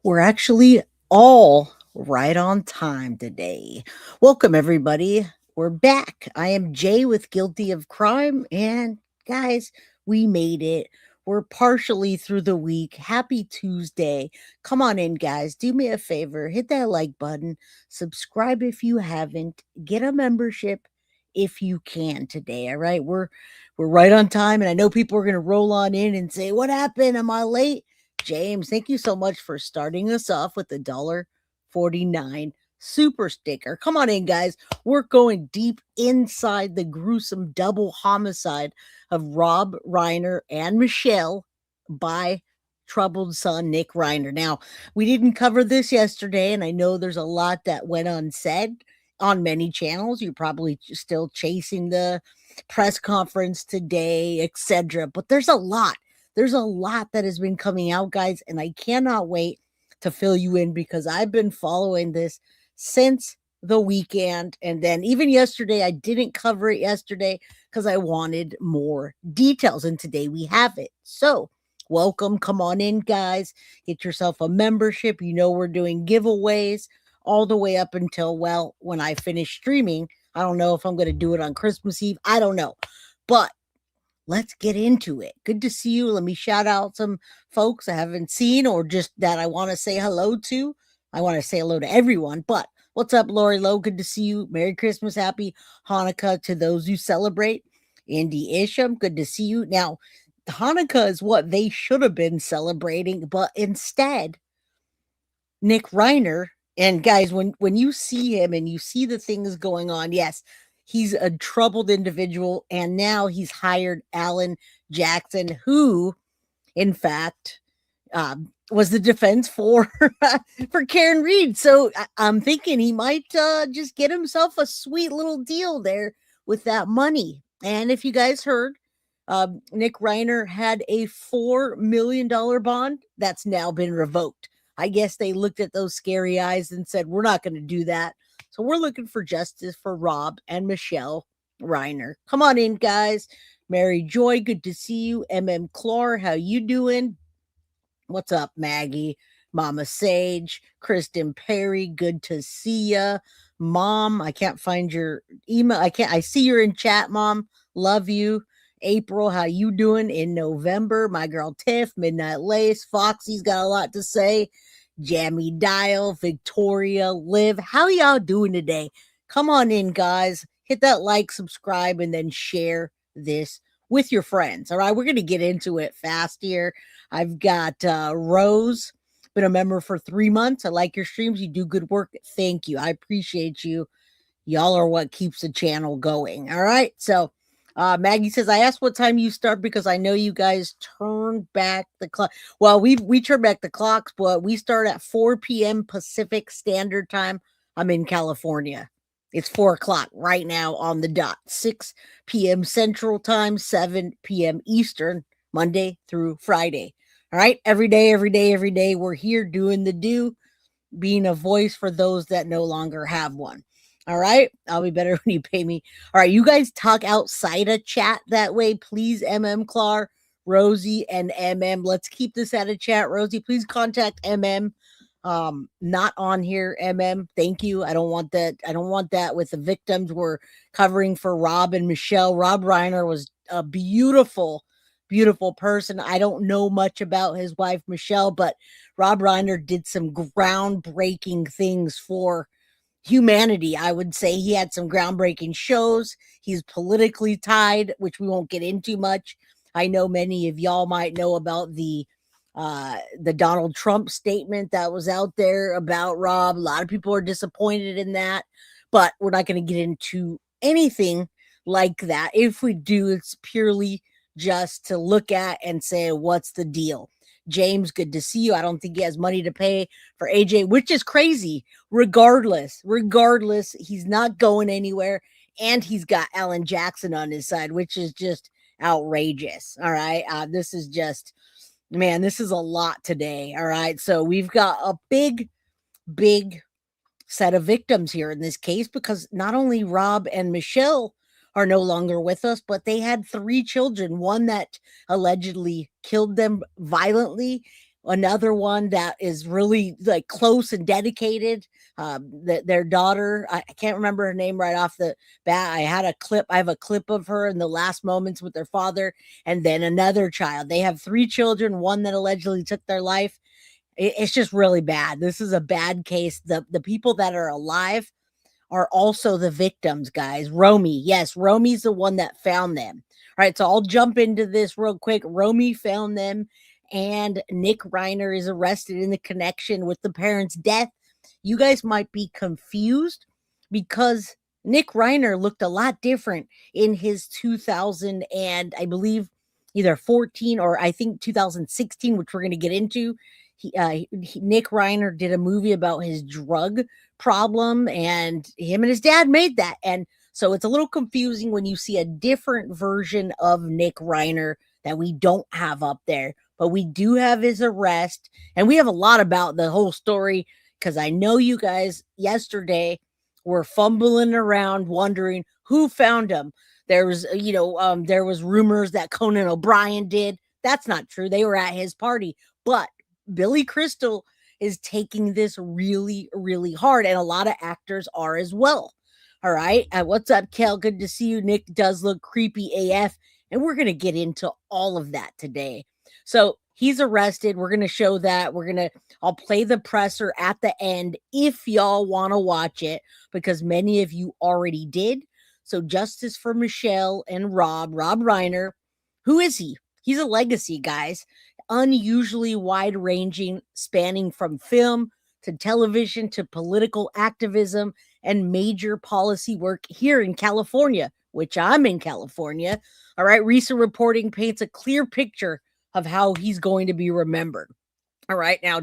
We're actually all right on time today. Welcome, everybody. We're back. I am Jay with Guilty of Crime. And guys, we made it. We're partially through the week. Happy Tuesday. Come on in, guys. Do me a favor. Hit that like button. Subscribe if you haven't. Get a membership if you can today. All right. We're right on time. And I know people are gonna roll on in and say, what happened? Am I late? James, thank you so much for starting us off with the $1.49 super sticker. Come on in, guys. We're going deep inside the gruesome double homicide of Rob Reiner and Michele by troubled son Nick Reiner. Now, we didn't cover this yesterday, and I know there's a lot that went unsaid on many channels. You're probably still chasing the press conference today, etc. But there's a lot that has been coming out, guys, and I cannot wait to fill you in because I've been following this since the weekend. And then even yesterday, I didn't cover it yesterday because I wanted more details. And today we have it. So, welcome. Come on in, guys. Get yourself a membership. You know, we're doing giveaways all the way up until, well, when I finish streaming. I don't know if I'm going to do it on Christmas Eve. I don't know. But let's get into it. Good to see you. Let me shout out some folks I haven't seen or just that I want to say hello to. I want to say hello to everyone, but what's up, Lori Lowe? Good to see you. Merry Christmas. Happy Hanukkah to those who celebrate. Andy Isham, good to see you. Now, Hanukkah is what they should have been celebrating, but instead, Nick Reiner, and guys, when you see him and you see the things going on, yes, he's a troubled individual, and now he's hired Alan Jackson, who, in fact, was the defense for for Karen Reed. So I'm thinking he might just get himself a sweet little deal there with that money. And if you guys heard, Nick Reiner had a $4 million bond that's now been revoked. I guess they looked at those scary eyes and said, we're not going to do that. So we're looking for justice for Rob and Michele Reiner. Come on in, guys. Mary Joy, good to see you. Clar, how you doing? What's up, Maggie? Mama Sage, Kristen Perry, good to see ya. Mom, I can't find your email. I see you're in chat, Mom. Love you. April, how you doing in November? My girl Tiff, Midnight Lace, Foxy's got a lot to say. Jammy Dial, Victoria, Liv, how y'all doing today? Come on in, guys. Hit that like, subscribe, and then share this with your friends. All right, we're gonna get into it fast here. I've got Rose, been a member for 3 months. I like your streams. You do good work. Thank you. I appreciate you. Y'all are what keeps the channel going. All right. So Maggie says, I asked what time you start because I know you guys turn back the clock. Well, we turn back the clocks, but we start at 4 p.m. Pacific Standard Time. I'm in California. It's 4 o'clock right now on the dot. 6 p.m. Central Time, 7 p.m. Eastern, Monday through Friday. All right. Every day, we're here doing the do, being a voice for those that no longer have one. All right. I'll be better when you pay me. All right. You guys talk outside of chat that way, please. Clar, Rosie, and Let's keep this out of chat. Rosie, please contact not on here. Thank you. I don't want that. I don't want that with the victims. We're covering for Rob and Michele. Rob Reiner was a beautiful person. I don't know much about his wife Michele, but Rob Reiner did some groundbreaking things for humanity. I would say he had some groundbreaking shows. He's politically tied, which we won't get into much. I know many of y'all might know about the Donald Trump statement that was out there about Rob. A lot of people are disappointed in that, but we're not going to get into anything like that. If we do, it's purely just to look at and say, what's the deal? James, good to see you. I don't think he has money to pay for AJ, which is crazy. Regardless, he's not going anywhere. And he's got Alan Jackson on his side, which is just outrageous. All right. This is just, man, this is a lot today. All right. So we've got a big set of victims here in this case because not only Rob and Michele are no longer with us, but they had 3 children, one that allegedly killed them violently, Another one that is really like close and dedicated. Their daughter, I can't remember her name right off the bat. I have a clip of her in the last moments with their father, and then another child. They have three children, one that allegedly took their life. It's just really bad. This is a bad case. The people that are alive are also the victims, guys. Romy, yes, Romy's the one that found them. All right, so I'll jump into this real quick. Romy found them, and Nick Reiner is arrested in the connection with the parents' death. You guys might be confused because Nick Reiner looked a lot different in his 2000 and I believe either 14 or I think 2016, which we're going to get into. Nick Reiner did a movie about his drug problem, and him and his dad made that. And so it's a little confusing when you see a different version of Nick Reiner that we don't have up there, but we do have his arrest, and we have a lot about the whole story because I know you guys yesterday were fumbling around wondering who found him. There was, there was rumors that Conan O'Brien did. That's not true. They were at his party, but Billy Crystal is taking this really, really hard, and a lot of actors are as well. All right. What's up, Kel? Good to see you. Nick does look creepy AF, and we're going to get into all of that today. So he's arrested. We're going to show that. I'll play the presser at the end if y'all want to watch it, because many of you already did. So justice for Michele and Rob Reiner. Who is he? He's a legacy, guys. Unusually wide ranging, spanning from film to television to political activism and major policy work here in California, which I'm in California. All right. Recent reporting paints a clear picture of how he's going to be remembered. All right. Now,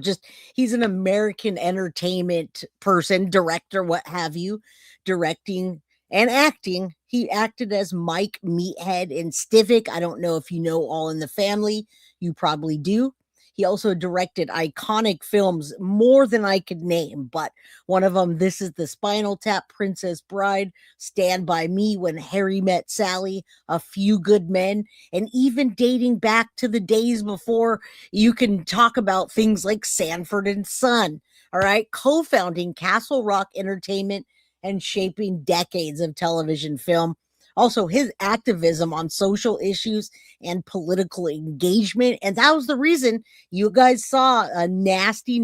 he's an American entertainment person, director, what have you, directing and acting. He acted as Mike Meathead in Stivic. I don't know if you know All in the Family. You probably do. He also directed iconic films, more than I could name, but one of them, This Is the Spinal Tap, Princess Bride, Stand By Me, When Harry Met Sally, A Few Good Men, and even dating back to the days before you can talk about things like Sanford and Son. All right. Co-founding Castle Rock Entertainment and shaping decades of television film. Also, his activism on social issues and political engagement. And that was the reason you guys saw a nasty,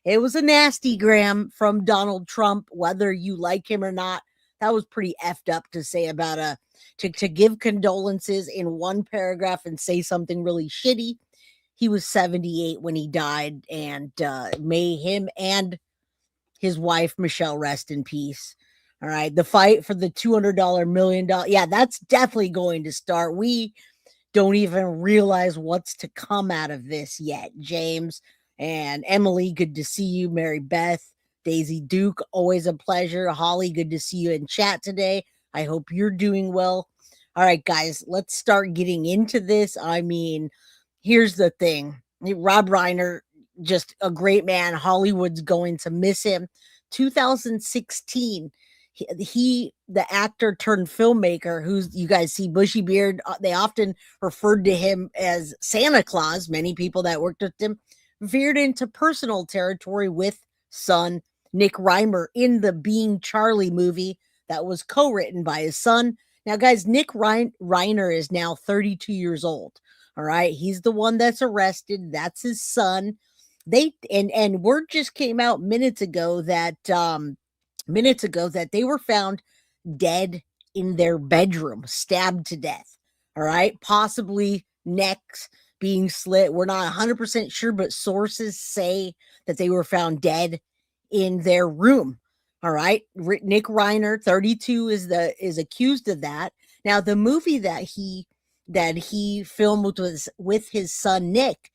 it was a nasty gram from Donald Trump, whether you like him or not. That was pretty effed up to say about to give condolences in one paragraph and say something really shitty. He was 78 when he died, and may him and his wife, Michele, rest in peace. All right. The fight for the $200 million. Yeah, that's definitely going to start. We don't even realize what's to come out of this yet. James and Emily, good to see you. Mary Beth, Daisy Duke, always a pleasure. Holly, good to see you in chat today. I hope you're doing well. All right, guys, let's start getting into this. I mean, here's the thing. Rob Reiner, just a great man. Hollywood's going to miss him. 2016, the actor turned filmmaker, who's, you guys see bushy beard. They often referred to him as Santa Claus. Many people that worked with him veered into personal territory with son Nick Reiner in the Being Charlie movie that was co-written by his son. Now, guys, Nick Reiner is now 32 years old. All right. He's the one that's arrested. That's his son. And word just came out minutes ago that they were found dead in their bedroom, stabbed to death. All right. Possibly necks being slit. We're not 100% sure, but sources say that they were found dead in their room. All right. Nick Reiner, 32, is accused of that. Now, the movie that he filmed with his son Nick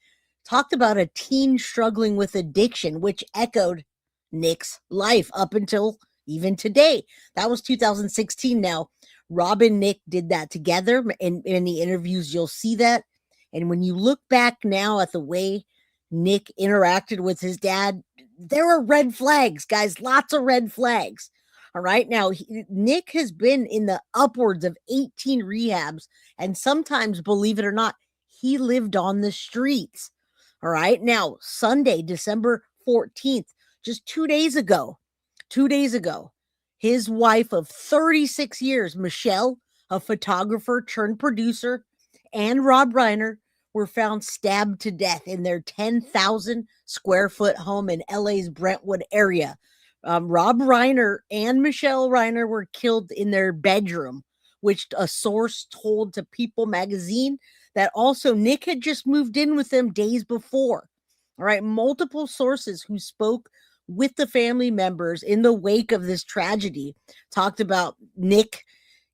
talked about a teen struggling with addiction, which echoed Nick's life up until even today. That was 2016. Now, Rob and Nick did that together. In the interviews, you'll see that. And when you look back now at the way Nick interacted with his dad, there were red flags, guys, lots of red flags. All right. Now, Nick has been in the upwards of 18 rehabs, and sometimes, believe it or not, he lived on the streets. All right. Now, Sunday, December 14th, just 2 days ago, his wife of 36 years, Michele, a photographer turned producer, and Rob Reiner were found stabbed to death in their 10,000 square foot home in LA's Brentwood area. Rob Reiner and Michele Reiner were killed in their bedroom, which a source told to People magazine that also Nick had just moved in with them days before. All right, multiple sources who spoke with the family members in the wake of this tragedy talked about Nick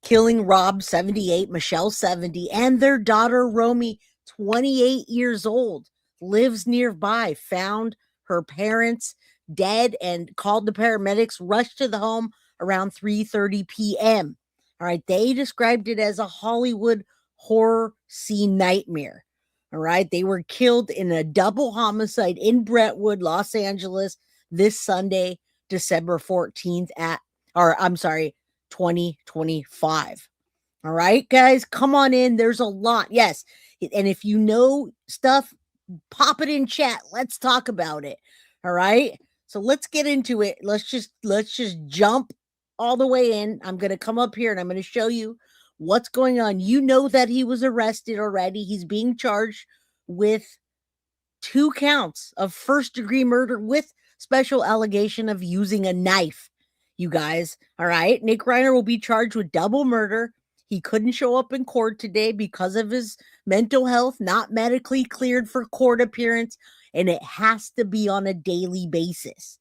killing Rob, 78, Michele, 70, and their daughter, Romy, 28 years old, lives nearby, found her parents dead and called the paramedics, rushed to the home around 3:30 p.m. All right, they described it as a Hollywood horror scene nightmare. All right, they were killed in a double homicide in Brentwood, Los Angeles, this Sunday, December 14th 2025. All right, guys, come on in. There's a lot. Yes. And if you know stuff, pop it in chat. Let's talk about it. All right. So let's get into it. Let's just jump all the way in. I'm going to come up here and I'm going to show you what's going on. You know that he was arrested already. He's being charged with 2 counts of first-degree murder with special allegation of using a knife. You guys, all right? Nick Reiner will be charged with double murder. He couldn't show up in court today because of his mental health, not medically cleared for court appearance, and it has to be on a daily basis.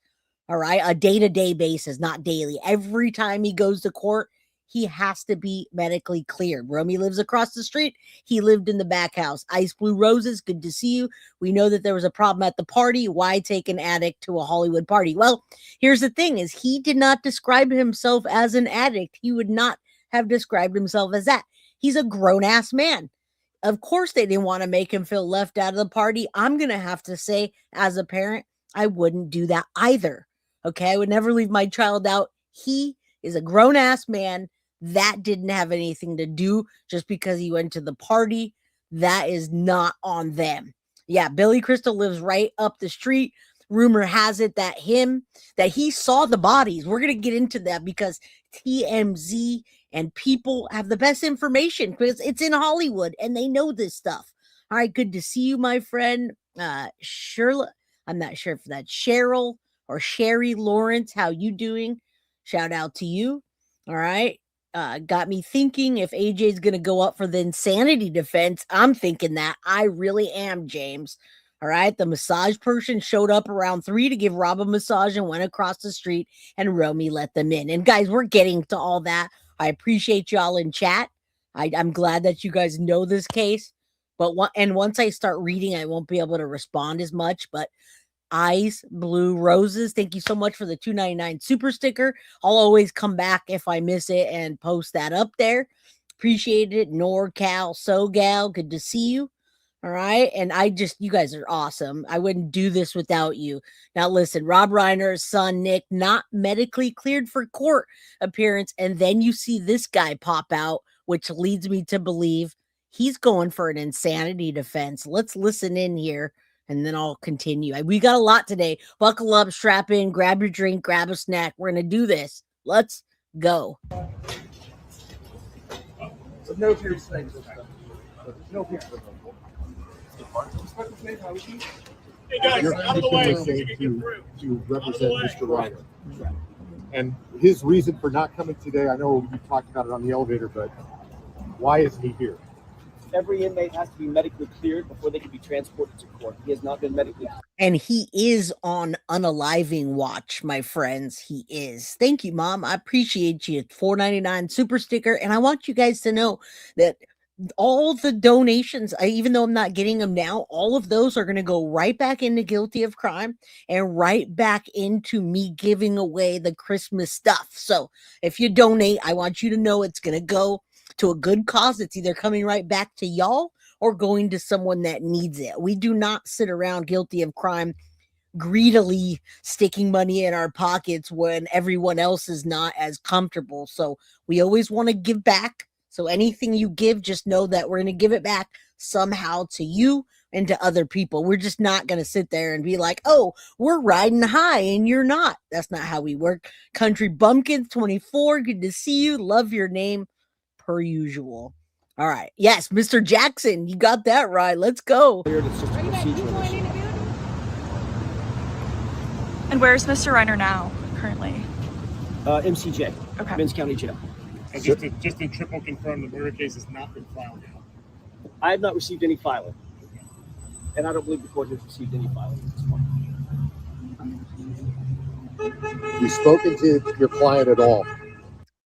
All right, a day-to-day basis, not daily. Every time he goes to court, he has to be medically cleared. Romy lives across the street. He lived in the back house. Ice Blue Roses, good to see you. We know that there was a problem at the party. Why take an addict to a Hollywood party? Well, here's the thing is he did not describe himself as an addict. He would not have described himself as that. He's a grown-ass man. Of course, they didn't want to make him feel left out of the party. I'm going to have to say, as a parent, I wouldn't do that either. Okay, I would never leave my child out. He is a grown-ass man. That didn't have anything to do just because he went to the party. That is not on them. Yeah, Billy Crystal lives right up the street. Rumor has it that he saw the bodies. We're going to get into that because TMZ and People have the best information because it's in Hollywood and they know this stuff. All right, good to see you, my friend. Shirley, I'm not sure if that's Cheryl or Sherry Lawrence. How you doing? Shout out to you. All right. Got me thinking if AJ's going to go up for the insanity defense. I'm thinking that. I really am, James. All right. The massage person showed up around 3 to give Rob a massage and went across the street, and Romy let them in. And guys, we're getting to all that. I appreciate y'all in chat. I'm glad that you guys know this case. But once I start reading, I won't be able to respond as much. But Eyes Blue Roses, thank you so much for the $2.99 super sticker. I'll always come back if I miss it and post that up there. Appreciate it. NorCal, SoGal, good to see you. All right. And you guys are awesome. I wouldn't do this without you. Now, listen, Rob Reiner's son, Nick, not medically cleared for court appearance. And then you see this guy pop out, which leads me to believe he's going for an insanity defense. Let's listen in here and then I'll continue. We got a lot today. Buckle up, strap in, grab your drink, grab a snack. We're going to do this. Let's go. No fear of snakes. No fear. Hey guys, You're out of the way. to represent Mr. Reiner. And his reason for not coming today, I know you talked about it on the elevator, but why isn't he here? Every inmate has to be medically cleared before they can be transported to court. He has not been medically cleared. And he is on unaliving watch, my friends. He is. Thank you, Mom. I appreciate you. $4.99 super sticker. And I want you guys to know that all the donations, even though I'm not getting them now, all of those are going to go right back into Guilty of Crime and right back into me giving away the Christmas stuff. So if you donate, I want you to know it's going to go to a good cause. It's either coming right back to y'all or going to someone that needs it. We do not sit around Guilty of Crime greedily sticking money in our pockets when everyone else is not as comfortable. So we always want to give back. So anything you give, just know that we're going to give it back somehow to you. and to other people. We're just not going to sit there and be like, oh, we're riding high and you're not. That's not how we work. Country Bumpkins 24, good to see you. Love your name per usual. All right. Yes, Mr. Jackson, you got that right. Let's go. It's just a procedural issue. And where's Mr. Reiner now, currently? MCJ, Okay. Men's County Jail. And just to triple confirm, the murder case has not been filed yet. I have not received any filing. And I don't believe the court has received any filing at this point. You spoken to your client at all?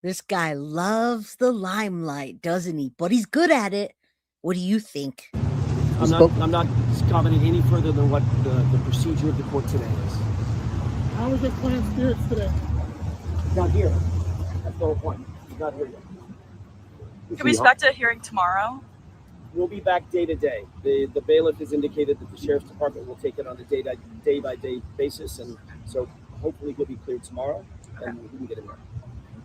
This guy loves the limelight, doesn't he? But he's good at it. What do you think? I'm not commenting any further than what the procedure of the court today is. How is your client's spirits today? Not here. That's the whole point. He's not here yet. Can we expect a hearing tomorrow? We'll be back day to day. The bailiff has indicated that the sheriff's department will take it on a day by day basis, and so hopefully he'll be cleared tomorrow, and we can get him there.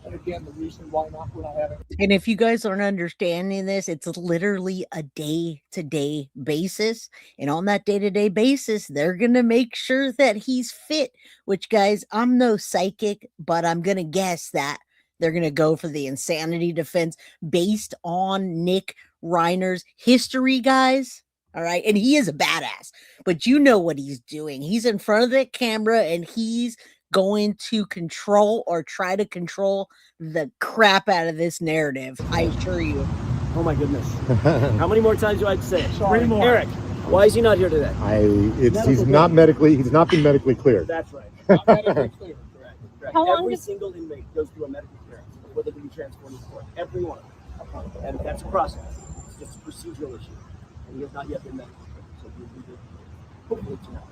And again, the reason why we're not having. And if you guys aren't understanding this, it's literally a day-to-day basis. And on that day-to-day basis, they're going to make sure that he's fit, which, guys, I'm no psychic, but I'm going to guess that they're going to go for the insanity defense based on Nick Reiner's history, guys. All right. And he is a badass, but you know what he's doing. He's in front of that camera and he's going to control or try to control the crap out of this narrative. I assure you. Oh my goodness. How many more times do I have to say it? Three more. Eric, why is he not here today? He's not been medically cleared. That's right. Not medically clear. Correct. How long Every does- single inmate goes through a medical clearance before they can be transported to court. Every one of them. And that's a process. It's just a procedural issue. And he has not yet been medically cleared. So we'll be hopefully tonight.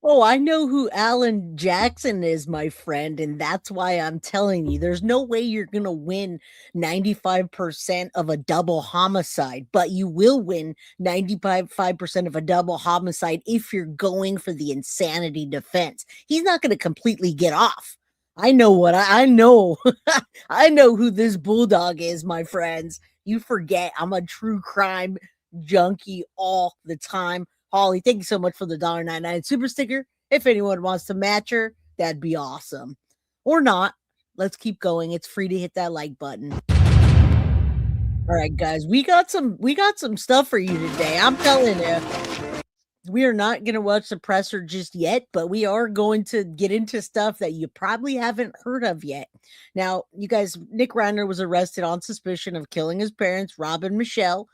Oh, I know who Alan Jackson is, my friend, and that's why I'm telling you, there's no way you're going to win 95% of a double homicide, but you will win 95% of a double homicide if you're going for the insanity defense. He's not going to completely get off. I know what I know. I know who this bulldog is, my friends. You forget I'm a true crime junkie all the time. Holly, thank you so much for the $1.99 super sticker. If anyone wants to match her, that'd be awesome. Or not. Let's keep going. It's free to hit that like button. All right, guys, we got some stuff for you today. I'm telling you. We are not going to watch the presser just yet, but we are going to get into stuff that you probably haven't heard of yet. Now, you guys, Nick Reiner was arrested on suspicion of killing his parents, Rob and Michele.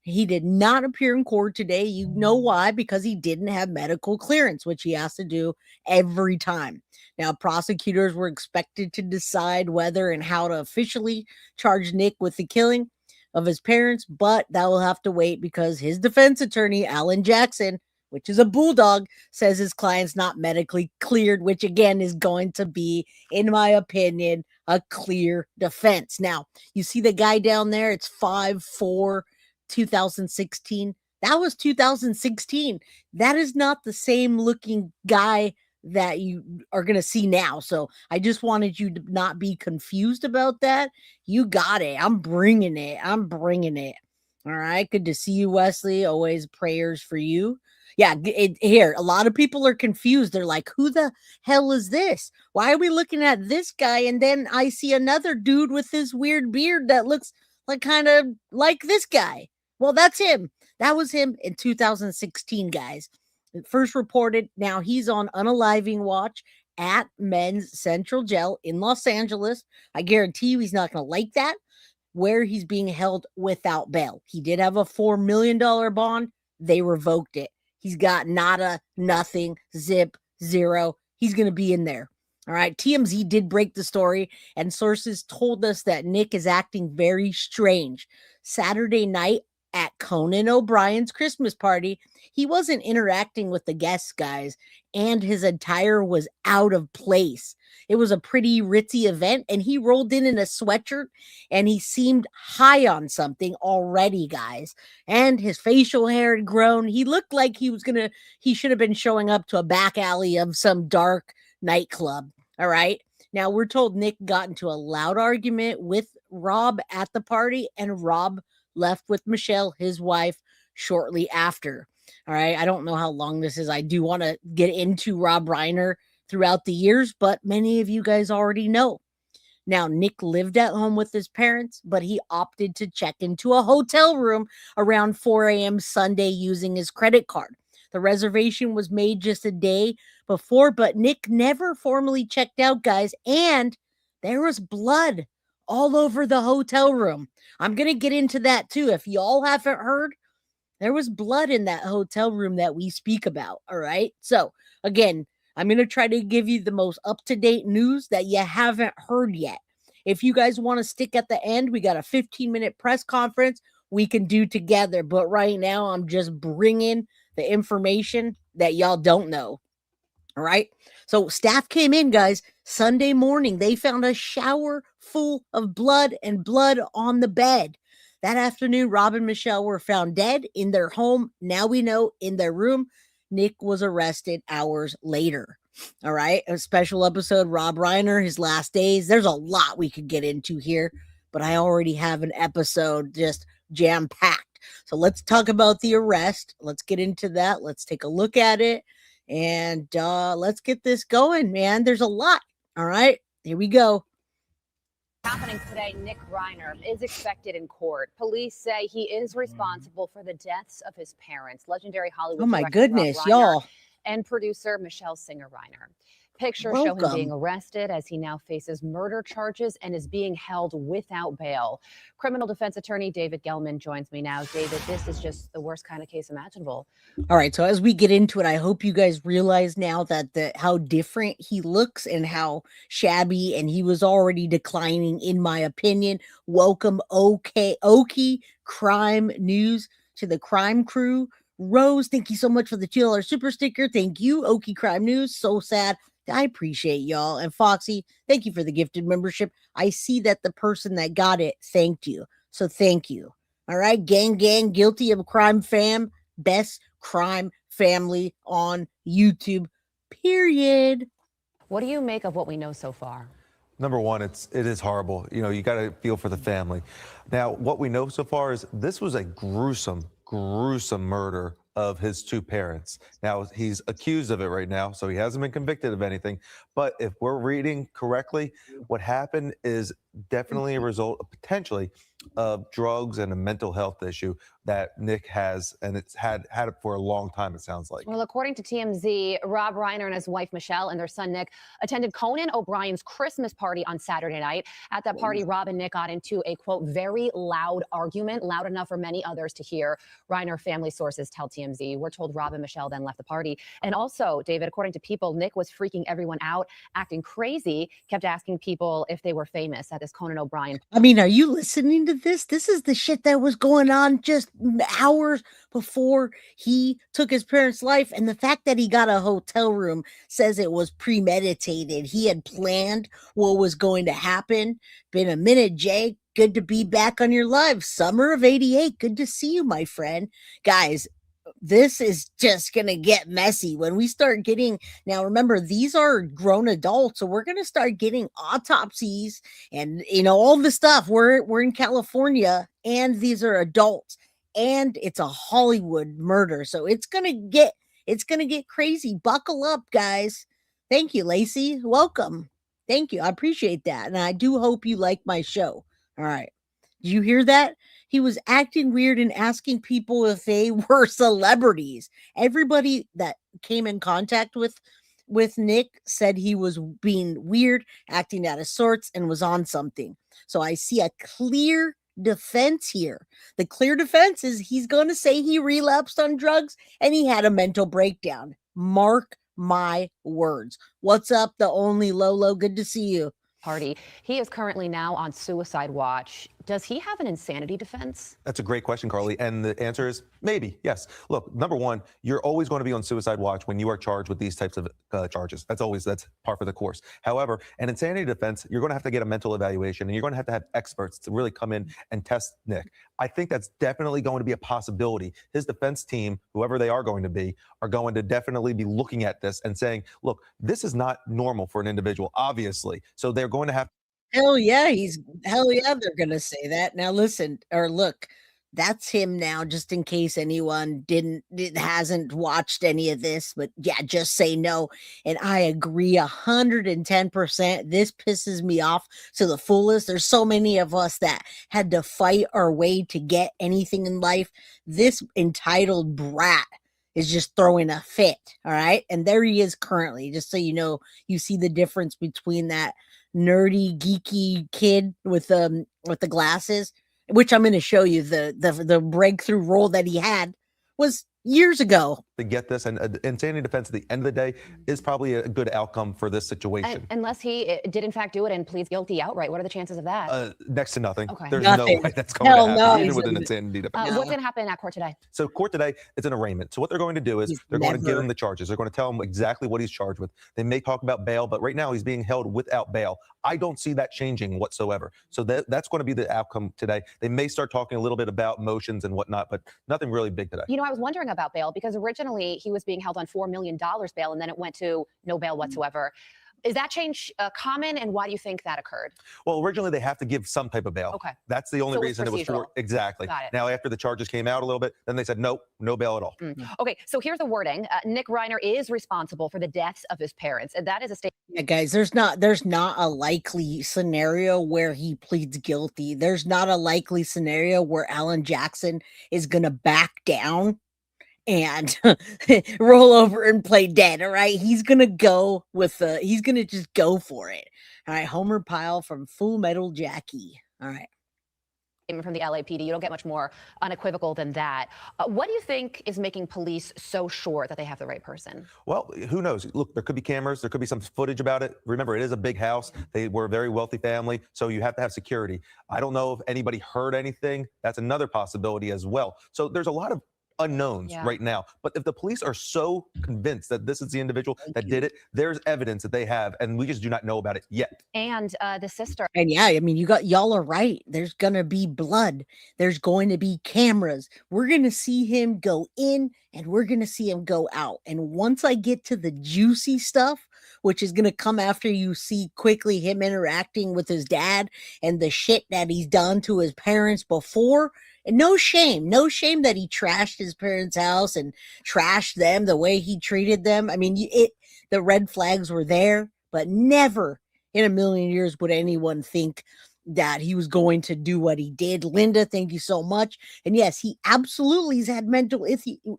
He did not appear in court today. You know why? Because he didn't have medical clearance, which he has to do every time. Now, prosecutors were expected to decide whether and how to officially charge Nick with the killing of his parents, but that will have to wait because his defense attorney, Alan Jackson, which is a bulldog, says his client's not medically cleared, which again is going to be, in my opinion, a clear defense. Now, you see the guy down there, it's 5'4", 2016. That was 2016. That is not the same looking guy that you are going to see now. So I just wanted you to not be confused about that. You got it. I'm bringing it. All right. Good to see you, Wesley. Always prayers for you. Yeah, here, a lot of people are confused. They're like, who the hell is this? Why are we looking at this guy? And then I see another dude with this weird beard that looks like kind of like this guy. Well, that's him. That was him in 2016, guys. First reported. Now he's on unaliving watch at Men's Central Jail in Los Angeles. I guarantee you he's not going to like that, where he's being held without bail. He did have a $4 million bond. They revoked it. He's got nada, nothing, zip, zero. He's going to be in there. All right. TMZ did break the story, and sources told us that Nick is acting very strange. Saturday night at Conan O'Brien's Christmas party, he wasn't interacting with the guests, guys, and his attire was out of place. It was a pretty ritzy event, and he rolled in a sweatshirt, and he seemed high on something already, guys. And his facial hair had grown. He looked like he should have been showing up to a back alley of some dark nightclub. All right. Now, we're told Nick got into a loud argument with Rob at the party, and Rob left with Michele, his wife, shortly after. All right. I don't know how long this is. I do want to get into Rob Reiner throughout the years, but many of you guys already know. Now, Nick lived at home with his parents, but he opted to check into a hotel room around 4 a.m. Sunday using his credit card. The reservation was made just a day before, but Nick never formally checked out, guys, and there was blood all over the hotel room. I'm going to get into that too. If y'all haven't heard, there was blood in that hotel room that we speak about. All right. So, again, I'm going to try to give you the most up to date news that you haven't heard yet. If you guys want to stick at the end, we got a 15-minute press conference we can do together. But right now, I'm just bringing the information that y'all don't know. All right. So staff came in, guys, Sunday morning. They found a shower full of blood and blood on the bed. That afternoon, Rob and Michele were found dead in their home. Now we know in their room. Nick was arrested hours later. All right. A special episode, Rob Reiner, his last days. There's a lot we could get into here, but I already have an episode just jam packed. So let's talk about the arrest. Let's get into that. Let's take a look at it. And let's get this going, man. There's a lot. All right. Here we go. Happening today, Nick Reiner is expected in court. Police say he is responsible for the deaths of his parents, legendary Hollywood Oh my director goodness, Rob Reiner y'all. and producer Michele Reiner. Pictures show him being arrested as he now faces murder charges and is being held without bail. Criminal defense attorney David Gelman joins me now. David, this is just the worst kind of case imaginable. All right, so as we get into it, I hope you guys realize now that how different he looks and how shabby, and he was already declining, in my opinion. Welcome, Okie Crime News, to the crime crew. Rose, thank you so much for the $2 super sticker. Thank you, Okie Crime News. So sad. I appreciate y'all. And Foxy, thank you for the gifted membership. I see that the person that got it thanked you. So thank you. All right, gang, guilty of crime fam, best crime family on YouTube, period. What do you make of what we know so far? Number one, it is horrible. You know, you got to feel for the family. Now, what we know so far is this was a gruesome murder of his two parents. Now, he's accused of it right now, so he hasn't been convicted of anything. But if we're reading correctly, what happened is definitely a result of potentially of drugs and a mental health issue that Nick has, and it's had it for a long time, it sounds like. Well, according to TMZ, Rob Reiner and his wife Michele and their son Nick attended Conan O'Brien's Christmas party on Saturday night. At that party, Rob and Nick got into a, quote, very loud argument, loud enough for many others to hear. Reiner family sources tell TMZ. We're told Rob and Michele then left the party. And also, David, according to People, Nick was freaking everyone out, acting crazy, kept asking people if they were famous at this Conan O'Brien. I mean, are you listening to this? This is the shit that was going on just hours before he took his parents' life. And the fact that he got a hotel room says it was premeditated. He had planned what was going to happen. Been a minute, Jay. Good to be back on your live. Summer of '88. Good to see you, my friend. Guys, this is just going to get messy when we start getting, now remember, these are grown adults, so we're going to start getting autopsies and, you know, all the stuff. We're in California, and these are adults, and it's a Hollywood murder, so it's going to get crazy. Buckle up, guys. Thank you, Lacey. Welcome. Thank you. I appreciate that, and I do hope you like my show. All right. Did you hear that? He was acting weird and asking people if they were celebrities. Everybody that came in contact with Nick said he was being weird, acting out of sorts, and was on something. So I see a clear defense here. The clear defense is he's going to say he relapsed on drugs and he had a mental breakdown. Mark my words. What's up, the only Lolo? Good to see you. Party. He is currently now on suicide watch. Does he have an insanity defense? That's a great question, Carly. And the answer is maybe, yes. Look, number one, you're always going to be on suicide watch when you are charged with these types of charges. That's par for the course. However, an insanity defense, you're going to have to get a mental evaluation, and you're going to have experts to really come in and test Nick. I think that's definitely going to be a possibility. His defense team, whoever they are going to be, are going to definitely be looking at this and saying, look, this is not normal for an individual, obviously. So they're going to have Hell yeah, they're gonna say that. Now listen, or look, That's him now, just in case anyone hasn't watched any of this. But yeah, just say no. And I agree 110%. This pisses me off to the fullest. There's so many of us that had to fight our way to get anything in life. This entitled brat is just throwing a fit. All right. And there he is currently, just so you know, you see the difference between that nerdy, geeky kid with the glasses, which I'm going to show you the breakthrough role that he had was years ago. To get this, and insanity defense at the end of the day is probably a good outcome for this situation. Unless he did in fact do it and pleads guilty outright. What are the chances of that? Next to nothing. Okay. There's Nothing. no way that's going to happen, No, even with an insanity defense. What's going to happen at court today? So court today is an arraignment. So what they're going to do is they're going to give him the charges. They're going to tell him exactly what he's charged with. They may talk about bail, but right now he's being held without bail. I don't see that changing whatsoever. So that's going to be the outcome today. They may start talking a little bit about motions and whatnot, but nothing really big today. You know, I was wondering about bail because originally he was being held on $4 million bail and then it went to no bail whatsoever. Is that change common, and why do you think that occurred? Well, originally they have to give some type of bail. Okay. That's the only So reason it was for. Exactly. Got it. Now, after the charges came out a little bit, then they said, nope, no bail at all. Okay, so here's the wording. Nick Reiner is responsible for the deaths of his parents. And that is a statement. Yeah, guys, there's not a likely scenario where he pleads guilty. There's not a likely scenario where Alan Jackson is going to back down and roll over and play dead. All right. He's going to go he's going to just go for it. All right. Homer Pyle from Full Metal Jackie. All right. From the LAPD. You don't get much more unequivocal than that. What do you think is making police so sure that they have the right person? Well, who knows? Look, there could be cameras. There could be some footage about it. Remember, it is a big house. They were a very wealthy family, so you have to have security. I don't know if anybody heard anything. That's another possibility as well. So there's a lot of unknowns right now. But if the police are so convinced that this is the individual that did it, there's evidence that they have, and we just do not know about it yet. And the sister. And yeah, I mean, y'all are right. There's going to be blood. There's going to be cameras. We're going to see him go in and we're going to see him go out. And once I get to the juicy stuff, which is going to come after you see quickly him interacting with his dad and the shit that he's done to his parents before. And no shame that he trashed his parents' house and trashed them the way he treated them. I mean, the red flags were there, but never in a million years would anyone think that he was going to do what he did. Linda, thank you so much. And yes, he absolutely has had mental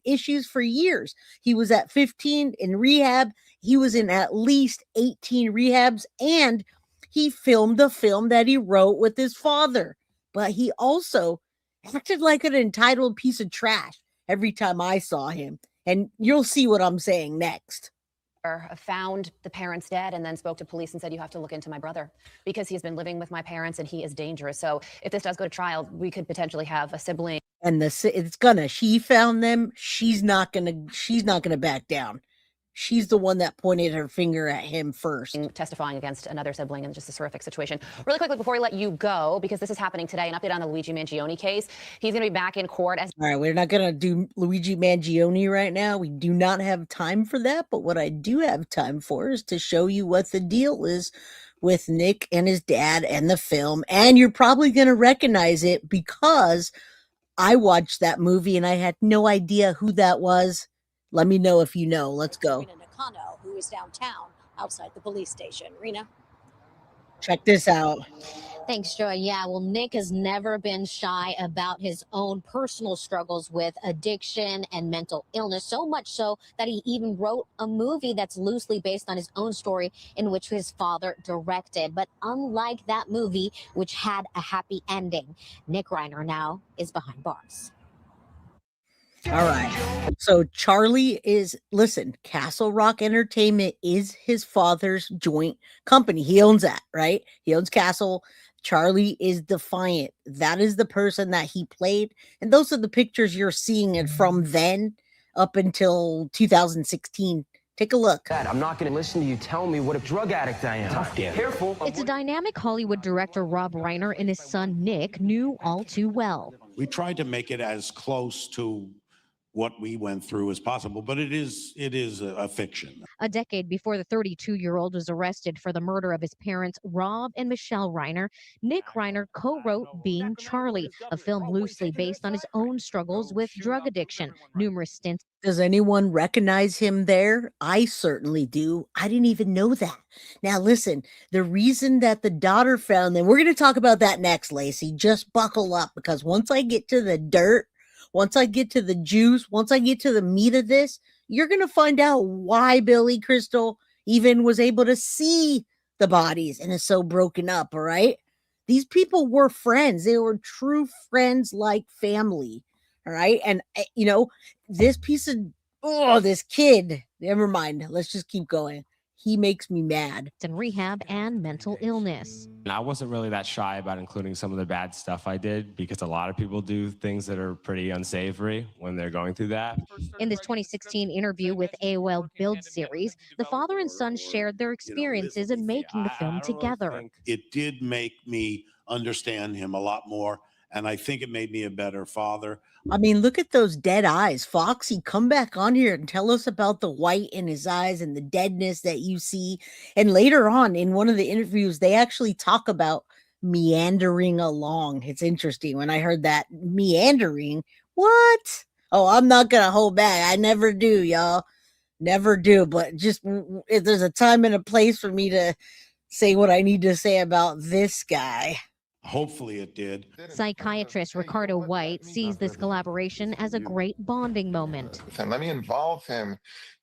issues for years. He was at 15 in rehab. He was in at least 18 rehabs, and he filmed a film that he wrote with his father. But he also acted like an entitled piece of trash every time I saw him. And you'll see what I'm saying next. Found the parents dead and then spoke to police and said, you have to look into my brother because he's been living with my parents and he is dangerous. So if this does go to trial, we could potentially have a sibling. And she found them. She's not gonna back down. She's the one that pointed her finger at him first. Testifying against another sibling in just a horrific situation. Really quickly before we let you go, because this is happening today, an update on the Luigi Mangione case. He's going to be back in court. All right, we're not going to do Luigi Mangione right now. We do not have time for that. But what I do have time for is to show you what the deal is with Nick and his dad and the film. And you're probably going to recognize it because I watched that movie and I had no idea who that was. Let me know if you know. Let's go. Rena Nakano, who is downtown outside the police station. Rena? Check this out. Thanks, Joy. Yeah, well, Nick has never been shy about his own personal struggles with addiction and mental illness, so much so that he even wrote a movie that's loosely based on his own story in which his father directed. But unlike that movie, which had a happy ending, Nick Reiner now is behind bars. All right. So Charlie listen, Castle Rock Entertainment is his father's joint company. He owns that, right? He owns Castle. Charlie is Defiant. That is the person that he played. And those are the pictures you're seeing it from then up until 2016. Take a look. Dad, I'm not going to listen to you tell me what a drug addict I am. Tough, Dan. Careful. It's a dynamic Hollywood director Rob Reiner and his son Nick knew all too well. We tried to make it as close to what we went through as possible, but it is a fiction. A decade before the 32-year-old was arrested for the murder of his parents, Rob and Michele Reiner, Nick Reiner co-wrote Being Charlie, a film loosely based on his own struggles with drug addiction. Numerous stints. Does anyone recognize him there? I certainly do. I didn't even know that. Now, listen, the reason that the daughter found them, we're going to talk about that next, Lacey. Just buckle up, because once I get to the dirt, once I get to the juice, once I get to the meat of this, you're going to find out why Billy Crystal even was able to see the bodies and is so broken up, all right? These people were friends. They were true friends, like family, all right? And, you know, this piece of, this kid, never mind. Let's just keep going. He makes me mad. In rehab and mental illness. I wasn't really that shy about including some of the bad stuff I did, because a lot of people do things that are pretty unsavory when they're going through that. In this 2016 interview with AOL Build series, the father and son shared their experiences in making the film together. It did make me understand him a lot more, and I think it made me a better father. I mean, look at those dead eyes. Foxy, come back on here and tell us about the white in his eyes and the deadness that you see. And later on in one of the interviews, they actually talk about meandering along. It's interesting. When I heard that meandering, what? Oh, I'm not going to hold back. I never do, y'all. Never do. But just if there's a time and a place for me to say what I need to say about this guy. Hopefully it did. Psychiatrist Ricardo White sees this collaboration as a great bonding moment. And let me involve him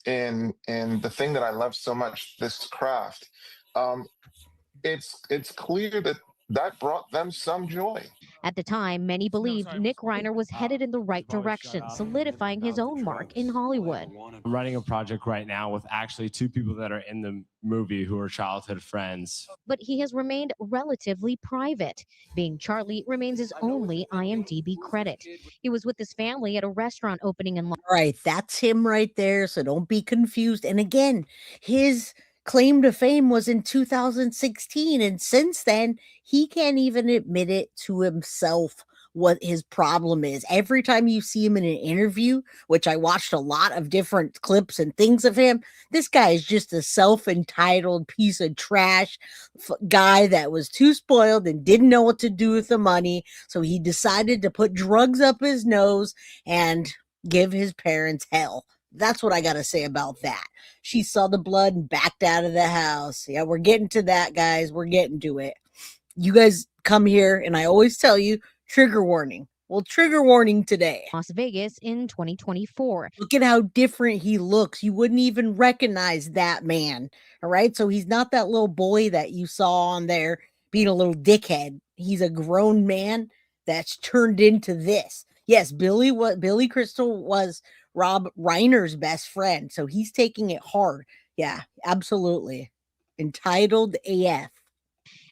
in the thing that I love so much, this craft. It's clear that brought them some joy. At the time, many believed Nick Reiner was headed in the right direction, solidifying his own mark in Hollywood. I'm writing a project right now with actually two people that are in the movie who are childhood friends. But he has remained relatively private. Being Charlie remains his only IMDb credit. He was with his family at a restaurant opening in... Right, that's him right there, so don't be confused. And again, his claim to fame was in 2016, and since then he can't even admit it to himself what his problem is. Every time you see him in an interview, which I watched a lot of different clips and things of him, this guy is just a self-entitled piece of trash guy that was too spoiled and didn't know what to do with the money, so he decided to put drugs up his nose and give his parents hell. That's what I got to say about that. She saw the blood and backed out of the house. Yeah, we're getting to that, guys. We're getting to it. You guys come here, and I always tell you, trigger warning. Well, trigger warning today. Las Vegas in 2024. Look at how different he looks. You wouldn't even recognize that man. All right? So he's not that little boy that you saw on there being a little dickhead. He's a grown man that's turned into this. Yes, Billy Crystal was Rob Reiner's best friend, so he's taking it hard. Yeah, absolutely. Entitled AF.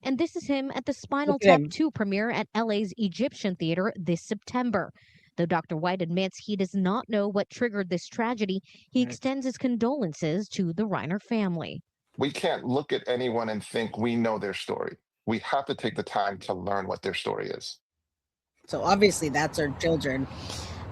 And this is him at the Spinal Tap 2 premiere at LA's Egyptian Theater this September. Though Dr. White admits he does not know what triggered this tragedy, he extends his condolences to the Reiner family. We can't look at anyone and think we know their story. We have to take the time to learn what their story is. So obviously that's our children.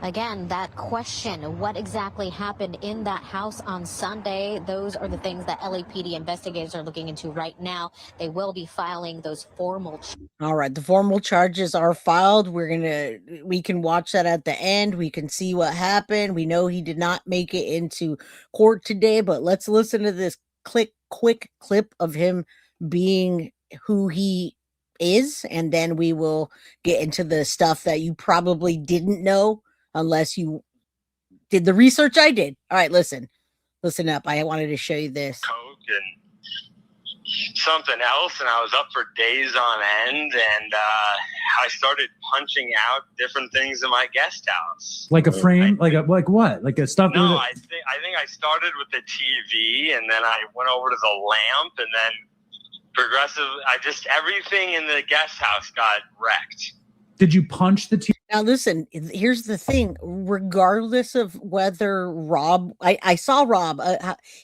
Again, that question, what exactly happened in that house on Sunday? Those are the things that LAPD investigators are looking into right now. They will be filing those formal. All right, the formal charges are filed. We can watch that at the end. We can see what happened. We know he did not make it into court today, but let's listen to this quick clip of him being who he is, and then we will get into the stuff that you probably didn't know unless you did the research I did. All right, listen up. I wanted to show you this. Coke and something else, and I was up for days on end, and I started punching out different things in my guest house. Like a frame, like what? Like a stuff? No, I think I started with the TV, and then I went over to the lamp, and then everything in the guest house got wrecked. Did you punch the TV? Now listen, here's the thing. Regardless of whether Rob, I saw Rob,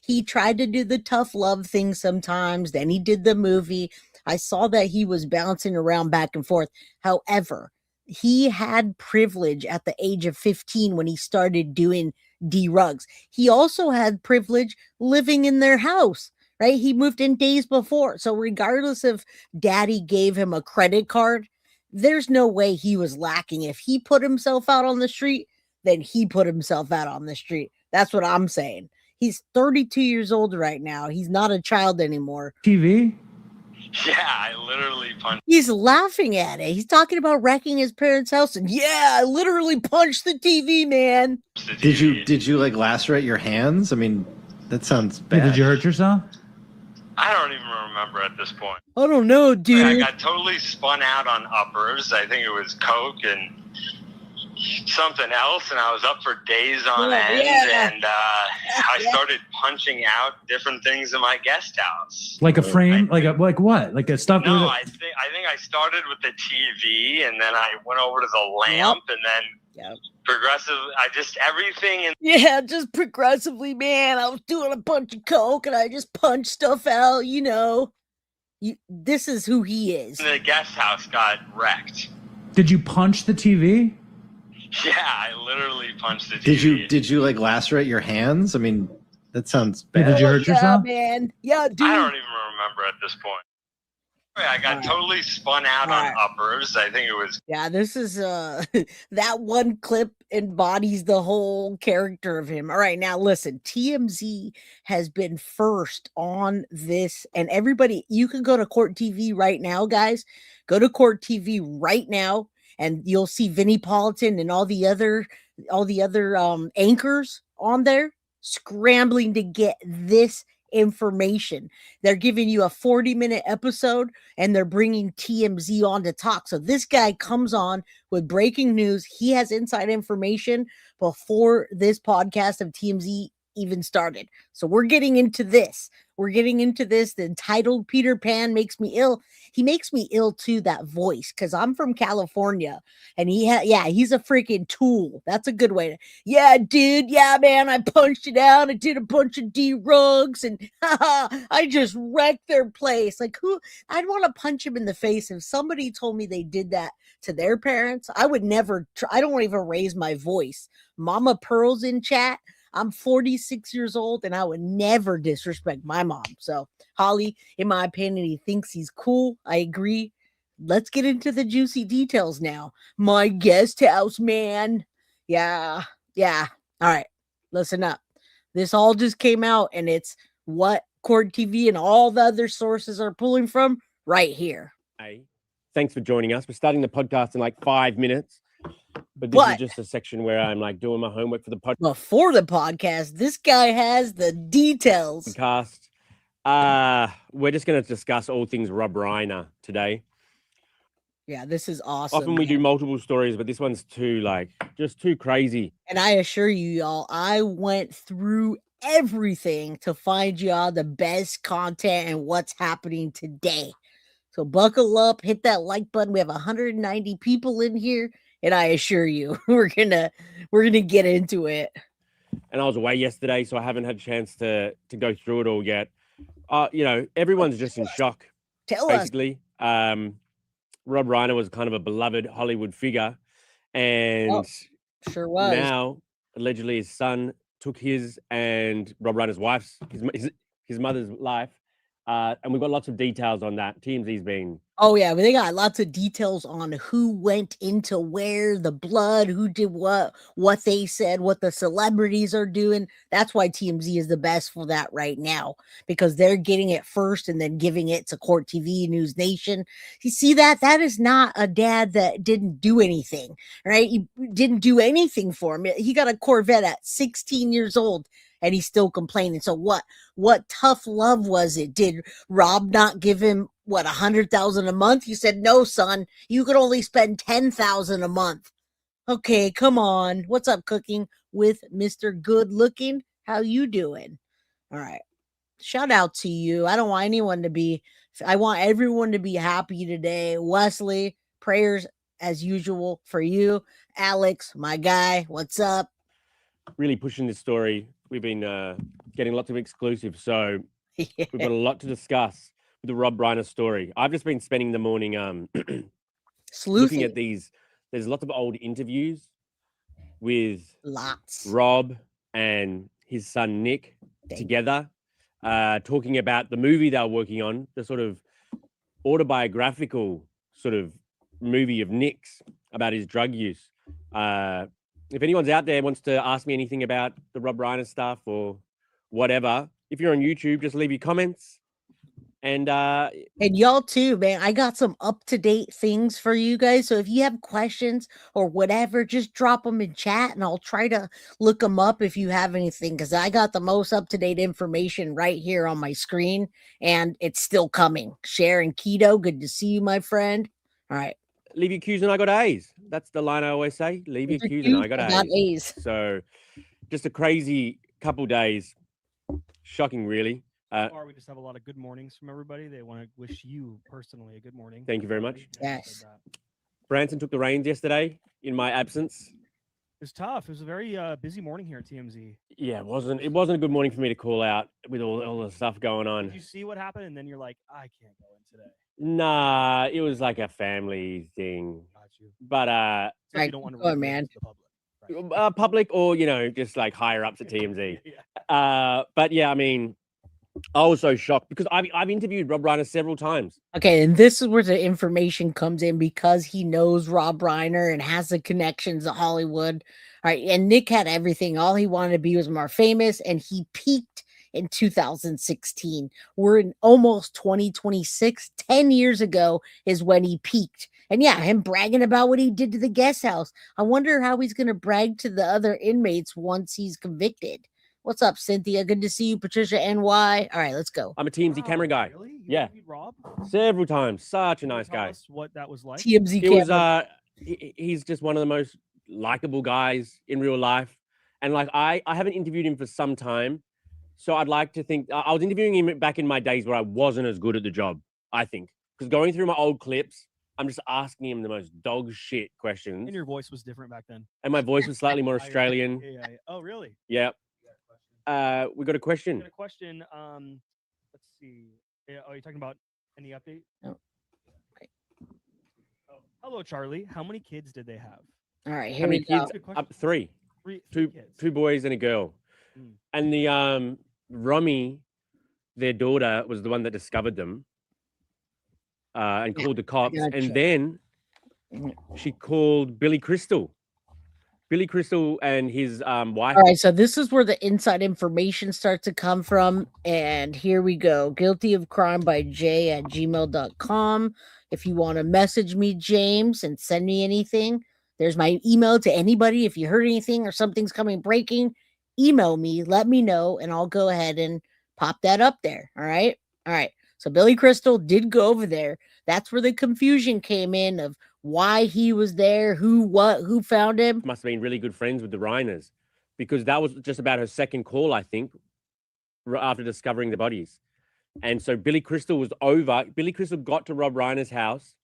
he tried to do the tough love thing sometimes. Then he did the movie. I saw that he was bouncing around back and forth. However, he had privilege at the age of 15 when he started doing drugs. He also had privilege living in their house, right? He moved in days before. So regardless if daddy gave him a credit card, there's no way he was lacking. If he put himself out on the street, then he put himself out on the street. That's what I'm saying. He's 32 years old right now. He's not a child anymore. TV? Yeah, I literally punched. He's laughing at it. He's talking about wrecking his parents' house, and yeah, I literally punched the TV, man. Did you like lacerate your hands? I mean, that sounds bad. Yeah, did you hurt yourself? I don't even remember at this point. I don't know, dude. I got totally spun out on uppers. I think it was coke and something else, and I was up for days on end, and I started punching out different things in my guest house. Like a frame? Like what? Like a stuff? No, I think I started with the TV, and then I went over to the lamp, and then progressive. I just everything. And yeah, just progressively, man. I was doing a bunch of coke, and I just punched stuff out. You know, this is who he is. The guest house got wrecked. Did you punch the TV? Yeah, I literally punched the TV. Did you like lacerate your hands? I mean, that sounds bad. Did you hurt yourself? Yeah, man. Yeah, dude. I don't even remember at this point. I got totally spun out on uppers. I think it was. Yeah, this is that one clip embodies the whole character of him. All right, now listen, TMZ has been first on this, and everybody, you can go to Court TV right now, guys. Go to Court TV right now, and you'll see Vinnie Politan and all the other anchors on there scrambling to get this information. They're giving you a 40-minute episode, and they're bringing TMZ on to talk. So this guy comes on with breaking news. He has inside information before this podcast of TMZ even started. So we're getting into this. The entitled Peter Pan makes me ill. He makes me ill too, that voice, because I'm from California, and he's a freaking tool. That's a good way to, yeah, dude, yeah, man, I punched it out. I did a bunch of drugs, and I just wrecked their place. Like, who? I'd want to punch him in the face. If somebody told me they did that to their parents, I would never, I don't even raise my voice. Mama Pearl's in chat. I'm 46 years old, and I would never disrespect my mom. So Holly, in my opinion, he thinks he's cool. I agree. Let's get into the juicy details now. My guest house, man. Yeah. All right, listen up. This all just came out, and it's what Court TV and all the other sources are pulling from right here. Hey, thanks for joining us. We're starting the podcast in like 5 minutes. But this is just a section where I'm like doing my homework for the podcast. Before the podcast, this guy has the details. We're just going to discuss all things Rob Reiner today. Yeah, this is awesome. Often we do multiple stories, but this one's just too crazy. And I assure you, y'all, I went through everything to find y'all the best content and what's happening today. So buckle up, hit that like button. We have 190 people in here. And I assure you, we're gonna get into it. And I was away yesterday, so I haven't had a chance to go through it all yet. Everyone's just in shock. Basically. Rob Reiner was kind of a beloved Hollywood figure, and sure was. Now, allegedly, his son took his and Rob Reiner's wife's, his mother's life. And we've got lots of details on that. TMZ's been. Oh, yeah. They got lots of details on who went into where, the blood, who did what they said, what the celebrities are doing. That's why TMZ is the best for that right now, because they're getting it first and then giving it to Court TV, News Nation. You see that? That is not a dad that didn't do anything, right? He didn't do anything for him. He got a Corvette at 16 years old. And he's still complaining. So what tough love was it? Did Rob not give him $100,000 a month? He said, no, son, you could only spend $10,000 a month. Okay, come on. What's up, Cooking with Mr. Good Looking? How you doing? All right. Shout out to you. I want everyone to be happy today. Wesley, prayers as usual for you. Alex, my guy, what's up? Really pushing this story. We've been getting lots of exclusives, so we've got a lot to discuss with the Rob Reiner story. I've just been spending the morning looking at these there's lots of old interviews with lots Rob and his son Nick together, talking about the movie they were working on, the sort of autobiographical sort of movie of Nick's about his drug use. If anyone's out there wants to ask me anything about the Rob Reiner stuff or whatever, if you're on YouTube, just leave your comments. And y'all too, man. I got some up-to-date things for you guys. So if you have questions or whatever, just drop them in chat and I'll try to look them up if you have anything, because I got the most up-to-date information right here on my screen and it's still coming. Sharon Keto, good to see you, my friend. All right. Leave your Q's and I got A's. That's the line I always say. Leave your Q's and I got A's. So just a crazy couple days. Shocking, really. Or we just have a lot of good mornings from everybody. They want to wish you personally a good morning. Thank you very much. Yes. Branson took the reins yesterday in my absence. It was tough. It was a very busy morning here at TMZ. Yeah, it wasn't a good morning for me to call out with all the stuff going on. Did you see what happened? And then you're like, I can't go in today. Nah, it was like a family thing. Got you. But So you don't want to man. the public. Public or just like higher ups at TMZ. But yeah, I mean, I was so shocked because I've interviewed Rob Reiner several times. Okay, and this is where the information comes in because he knows Rob Reiner and has the connections to Hollywood. All right, and Nick had everything. All he wanted to be was more famous, and he peaked in 2016. We're in almost 2026. 10 years ago is when he peaked. And yeah, him bragging about what he did to the guest house. I wonder how he's going to brag to the other inmates once he's convicted. What's up, Cynthia? Good to see you, Patricia NY. All right, let's go. I'm a TMZ camera guy. Really? Yeah. Rob? Several times. Such a nice Tell guy. us what that was like. TMZ It camera. was he's just one of the most likable guys in real life. And like I haven't interviewed him for some time. So I'd like to think I was interviewing him back in my days where I wasn't as good at the job, I think. Because going through my old clips, I'm just asking him the most dog shit questions. And your voice was different back then. And my voice was slightly more Australian. Yeah. Oh, really? Yeah. We got a question. Got a question. Let's see. Are you talking about any update? No. Oh, hello, Charlie. How many kids did they have? All right, How here many we go. kids? Three. Three kids. Two boys and a girl. And the Romy, their daughter, was the one that discovered them and called the cops. gotcha. And then she called Billy Crystal. Billy Crystal and his wife. All right, so this is where the inside information starts to come from. And here we go. Guilty of crime by j@gmail.com. If you want to message me, James, and send me anything, there's my email to anybody. If you heard anything or something's coming breaking, email me, let me know, and I'll go ahead and pop that up there. All right. All right. So Billy Crystal did go over there. That's where the confusion came in of why he was there, who found him. Must have been really good friends with the Reiners because that was just about her second call, I think, after discovering the bodies. And so Billy Crystal was over. Billy Crystal got to Rob Reiner's house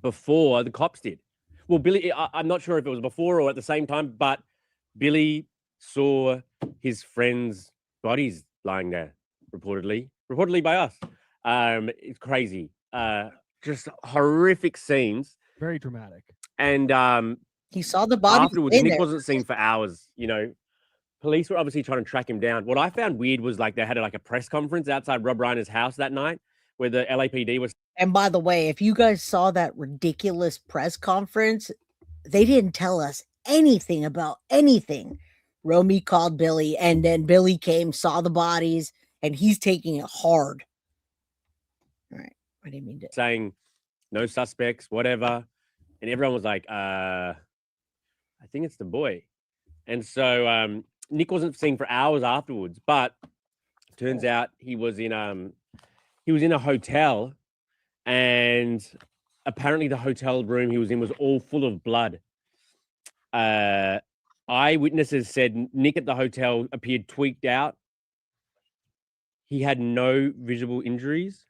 before the cops did. Well, Billy, I'm not sure if it was before or at the same time, but Billy saw his friends' bodies lying there, reportedly by us. It's crazy. Just horrific scenes. Very dramatic. And he saw the body. Afterwards, Nick wasn't seen for hours. Police were obviously trying to track him down. What I found weird was like they had a press conference outside Rob Reiner's house that night where the LAPD was. And by the way, if you guys saw that ridiculous press conference, they didn't tell us anything about anything. Romy called Billy, and then Billy came, saw the bodies, and he's taking it hard. All right. I didn't mean to. Saying no suspects, whatever. And everyone was like, I think it's the boy. And so Nick wasn't seen for hours afterwards, but turns out he was in a hotel, and apparently the hotel room he was in was all full of blood. Eyewitnesses said Nick at the hotel appeared tweaked out. He had no visible injuries.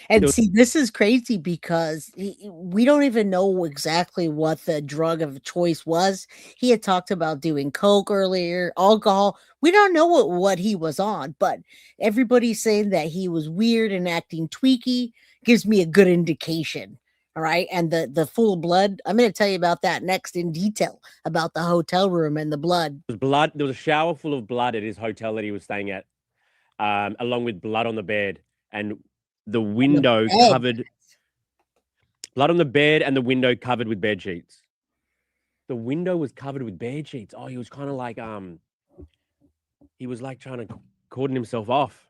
And see, this is crazy because we don't even know exactly what the drug of choice was. He had talked about doing coke earlier, alcohol. We don't know what he was on, but everybody's saying that he was weird and acting tweaky. Gives me a good indication. All right. And the full blood, I'm going to tell you about that next in detail about the hotel room and the blood. There was blood. There was a shower full of blood at his hotel that he was staying at, along with blood on the bed and the window covered. Blood on the bed and the window covered with bed sheets. The window was covered with bed sheets. Oh, he was kind of like he was like trying to cordon himself off.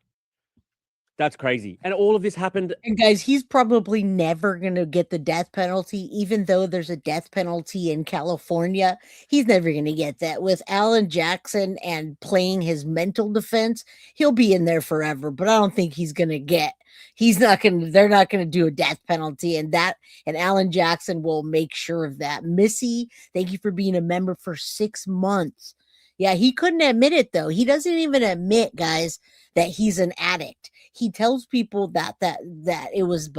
That's crazy. And all of this happened. And guys, he's probably never going to get the death penalty, even though there's a death penalty in California. He's never going to get that. With Alan Jackson and playing his mental defense, he'll be in there forever. But I don't think he's going to get. They're not going to do a death penalty. And Alan Jackson will make sure of that. Missy, thank you for being a member for 6 months. Yeah, he couldn't admit it, though. He doesn't even admit, guys, that he's an addict. He tells people that it was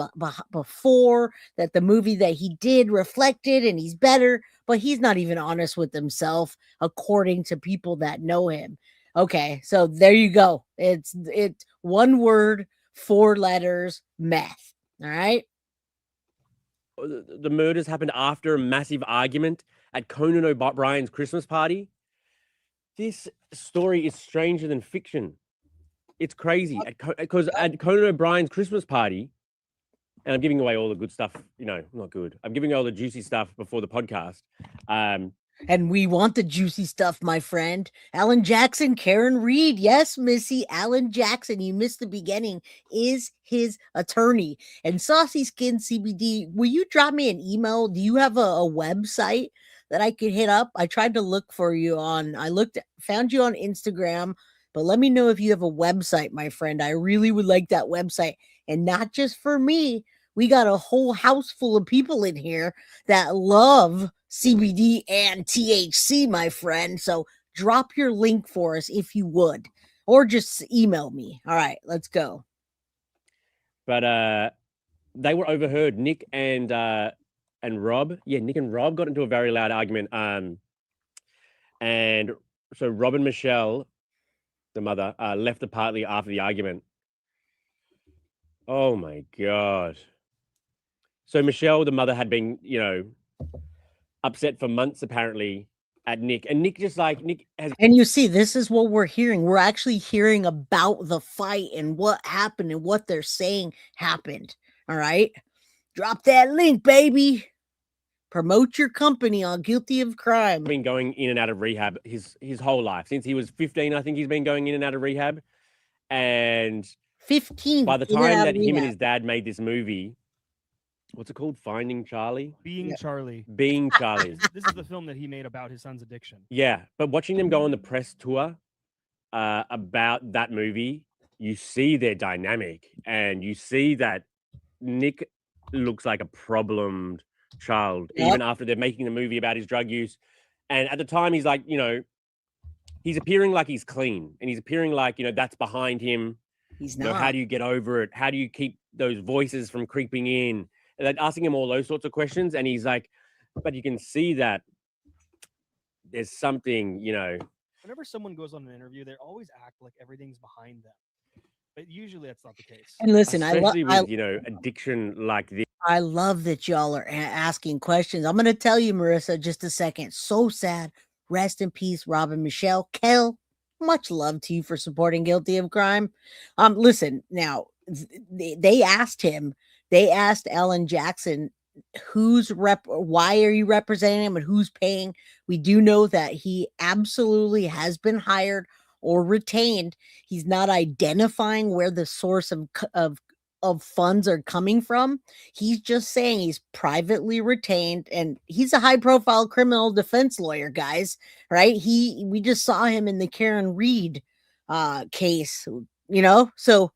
before, that the movie that he did reflected and he's better, but he's not even honest with himself, according to people that know him. Okay, so there you go. It's one word, 4 letters, meth. All right. The murders happened after a massive argument at Conan O'Brien's Christmas party. This story is stranger than fiction. It's crazy because at Conan O'Brien's Christmas party, and I'm giving away all the good stuff, not good. I'm giving all the juicy stuff before the podcast. And we want the juicy stuff, my friend. Alan Jackson, Karen Reed. Yes, Missy, Alan Jackson, you missed the beginning, is his attorney. And Saucy Skin CBD, will you drop me an email? Do you have a website that I could hit up? I tried to look for you found you on Instagram. But let me know if you have a website, my friend. I really would like that website. And not just for me. We got a whole house full of people in here that love CBD and THC, my friend. So drop your link for us if you would. Or just email me. All right, let's go. But they were overheard. Nick and Rob. Yeah, Nick and Rob got into a very loud argument. And so Rob and Michele, the mother, left apartly after the argument. Oh my God. So Michele, the mother, had been, upset for months apparently at Nick. And Nick has. And you see, this is what we're hearing. We're actually hearing about the fight and what happened and what they're saying happened. All right. Drop that link, baby. Promote your company on Guilty of Crime. Been going in and out of rehab his whole life. Since he was 15, I think he's been going in and out of rehab. And 15. By the time that him and his dad made this movie, what's it called? Finding Charlie? Being Charlie. Being Charlie. This is the film that he made about his son's addiction. Yeah, but watching them go on the press tour about that movie, you see their dynamic and you see that Nick looks like a problemed child, even after they're making the movie about his drug use. And at the time, he's like, he's appearing like he's clean and he's appearing like, that's behind him. He's not. How do you get over it? How do you keep those voices from creeping in? And they're asking him all those sorts of questions. And he's like, but you can see that there's something, Whenever someone goes on an interview, they always act like everything's behind them. But usually that's not the case. And listen, especially with addiction like this. I love that y'all are asking questions. I'm going to tell you, Marissa, just a second. So sad. Rest in peace, Rob and Michele. Kel, much love to you for supporting Guilty of Crime. Listen, now, they asked Alan Jackson, why are you representing him and who's paying? We do know that he absolutely has been hired or retained. He's not identifying where the source of funds are coming from. He's just saying he's privately retained, and he's a high-profile criminal defense lawyer, guys. Right? We just saw him in the Karen Reed case. So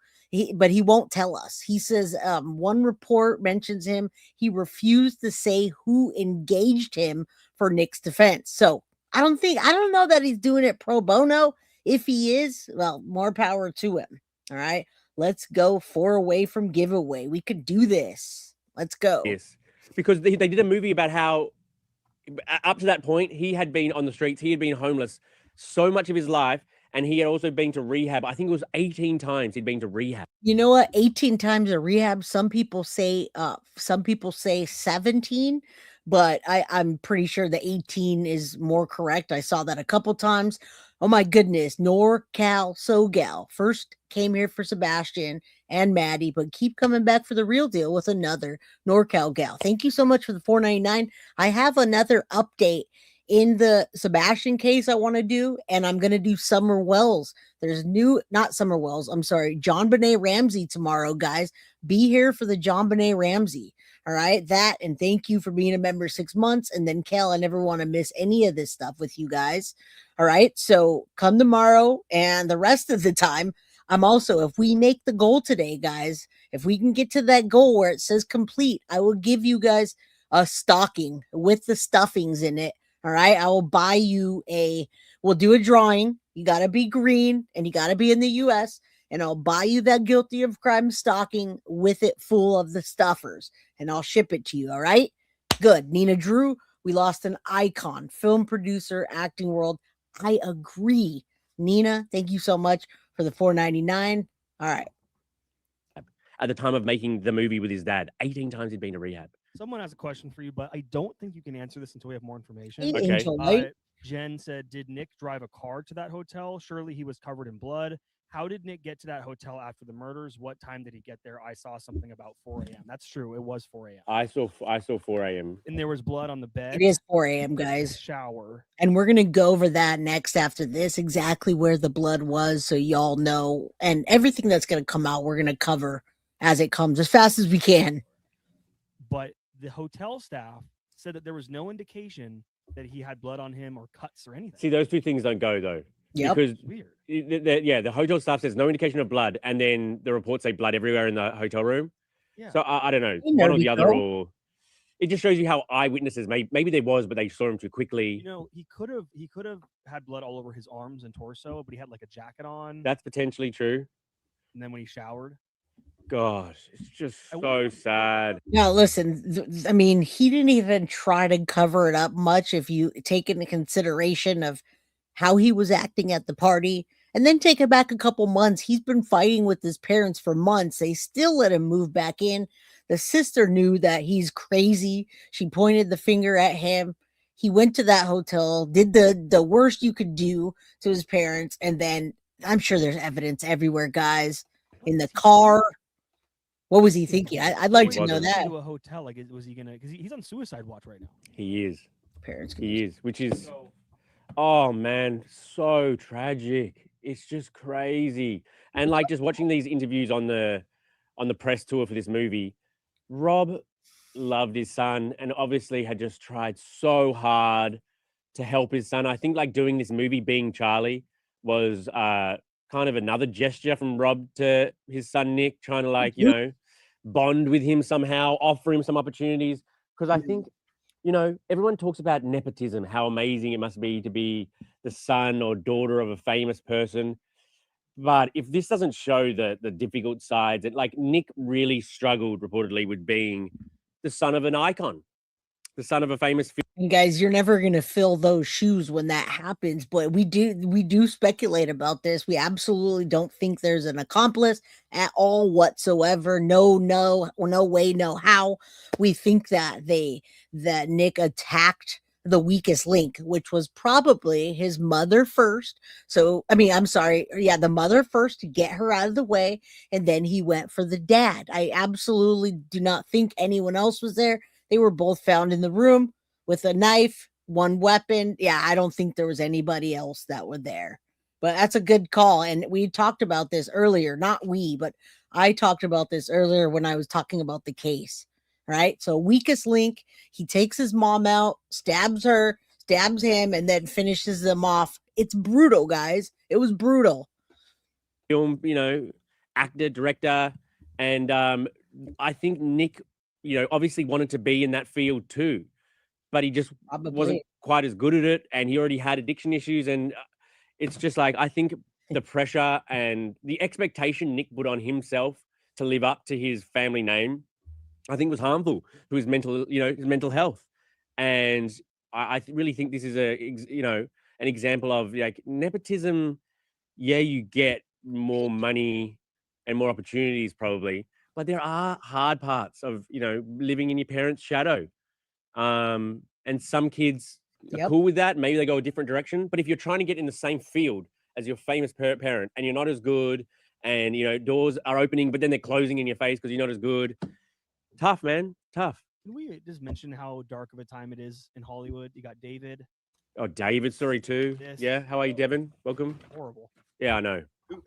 but he won't tell us. He says one report mentions him. He refused to say who engaged him for Nick's defense. So I don't know that he's doing it pro bono. If he is, well, more power to him. All right. Let's go 4 away from giveaway. We could do this. Let's go. Yes. Because they did a movie about how up to that point, he had been on the streets. He had been homeless so much of his life. and he had also been to rehab. I think it was 18 times he'd been to rehab. You know what? 18 times a rehab. Some people say 17, but I'm pretty sure the 18 is more correct. I saw that a couple times. Oh my goodness. NorCal SoGal. First came here for Sebastian and Maddie, but keep coming back for the real deal with another NorCal gal. Thank you so much for the $4.99. I have another update in the Sebastian case I want to do, and I'm going to do Summer Wells. There's not Summer Wells, I'm sorry, John Benet Ramsey tomorrow, guys. Be here for the John Benet Ramsey. All right, that, and thank you for being a member 6 months. And then, Cal, I never want to miss any of this stuff with you guys. All right, so come tomorrow, and the rest of the time, I'm also, if we make the goal today, guys, if we can get to that goal where it says complete, I will give you guys a stocking with the stuffings in it. All right, I will buy you we'll do a drawing. You got to be green and you got to be in the US, and I'll buy you that Guilty of Crime stocking with it full of the stuffers, and I'll ship it to you. All right, good. Nina Drew, we lost an icon, film producer, acting world. I agree. Nina, thank you so much for the $4.99. All right. At the time of making the movie with his dad, 18 times he'd been to rehab. Someone has a question for you, but I don't think you can answer this until we have more information. Hey, Angel, right? Jen said, did Nick drive a car to that hotel? Surely he was covered in blood. How did Nick get to that hotel after the murders? What time did he get there? I saw something about 4 a.m. That's true. It was 4 a.m. I saw 4 a.m. And there was blood on the bed. It is 4 a.m., guys. Shower. And we're going to go over that next after this, exactly where the blood was, so y'all know. And everything that's going to come out, we're going to cover as it comes, as fast as we can. But the hotel staff said that there was no indication that he had blood on him or cuts or anything. See, those two things don't go, though. Yep. Because weird. The hotel staff says no indication of blood, and then the reports say blood everywhere in the hotel room. Yeah. So I don't know, one or the other, or it just shows you how eyewitnesses maybe there was, but they saw him too quickly. You know, he could have had blood all over his arms and torso, but he had like a jacket on. That's potentially true. And then when he showered. Gosh, it's just so sad. Now, listen, I mean, he didn't even try to cover it up much if you take into consideration of how he was acting at the party. And then take it back a couple months. He's been fighting with his parents for months. They still let him move back in. The sister knew that he's crazy. She pointed the finger at him. He went to that hotel, did the worst you could do to his parents. And then I'm sure there's evidence everywhere, guys, in the car. What was he thinking? I'd like to know that. To a hotel, like, was he gonna? Because he's on suicide watch right now. He is. Parents. He is, which is, oh man, so tragic. It's just crazy. And like just watching these interviews on the press tour for this movie, Rob loved his son and obviously had just tried so hard to help his son. I think like doing this movie, Being Charlie, was kind of another gesture from Rob to his son Nick, trying to like, you know, bond with him somehow, offer him some opportunities. Because I think, you know, everyone talks about nepotism, how amazing it must be to be the son or daughter of a famous person. But if this doesn't show the difficult sides, it, like Nick really struggled reportedly with being the son of an icon, the son of a famous. And guys, you're never going to fill those shoes when that happens, but we do speculate about this. We absolutely don't think there's an accomplice at all whatsoever. No way, no how. We think that Nick attacked the weakest link, which was probably his mother first. So, I mean, I'm sorry. Yeah, the mother first to get her out of the way. And then he went for the dad. I absolutely do not think anyone else was there. They were both found in the room with a knife, one weapon. Yeah, I don't think there was anybody else that were there. But that's a good call. And we talked about this earlier. Not we, but I talked about this earlier when I was talking about the case. Right? So weakest link, he takes his mom out, stabs her, stabs him, and then finishes them off. It's brutal, guys. It was brutal. Film, you know, actor, director, and I think Nick, you know, obviously wanted to be in that field too, but he just wasn't quite as good at it, and he already had addiction issues, and it's just like, I think the pressure and the expectation Nick put on himself to live up to his family name, I think was harmful to his mental health. And I really think this is an example of like nepotism yeah, you get more money and more opportunities probably, but there are hard parts of, you know, living in your parents' shadow. And some kids are cool with that. Maybe they go a different direction. But if you're trying to get in the same field as your famous parent and you're not as good, and, you know, doors are opening, but then they're closing in your face because you're not as good. Tough, man. Tough. Can we just mention how dark of a time it is in Hollywood? You got David. Oh, David's story too. This. Yeah. How are you, Devin? Welcome. Horrible. Yeah, I know.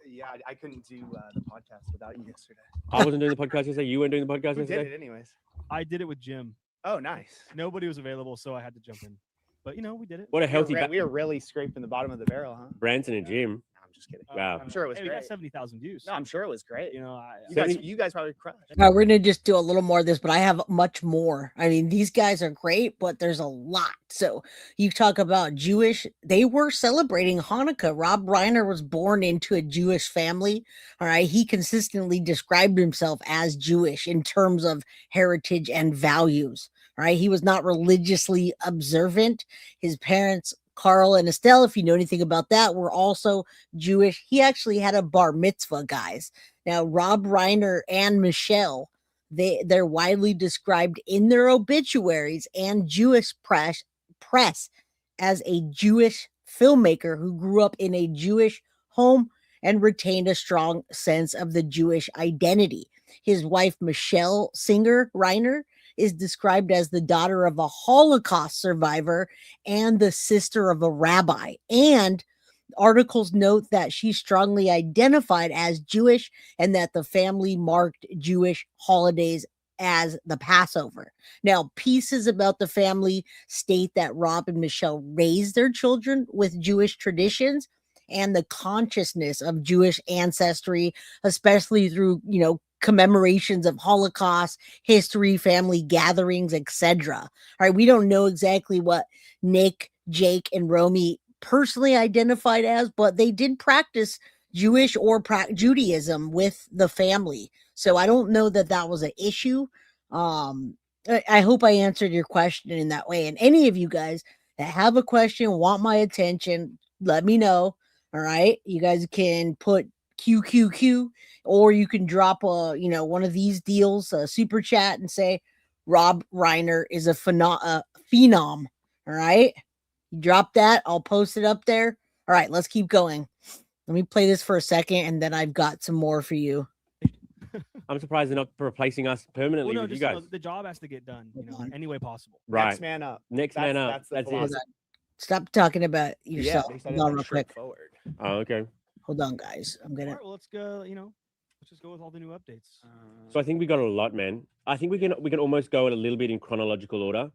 Yeah, I couldn't do the podcast without you yesterday. I wasn't doing the podcast yesterday. You weren't doing the podcast Who yesterday? did it anyways? I did it with Jim. Oh, nice. Nobody was available, so I had to jump in. But, you know, we did it. What a healthy we were really scraping the bottom of the barrel, huh? Branson and Jim. I'm just kidding. Wow. I'm sure it was Hey, we great. got 70,000 views. No, I'm sure it was great. You know, you guys probably crushed. All right, we're gonna just do a little more of this, but I have much more. I mean, these guys are great, but there's a lot. So you talk about Jewish, they were celebrating Hanukkah. Rob Reiner was born into a Jewish family. All right, he consistently described himself as Jewish in terms of heritage and values. All right, he was not religiously observant. His parents, Carl and Estelle, if you know anything about that, were also Jewish. He actually had a bar mitzvah, guys. Now, Rob Reiner and Michele, they're widely described in their obituaries and Jewish press as a Jewish filmmaker who grew up in a Jewish home and retained a strong sense of the Jewish identity. His wife, Michele Singer Reiner, is described as the daughter of a Holocaust survivor and the sister of a rabbi. And articles note that she strongly identified as Jewish and that the family marked Jewish holidays as the Passover. Now, pieces about the family state that Rob and Michele raised their children with Jewish traditions and the consciousness of Jewish ancestry, especially through, you know, commemorations of Holocaust, history, family gatherings, etc. All right, we don't know exactly what Nick, Jake, and Romy personally identified as, but they did practice Jewish or Judaism with the family. So I don't know that that was an issue. I hope I answered your question in that way. And any of you guys that have a question, want my attention, let me know. All right, you guys can put QQQ, or you can drop a, you know, one of these deals, a super chat, and say Rob Reiner is a phenom. All right, you drop that, I'll post it up there. All right, let's keep going. Let me play this for a second, and then I've got some more for you. I'm surprised they're not replacing us permanently Well, no, with you just, guys. The job has to get done, you know, any way possible. Right. Next man up. Next man up. That's the That's it. philosophy. Stop talking about yourself. Yeah, they said Hold on it real quick. straightforward. Oh, okay. Hold on, guys. I'm gonna. All right, well, let's go. You know, let's just go with all the new updates. So I think we got a lot, man. I think we can almost go in a little bit in chronological order.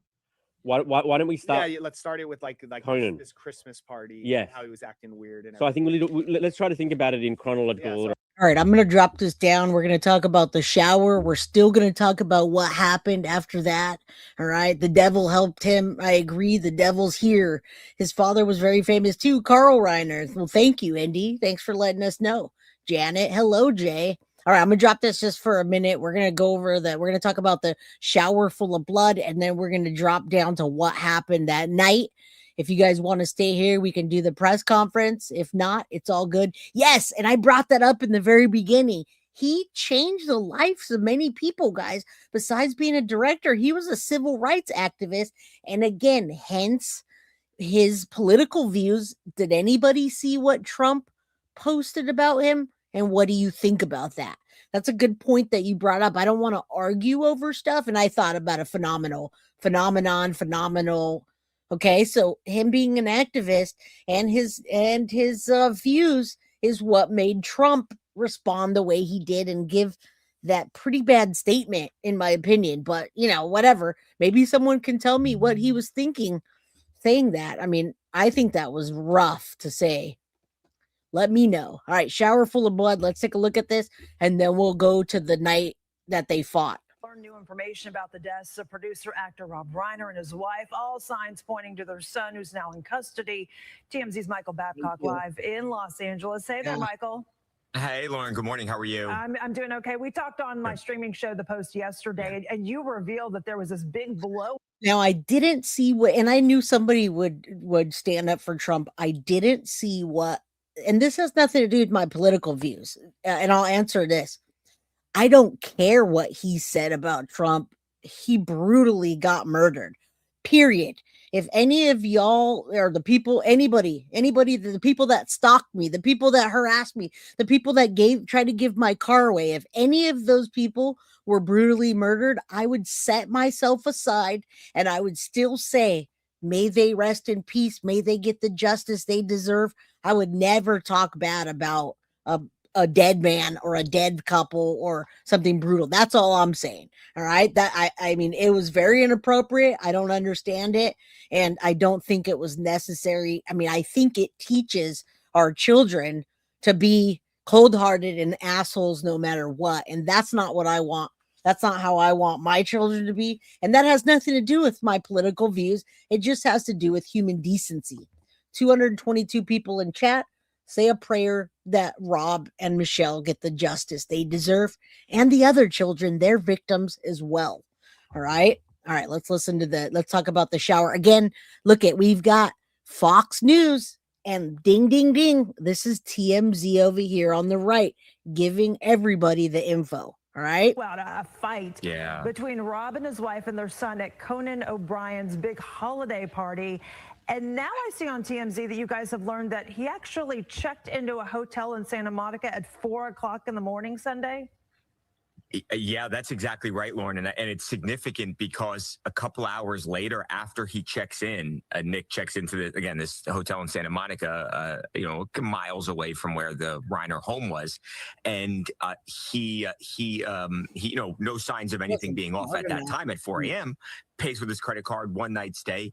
Why don't we start? Yeah, let's start it with like Conan. this Christmas party. Yes. How he was acting weird. And So I think let's try to think about it in chronological order. All right, I'm going to drop this down. We're going to talk about the shower. We're still going to talk about what happened after that. All right, the devil helped him. I agree. The devil's here. His father was very famous too, Carl Reiner. Well, thank you, Indy. Thanks for letting us know. Janet, hello, Jay. All right, I'm going to drop this just for a minute. We're going to go over that. We're going to talk about the shower full of blood, and then we're going to drop down to what happened that night. If you guys want to stay here, we can do the press conference. If not, it's all good. Yes, and I brought that up in the very beginning. He changed the lives of many people, guys. Besides being a director, he was a civil rights activist. And again, hence his political views. Did anybody see what Trump posted about him? And what do you think about that? That's a good point that you brought up. I don't want to argue over stuff. And I thought about a phenomenal. Okay, so him being an activist and his views is what made Trump respond the way he did and give that pretty bad statement, in my opinion. But, you know, whatever. Maybe someone can tell me what he was thinking saying that. I mean, I think that was rough to say. Let me know. All right, shower full of blood. Let's take a look at this, and then we'll go to the night that they fought. Learn new information about the deaths of producer actor Rob Reiner and his wife. All signs pointing to their son, who's now in custody. TMZ's Michael Babcock live in Los Angeles. Hey there, Michael. Hey, Lauren. Good morning. How are you? I'm doing okay. We talked on my streaming show, The Post, yesterday, and you revealed that there was this big blow. Now, I didn't see what, and I knew somebody would stand up for Trump. I didn't see what and this has nothing to do with my political views, and I'll answer this. I don't care what he said about Trump. He brutally got murdered. Period. If any of y'all or the people, anybody, the people that stalked me, the people that harassed me, the people that tried to give my car away, if any of those people were brutally murdered, I would set myself aside and I would still say, may they rest in peace. May they get the justice they deserve. I would never talk bad about a dead man or a dead couple or something brutal. That's all I'm saying. All right. I mean, it was very inappropriate. I don't understand it. And I don't think it was necessary. I mean, I think it teaches our children to be cold-hearted and assholes no matter what. And that's not what I want. That's not how I want my children to be. And that has nothing to do with my political views. It just has to do with human decency. 222 people in chat. Say a prayer that Rob and Michele get the justice they deserve, and the other children, they're victims as well. All right. Let's let's talk about the shower again. We've got Fox News and ding, ding, ding. This is TMZ over here on the right, giving everybody the info. All right. About a fight between Rob and his wife and their son at Conan O'Brien's big holiday party. And now I see on TMZ that you guys have learned that he actually checked into a hotel in Santa Monica at 4 o'clock in the morning Sunday. Yeah, that's exactly right, Lauren. And it's significant because a couple hours later, after he checks in, Nick checks into this hotel in Santa Monica, miles away from where the Reiner home was. And he no signs of anything being off at that time at 4 a.m., pays with his credit card, one night stay.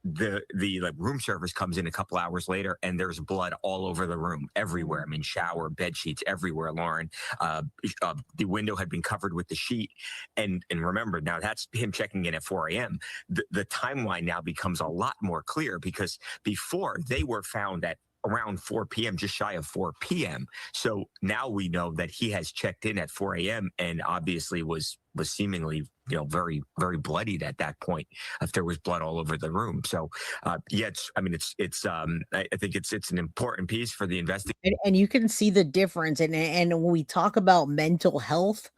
The room service comes in a couple hours later and there's blood all over the room, everywhere. I mean, shower, bed sheets, everywhere, Lauren. The window had been covered with the sheet. And remember, now that's him checking in at 4 a.m. The timeline now becomes a lot more clear because before they were found at around 4 p.m., just shy of 4 p.m. So now we know that he has checked in at 4 a.m. and obviously was seemingly, very, very bloodied at that point. If there was blood all over the room. So, I think it's an important piece for the investigation. And you can see the difference. And when we talk about mental health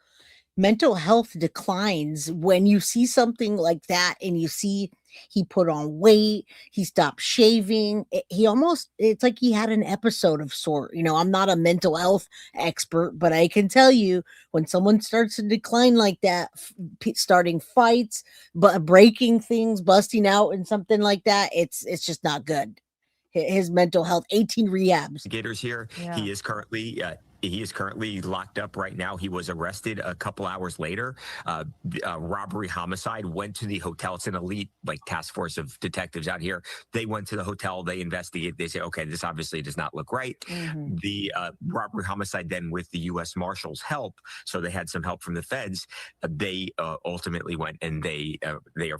declines when you see something like that and you see he put on weight, he stopped shaving. It's like he had an episode of sort. I'm not a mental health expert, but I can tell you when someone starts to decline like that, starting fights, but breaking things, busting out and something like that, it's just not good. His mental health, 18 rehabs. Here, he is currently He is currently locked up right now. He was arrested a couple hours later. Robbery homicide, went to the hotel. It's an elite task force of detectives out here. They went to the hotel. They investigate. They say, okay, this obviously does not look right. Mm-hmm. The robbery homicide then with the U.S. Marshals help. So they had some help from the feds. They ultimately went and they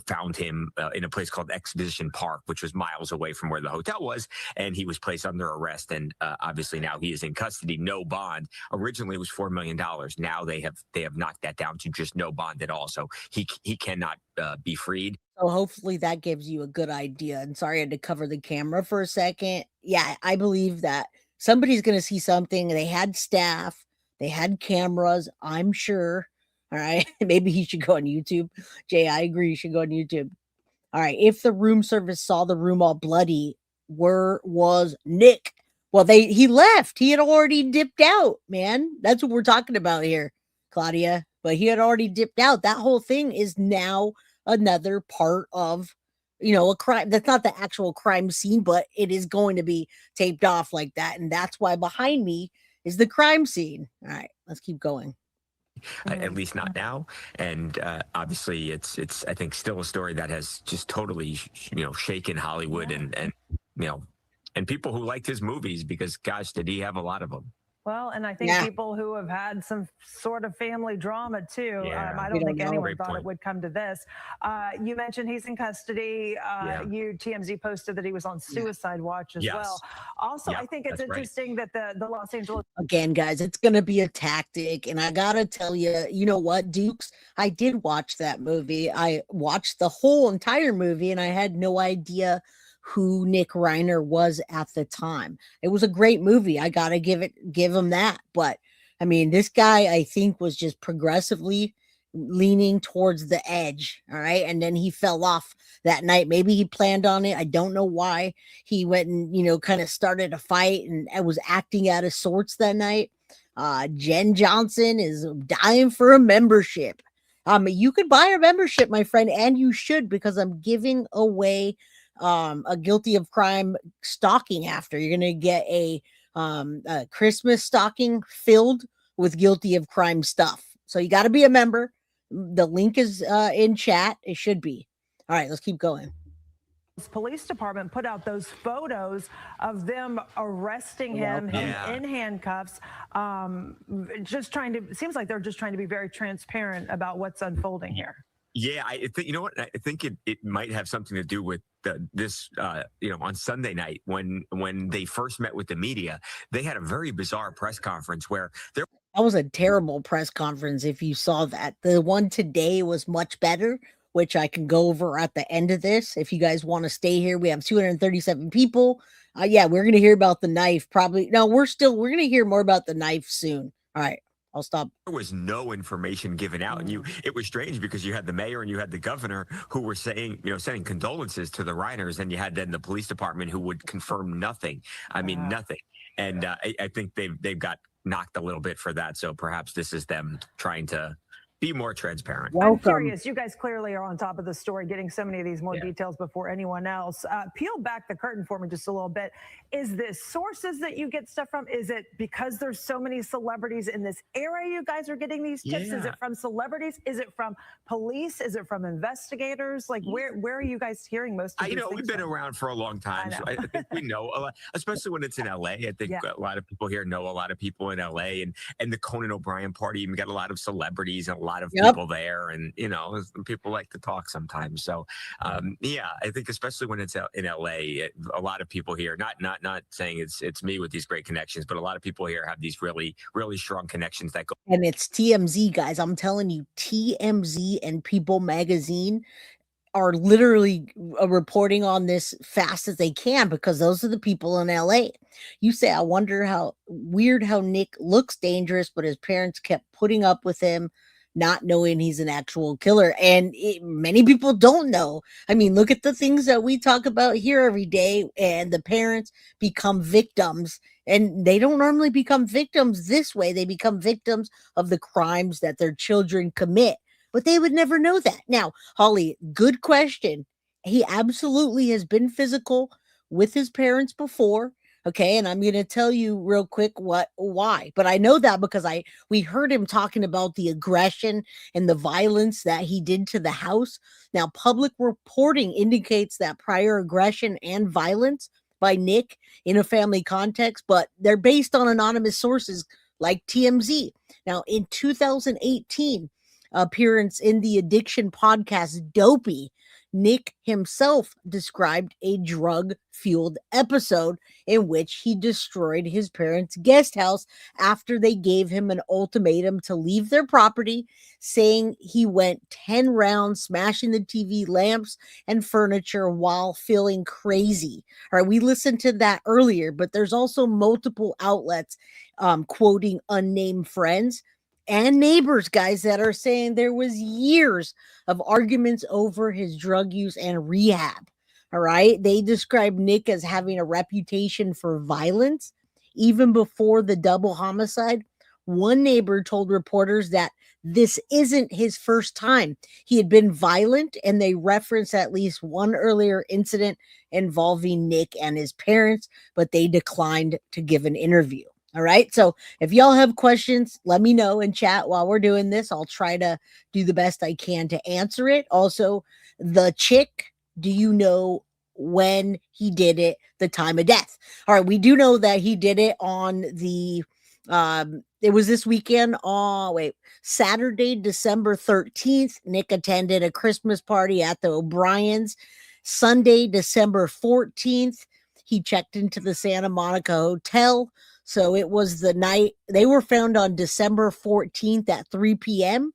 found him in a place called Exposition Park, which was miles away from where the hotel was. And he was placed under arrest. And obviously now he is in custody, no bond. Originally it was $4 million. Now they have knocked that down to just no bond at all. So he cannot be freed. So hopefully that gives you a good idea. And sorry I had to cover the camera for a second. Yeah, I believe that somebody's going to see something. They had staff. They had cameras, I'm sure. All right. Maybe he should go on YouTube. Jay, I agree. You should go on YouTube. All right. If the room service saw the room all bloody, where was Nick? Well, he left. He had already dipped out, man. That's what we're talking about here, Claudia. But he had already dipped out. That whole thing is now another part of, a crime. That's not the actual crime scene, but it is going to be taped off like that. And that's why behind me is the crime scene. All right, let's keep going. At least not now. And obviously it's I think still a story that has just totally, shaken Hollywood and people who liked his movies, because gosh, did he have a lot of them. Well, and I think people who have had some sort of family drama too. I don't think anyone thought it would come to this. You mentioned he's in custody. TMZ posted that he was on suicide watch as well. Also, I think it's interesting that the Los Angeles. Again, guys, it's going to be a tactic. And I got to tell you, you know what, Dukes? I did watch that movie. I watched the whole entire movie and I had no idea who Nick Reiner was at the time. It was a great movie. I got to give him that. But I mean, this guy, I think, was just progressively leaning towards the edge. All right. And then he fell off that night. Maybe he planned on it. I don't know why. He went and, kind of started a fight and was acting out of sorts that night. Jen Johnson is dying for a membership. You could buy a membership, my friend, and you should, because I'm giving away a Guilty of Crime stocking after. You're going to get a Christmas stocking filled with Guilty of Crime stuff. So you got to be a member. The link is in chat. It should be. All right, let's keep going. Police department put out those photos of them arresting him in handcuffs. Seems like they're just trying to be very transparent about what's unfolding here. Yeah, I think, you know what? I think it might have something to do with this, on Sunday night when they first met with the media. They had a very bizarre press conference where there. That was a terrible press conference if you saw that. The one today was much better, which I can go over at the end of this. If you guys want to stay here, we have 237 people. Yeah, we're going to hear about the knife probably. No, we're going to hear more about the knife soon. All right, I'll stop. There was no information given out. And it was strange because you had the mayor and you had the governor who were saying, sending condolences to the Reiners, and you had then the police department who would confirm nothing. I mean, nothing. And I think they've got knocked a little bit for that. So perhaps this is them trying to be more transparent. I'm curious. You guys clearly are on top of the story, getting so many of these more details before anyone else. Peel back the curtain for me just a little bit. Is this sources that you get stuff from? Is it because there's so many celebrities in this area you guys are getting these tips? Is it from celebrities? Is it from police? Is it from investigators? Like where are you guys hearing most of these things we've been from? around for a long time. So I think we know a lot, especially when it's in LA. I think a lot of people here know a lot of people in LA, and the Conan O'Brien party even got a lot of celebrities and a lot of people there, and people like to talk sometimes. So I think especially when it's in LA, a lot of people here, not saying it's me with these great connections, but a lot of people here have these really, really strong connections that go. And it's TMZ, guys. I'm telling you, TMZ and People Magazine are literally reporting on this fast as they can, because those are the people in LA. You say, I wonder how weird how Nick looks dangerous, but his parents kept putting up with him, not knowing he's an actual killer. And many people don't know. I mean, look at the things that we talk about here every day, and the parents become victims, and they don't normally become victims this way. They become victims of the crimes that their children commit, but they would never know that. Now, Holly, good question. He absolutely has been physical with his parents before. Okay, and I'm going to tell you real quick why. But I know that because we heard him talking about the aggression and the violence that he did to the house. Now, public reporting indicates that prior aggression and violence by Nick in a family context, but they're based on anonymous sources like TMZ. Now, in 2018, appearance in the addiction podcast Dopey, Nick himself described a drug-fueled episode in which he destroyed his parents' guest house after they gave him an ultimatum to leave their property, saying he went 10 rounds smashing the TV lamps and furniture while feeling crazy. All right, we listened to that earlier, but there's also multiple outlets quoting unnamed friends and neighbors, guys, that are saying there was years of arguments over his drug use and rehab. All right. They described Nick as having a reputation for violence even before the double homicide. One neighbor told reporters that this isn't his first time. He had been violent, and they referenced at least one earlier incident involving Nick and his parents, but they declined to give an interview. All right. So if y'all have questions, let me know in chat while we're doing this. I'll try to do the best I can to answer it. Also, the chick, do you know when he did it, the time of death? All right. We do know that he did it on the, it was this weekend. Saturday, December 13th, Nick attended a Christmas party at the O'Briens. Sunday, December 14th, he checked into the Santa Monica Hotel. So it was the night they were found on December 14th at 3 p.m.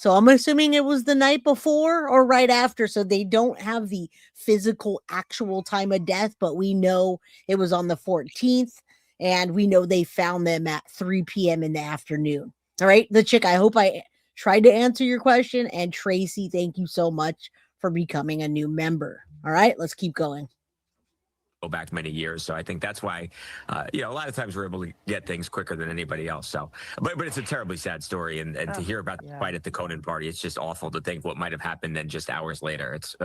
So I'm assuming it was the night before or right after. So they don't have the physical actual time of death, but we know it was on the 14th, and we know they found them at 3 p.m. in the afternoon. All right, the chick, I hope I tried to answer your question. And Tracy, thank you so much for becoming a new member. All right, let's keep going. Go back many years, so I think that's why, a lot of times we're able to get things quicker than anybody else. So, but it's a terribly sad story, and to hear about the fight at the Conan party, it's just awful to think what might have happened then just hours later. It's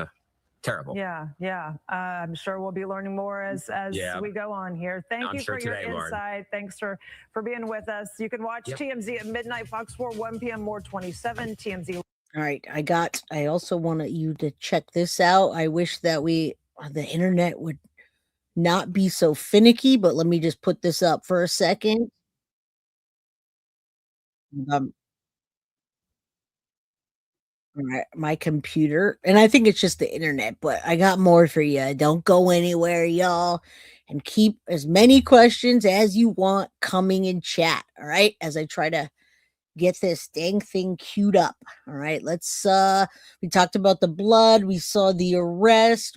terrible. Yeah. I'm sure we'll be learning more as we go on here. Thank you for your insight. Thanks for being with us. You can watch TMZ at midnight, Fox 4, 1 p.m. more 27 TMZ. All right, I also wanted you to check this out. I wish that the internet would not be so finicky, but let me just put this up for a second. All right, my computer, and I think it's just the internet, but I got more for you. Don't go anywhere, y'all, and keep as many questions as you want coming in chat. All right, as I try to get this dang thing queued up. All right, we talked about the blood, we saw the arrest,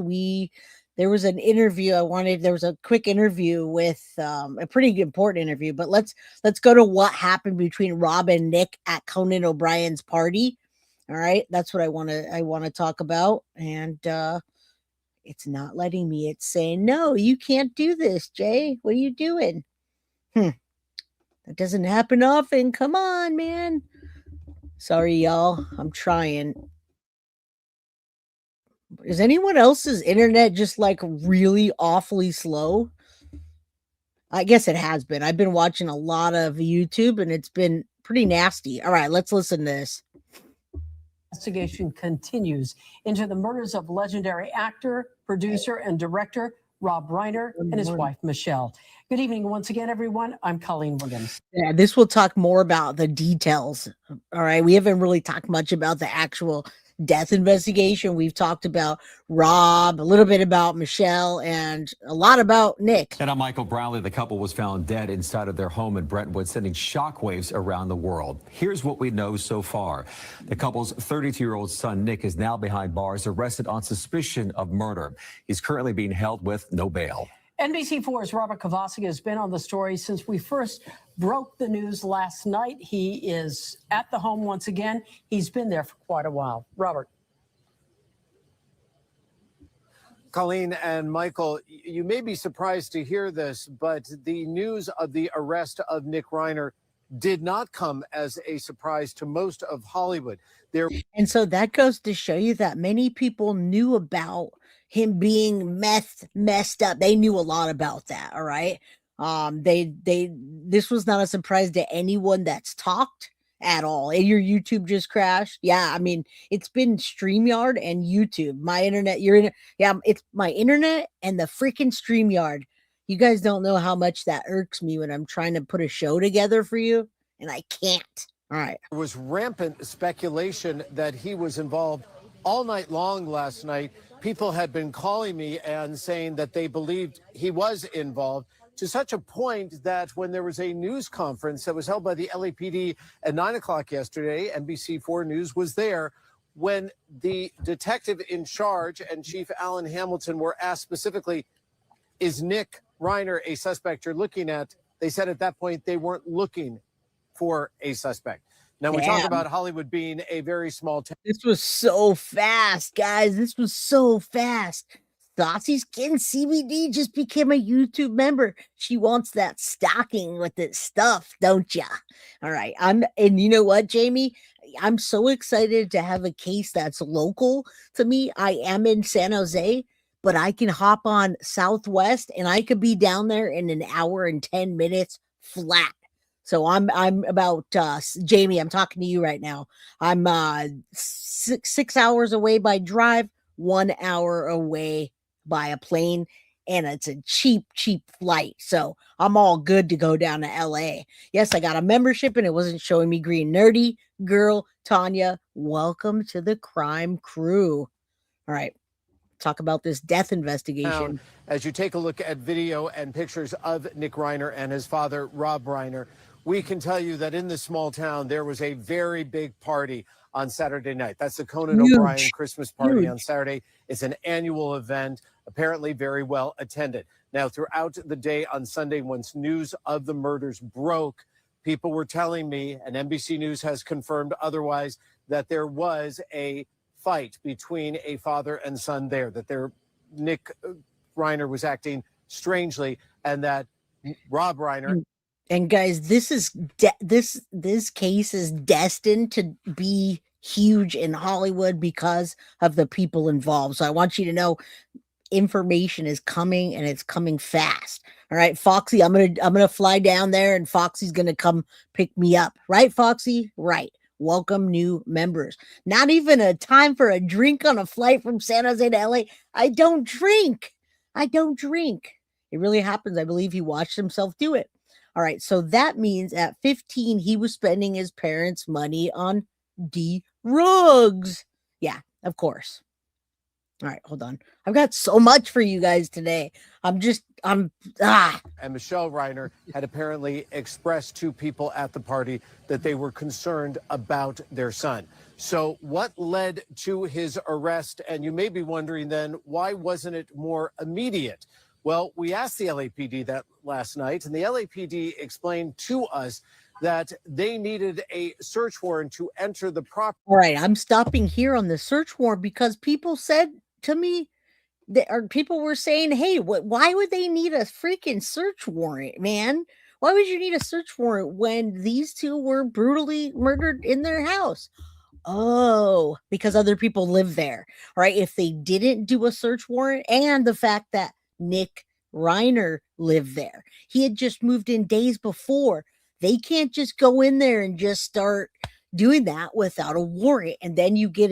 there was an interview there was a quick interview with a pretty important interview, but let's go to what happened between Rob and Nick at Conan O'Brien's party. All right, that's what I want to talk about, and it's not letting me. It's saying, no, you can't do this, Jay. What are you doing? That doesn't happen often. Come on, man. Sorry, y'all. I'm trying. Is anyone else's internet just like really awfully slow? I guess it has been. I've been watching a lot of YouTube and it's been pretty nasty. All right, let's listen to this. Investigation continues into the murders of legendary actor, producer, and director Rob Reiner and his wife, Michele. Good evening once again, everyone. I'm Colleen Williams. Yeah, this will talk more about the details. All right, we haven't really talked much about the actual death investigation. We've talked about Rob, a little bit about Michele, and a lot about Nick. And I'm Michael Brownlee. The couple was found dead inside of their home in Brentwood, sending shockwaves around the world. Here's what we know so far. The couple's 32-year-old son, Nick, is now behind bars, arrested on suspicion of murder. He's currently being held with no bail. NBC4's Robert Kovacic has been on the story since we first broke the news last night. He is at the home once again. He's been there for quite a while. Robert. Colleen and Michael, you may be surprised to hear this, but the news of the arrest of Nick Reiner did not come as a surprise to most of Hollywood. And so that goes to show you that many people knew about him being messed up. They knew a lot about that. All right. This was not a surprise to anyone that's talked at all. And your YouTube just crashed. Yeah. I mean, it's been StreamYard and YouTube. My internet, it's my internet and the freaking StreamYard. You guys don't know how much that irks me when I'm trying to put a show together for you and I can't. All right. There was rampant speculation that he was involved all night long last night. People had been calling me and saying that they believed he was involved, to such a point that when there was a news conference that was held by the LAPD at 9 o'clock yesterday, NBC4 News was there, when the detective in charge and Chief Alan Hamilton were asked specifically, is Nick Reiner a suspect you're looking at? They said at that point they weren't looking for a suspect. Now, we talk about Hollywood being a very small town. This was so fast, guys. This was so fast. Saucy Skin CBD just became a YouTube member. She wants that stocking with this stuff, don't ya? All right. And you know what, Jamie? I'm so excited to have a case that's local to me. I am in San Jose, but I can hop on Southwest and I could be down there in an hour and 10 minutes flat. So I'm about Jamie. I'm talking to you right now. I'm 6 hours away by drive, 1 hour away by a plane, and it's a cheap flight. So I'm all good to go down to LA. Yes, I got a membership, and it wasn't showing me green. Nerdy girl Tanya, welcome to the crime crew. All right. Talk about this death investigation. As you take a look at video and pictures of Nick Reiner and his father, Rob Reiner, we can tell you that in this small town, there was a very big party. on Saturday night. That's the Conan Huge. O'Brien Christmas party Huge. on Saturday. It's an annual event, apparently very well attended. Now, throughout the day on Sunday, once news of the murders broke, people were telling me, and NBC News has confirmed otherwise, that there was a fight between a father and son there, that Nick Reiner was acting strangely, and that Rob Reiner. And guys, this case is destined to be huge in Hollywood because of the people involved. So I want you to know information is coming, and it's coming fast. All right, Foxy, I'm gonna fly down there, and Foxy's gonna come pick me up. Right, Foxy? Right. Welcome new members. Not even a time for a drink on a flight from San Jose to LA. I don't drink. It really happens. I believe he watched himself do it. All right, so that means at 15, he was spending his parents' money on drugs. Yeah, of course. All right, hold on. I've got so much for you guys today. And Michele Reiner had apparently expressed to people at the party that they were concerned about their son. So what led to his arrest? And you may be wondering then, why wasn't it more immediate? Well, we asked the LAPD that last night, and the LAPD explained to us that they needed a search warrant to enter the property. All right, I'm stopping here on the search warrant because people said to me, people were saying, hey, why would they need a freaking search warrant, man? Why would you need a search warrant when these two were brutally murdered in their house? Oh, because other people live there, right? If they didn't do a search warrant, and the fact that Nick Reiner lived there, he had just moved in days before. They can't just go in there and just start doing that without a warrant. And then you get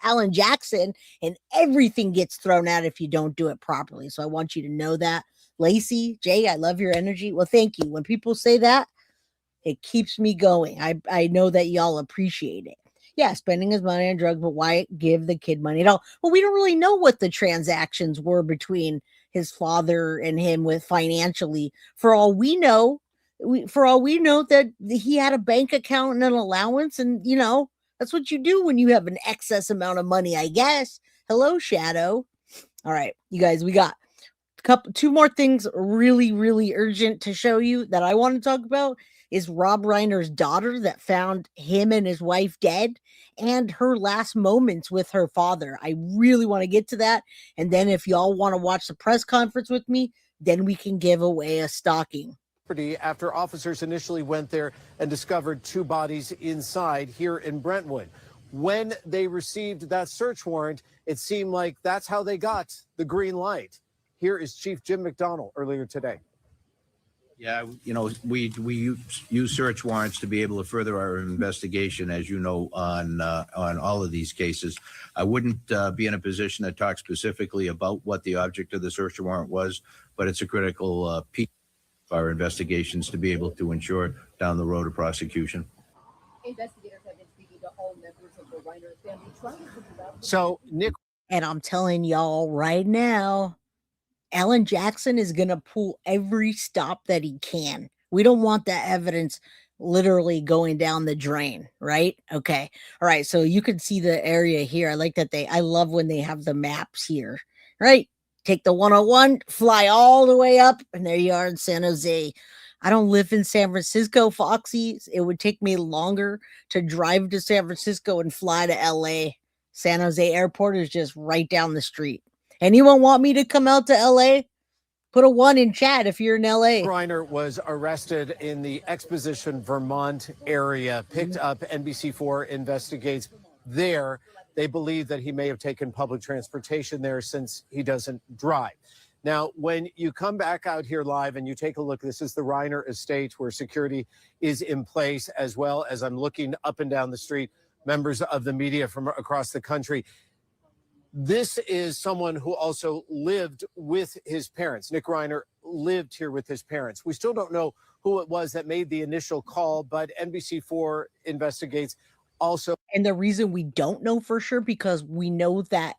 Alan Jackson, and everything gets thrown out if you don't do it properly. So I want you to know that. Lacey, Jay, I love your energy. Well, thank you. When people say that, it keeps me going. I know that y'all appreciate it. Yeah, spending his money on drugs, but why give the kid money at all? Well, we don't really know what the transactions were between his father and him with financially. For all we know that he had a bank account and an allowance, and that's what you do when you have an excess amount of money, I guess. Hello, Shadow. All right, you guys, we got two more things really, really urgent to show you that I want to talk about. Is Rob Reiner's daughter that found him and his wife dead, and her last moments with her father. I really want to get to that. And then if y'all want to watch the press conference with me, then we can give away a stocking. After officers initially went there and discovered two bodies inside here in Brentwood. When they received that search warrant, it seemed like that's how they got the green light. Here is Chief Jim McDonnell earlier today. Yeah, we use search warrants to be able to further our investigation, as you know, on all of these cases. I wouldn't be in a position to talk specifically about what the object of the search warrant was, but it's a critical piece of our investigations to be able to ensure down the road a prosecution. Investigators have been speaking to all members of the Reiner family, trying to figure out. So, Nick, and I'm telling y'all right now, Alan Jackson is going to pull every stop that he can. We don't want that evidence literally going down the drain, right? Okay. All right. So you can see the area here. I like that I love when they have the maps here, right? Take the 101, fly all the way up, and there you are in San Jose. I don't live in San Francisco, Foxy. It would take me longer to drive to San Francisco and fly to LA. San Jose Airport is just right down the street. Anyone want me to come out to LA? Put a 1 in chat if you're in LA. Reiner was arrested in the Exposition, Vermont area, picked up. NBC4 investigates there. They believe that he may have taken public transportation there since he doesn't drive. Now, when you come back out here live and you take a look, this is the Reiner estate where security is in place, as well as I'm looking up and down the street, members of the media from across the country. This is someone who also lived with his parents. Nick Reiner lived here with his parents. We still don't know who it was that made the initial call, but NBC4 investigates also. And the reason we don't know for sure, because we know that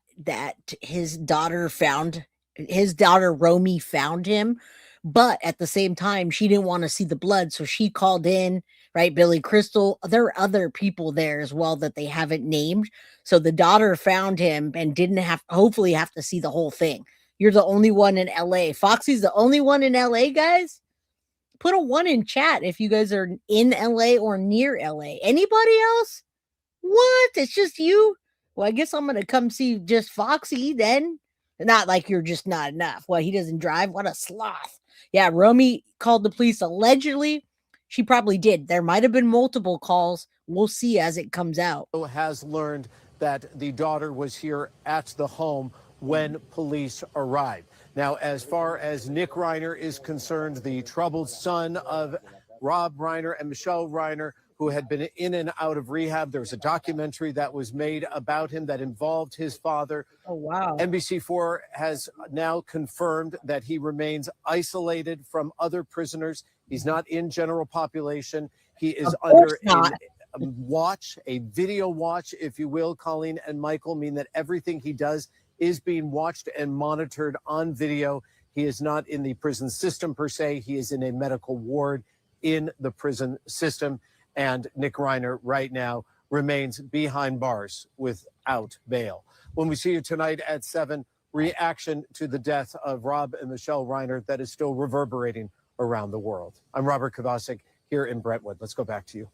his daughter Romy found him, but at the same time, she didn't want to see the blood. So she called in right? Billy Crystal. There are other people there as well that they haven't named. So the daughter found him and didn't hopefully have to see the whole thing. You're the only one in LA. Foxy's the only one in LA, guys. Put a 1 in chat if you guys are in LA or near LA. Anybody else? What? It's just you? Well, I guess I'm going to come see just Foxy then. Not like you're just not enough. Well, he doesn't drive. What a sloth. Yeah, Romy called the police allegedly. She probably did. There might have been multiple calls. We'll see as it comes out. Has learned that the daughter was here at the home when police arrived. Now, as far as Nick Reiner is concerned, the troubled son of Rob Reiner and Michele Reiner, who had been in and out of rehab. There was a documentary that was made about him that involved his father. Oh, wow. NBC4 has now confirmed that he remains isolated from other prisoners. He's not in general population. He is under a watch, a video watch, if you will, Colleen and Michael, mean that everything he does is being watched and monitored on video. He is not in the prison system per se. He is in a medical ward in the prison system. And Nick Reiner right now remains behind bars without bail. When we see you tonight at 7, reaction to the death of Rob and Michele Reiner that is still reverberating around the world. I'm Robert Kovacic here in Brentwood. Let's go back to you.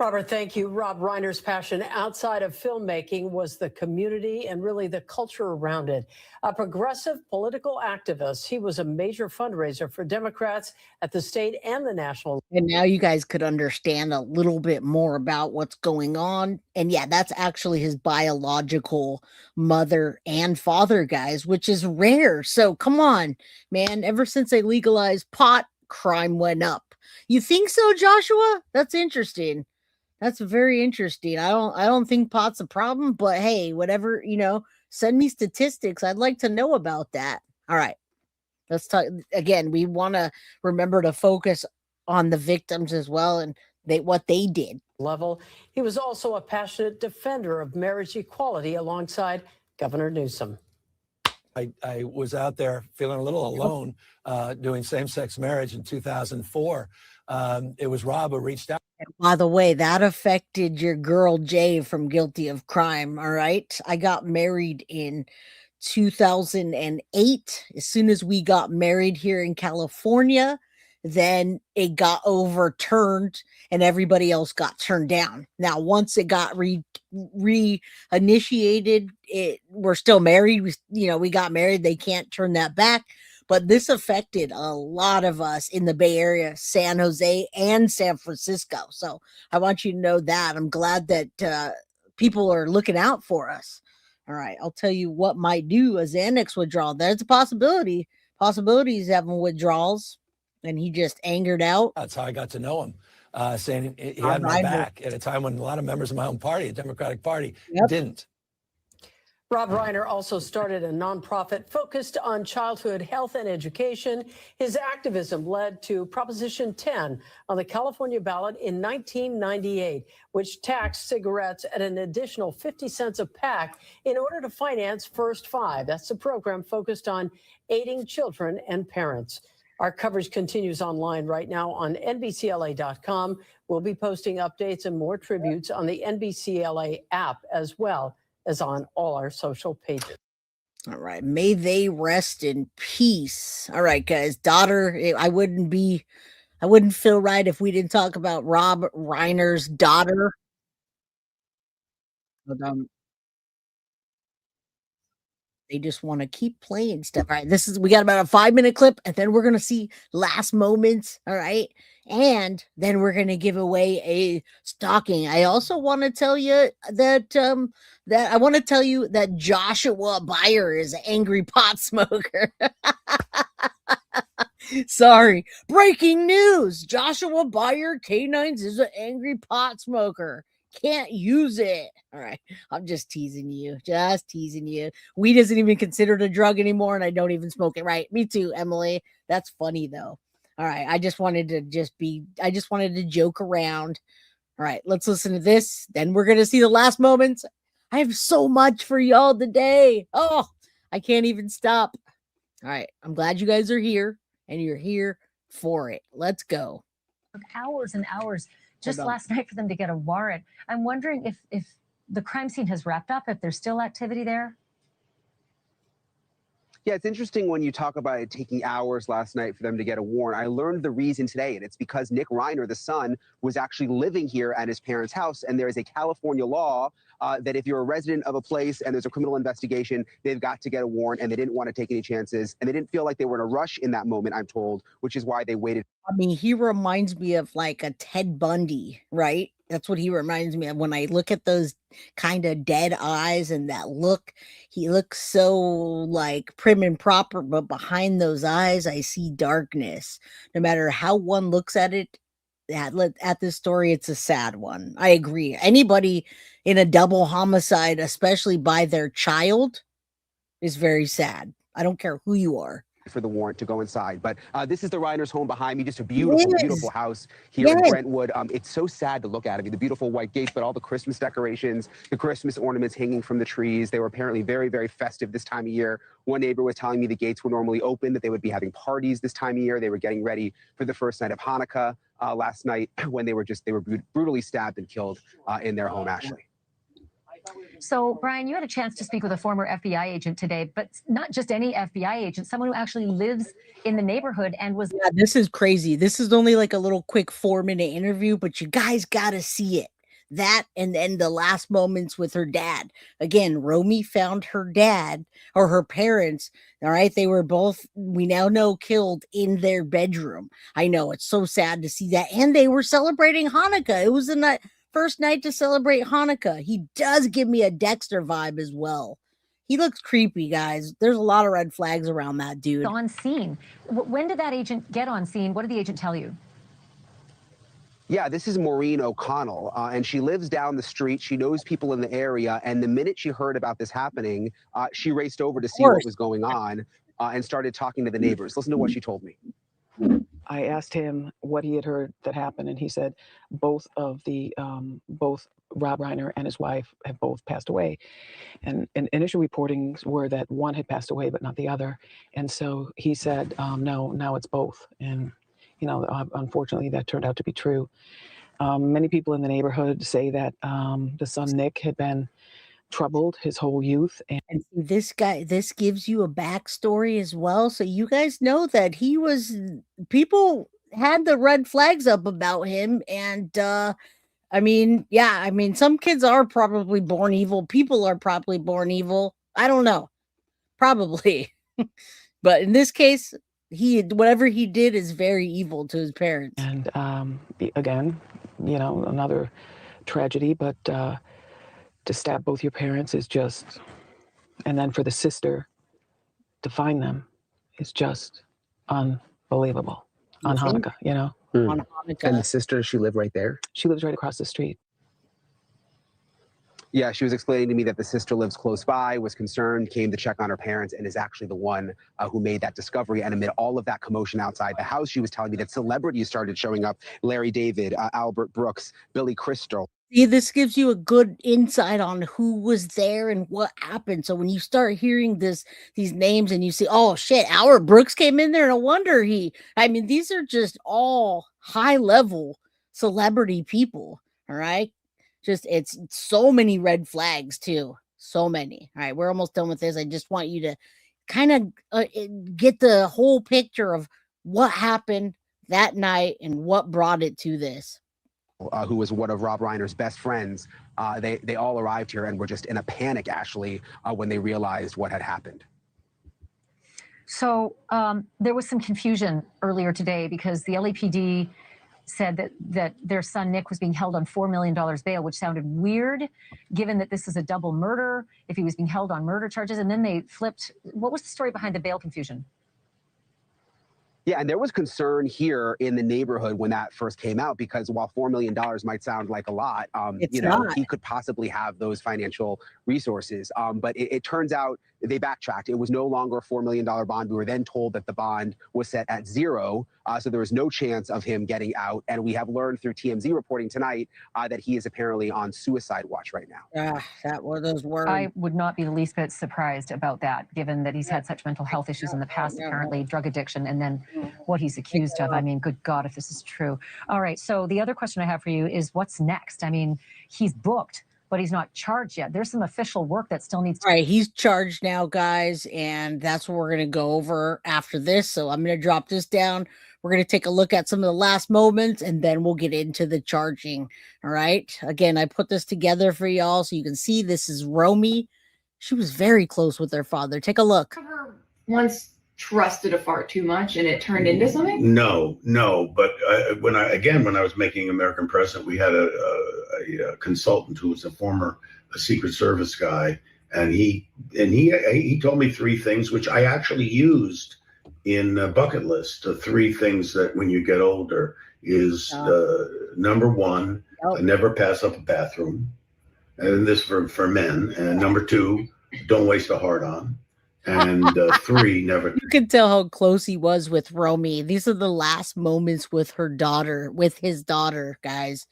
Robert, thank you. Rob Reiner's passion outside of filmmaking was the community and really the culture around it. A progressive political activist, he was a major fundraiser for Democrats at the state and the national. And now you guys could understand a little bit more about what's going on. And yeah, that's actually his biological mother and father, guys, which is rare. So come on, man. Ever since they legalized pot, crime went up. You think so, Joshua? That's interesting. That's very interesting. I don't think pot's a problem, but hey, whatever, send me statistics. I'd like to know about that. All right. Let's talk again. We want to remember to focus on the victims as well and what they did. Level. He was also a passionate defender of marriage equality alongside Governor Newsom. I was out there feeling a little alone doing same-sex marriage in 2004. It was Rob who reached out. By the way, that affected your girl Jay from Guilty of Crime. All right. I got married in 2008. As soon as we got married here in California, then it got overturned and everybody else got turned down. Now, once it got reinitiated, we're still married. We got married. They can't turn that back. But this affected a lot of us in the Bay Area, San Jose and San Francisco. So I want you to know that. I'm glad that people are looking out for us. All right. I'll tell you what might do a Xanax withdrawal. There's a possibility. Possibilities having withdrawals. And he just angered out. That's how I got to know him, saying he had my back at a time when a lot of members of my own party, the Democratic Party, didn't. Rob Reiner also started a nonprofit focused on childhood health and education. His activism led to Proposition 10 on the California ballot in 1998, which taxed cigarettes at an additional 50 cents a pack in order to finance First Five. That's the program focused on aiding children and parents. Our coverage continues online right now on NBCLA.com. We'll be posting updates and more tributes on the NBCLA app as well as on all our social pages. All right. May they rest in peace. All right, guys. Daughter, I wouldn't feel right if we didn't talk about Rob Reiner's daughter. But, they just want to keep playing stuff. All right. We got about a 5-minute clip, and then we're going to see last moments. All right. And then we're going to give away a stocking. I also want to tell you that, Joshua Byer is an angry pot smoker. Sorry. Breaking news. Joshua Byer K9s is an angry pot smoker. Can't use it. All right. I'm just teasing you. Weed isn't even considered a drug anymore, and I don't even smoke it. Right. Me too, Emily. That's funny though. All right. I just wanted to joke around. All right. Let's listen to this. Then we're going to see the last moments. I have so much for y'all today. Oh, I can't even stop. All right. I'm glad you guys are here and you're here for it. Let's go. Hours and hours just Hold on. last night for them to get a warrant. I'm wondering if the crime scene has wrapped up, if there's still activity there. Yeah, it's interesting when you talk about it taking hours last night for them to get a warrant. I learned the reason today, and it's because Nick Reiner, the son, was actually living here at his parents' house. And there is a California law that if you're a resident of a place and there's a criminal investigation, they've got to get a warrant, and they didn't want to take any chances. And they didn't feel like they were in a rush in that moment, I'm told, which is why they waited. I mean, he reminds me of like a Ted Bundy, right? That's what he reminds me of when I look at those kind of dead eyes and that look. He looks so like prim and proper, but behind those eyes, I see darkness. No matter how one looks at it, at this story, it's a sad one. I agree. Anybody in a double homicide, especially by their child, is very sad. I don't care who you are. For the warrant to go inside. But this is the Reiner's home behind me, just a beautiful, beautiful house here in Brentwood. It's so sad to look at. I mean, the beautiful white gates, but all the Christmas decorations, the Christmas ornaments hanging from the trees. They were apparently very, very festive this time of year. One neighbor was telling me the gates were normally open, that they would be having parties this time of year. They were getting ready for the first night of Hanukkah last night when they were brutally stabbed and killed in their home, Ashley. So, Brian, you had a chance to speak with a former FBI agent today, but not just any FBI agent, someone who actually lives in the neighborhood and was. Yeah, this is crazy. This is only like a little quick 4-minute interview, but you guys got to see it. That and then the last moments with her dad. Again, Romy found her dad or her parents. All right. They were both, we now know, killed in their bedroom. I know it's so sad to see that. And they were celebrating Hanukkah. It was the first night to celebrate Hanukkah. He does give me a Dexter vibe as well. He looks creepy, guys. There's a lot of red flags around that dude. On scene. When did that agent get on scene? What did the agent tell you? Yeah, this is Maureen O'Connell, and she lives down the street. She knows people in the area, and the minute she heard about this happening, she raced over to see what was going on and started talking to the neighbors. Listen to what she told me. I asked him what he had heard that happened, and he said both Rob Reiner and his wife have both passed away. And initial reportings were that one had passed away, but not the other. And so he said, no, now it's both. And, you know, unfortunately, that turned out to be true. Many people in the neighborhood say that the son, Nick, had been troubled his whole youth. And this gives you a backstory as well. So you guys know that people had the red flags up about him. And I mean, some kids are probably born evil. People are probably born evil. I don't know. Probably. But in this case, whatever he did is very evil to his parents. And again, you know, another tragedy, but to stab both your parents is just, and then for the sister to find them is just unbelievable. On Hanukkah, you know? On Hanukkah. And the sister, she lived right there? She lives right across the street. Yeah, she was explaining to me that the sister lives close by, was concerned, came to check on her parents, and is actually the one who made that discovery. And amid all of that commotion outside the house, she was telling me that celebrities started showing up. Larry David, Albert Brooks, Billy Crystal. See, this gives you a good insight on who was there and what happened. So when you start hearing these names and you see, oh shit, Albert Brooks came in there, no wonder these are just all high level celebrity people. All right. It's so many red flags too. So many. All right. We're almost done with this. I just want you to kind of get the whole picture of what happened that night and what brought it to this. Who was one of Rob Reiner's best friends. They all arrived here and were just in a panic, Ashley, when they realized what had happened. So there was some confusion earlier today because the LAPD said that their son Nick was being held on $4 million bail, which sounded weird, given that this is a double murder, if he was being held on murder charges. And then they flipped. What was the story behind the bail confusion? Yeah, and there was concern here in the neighborhood when that first came out, because while $4 million might sound like a lot, he could possibly have those financial resources. But it turns out they backtracked. It was no longer a $4 million bond. We were then told that the bond was set at zero. So there was no chance of him getting out. And we have learned through TMZ reporting tonight that he is apparently on suicide watch right now. That were those words. I would not be the least bit surprised about that, given that he's had such mental health issues in the past, apparently drug addiction, and then what he's accused of. I mean, good God, if this is true. All right, so the other question I have for you is what's next? I mean, he's booked, but he's not charged yet. There's some official work that still needs to. All right, he's charged now, guys, and that's what we're going to go over after this. So I'm going to drop this down. We're going to take a look at some of the last moments, and then we'll get into the charging. All right. Again, I put this together for y'all so you can see this is Romy. She was very close with her father. Take a look. Once trusted a fart too much and it turned into something? No. But when I was making American President, we had a consultant who was a former Secret Service guy, and he told me three things which I actually used in Bucket List. The three things that when you get older is number one, never pass up a bathroom, and this for men. And number two, don't waste a hard on. And three, never. You can tell how close he was with Romy. These are the last moments with his daughter, guys.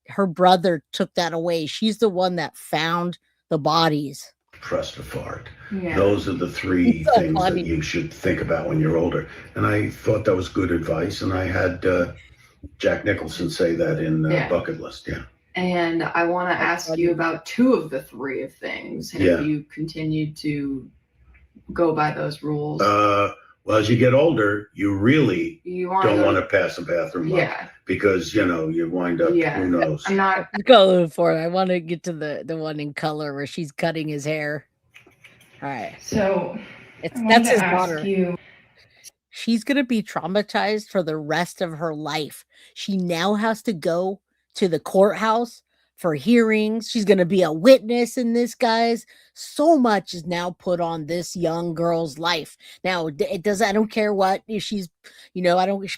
Her brother took that away. She's the one that found the bodies. Trust a fart. Yeah. Those are the three things that you should think about when you're older. And I thought that was good advice. And I had Jack Nicholson say that in Bucket List. Yeah. And I want to ask you about two of the three of things. And if you continued to go by those rules. Well, as you get older, you really don't want to pass a bathroom up because, you wind up, who knows. I'm not going for it. I want to get to the one in color where she's cutting his hair. All right. So that's his daughter. She's going to be traumatized for the rest of her life. She now has to go to the courthouse for hearings. She's going to be a witness in this, guys. So much is now put on this young girl's life. Now, I don't care what she's,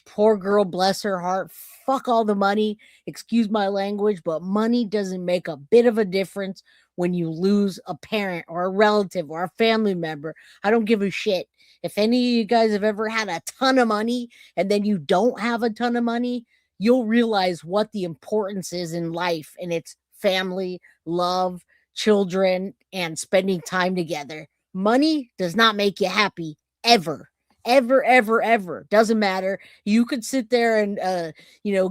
poor girl, bless her heart. Fuck all the money. Excuse my language, but money doesn't make a bit of a difference when you lose a parent or a relative or a family member. I don't give a shit. If any of you guys have ever had a ton of money and then you don't have a ton of money, you'll realize what the importance is in life, and it's family, love, children, and spending time together. Money does not make you happy, ever. Ever. Doesn't matter. You could sit there and,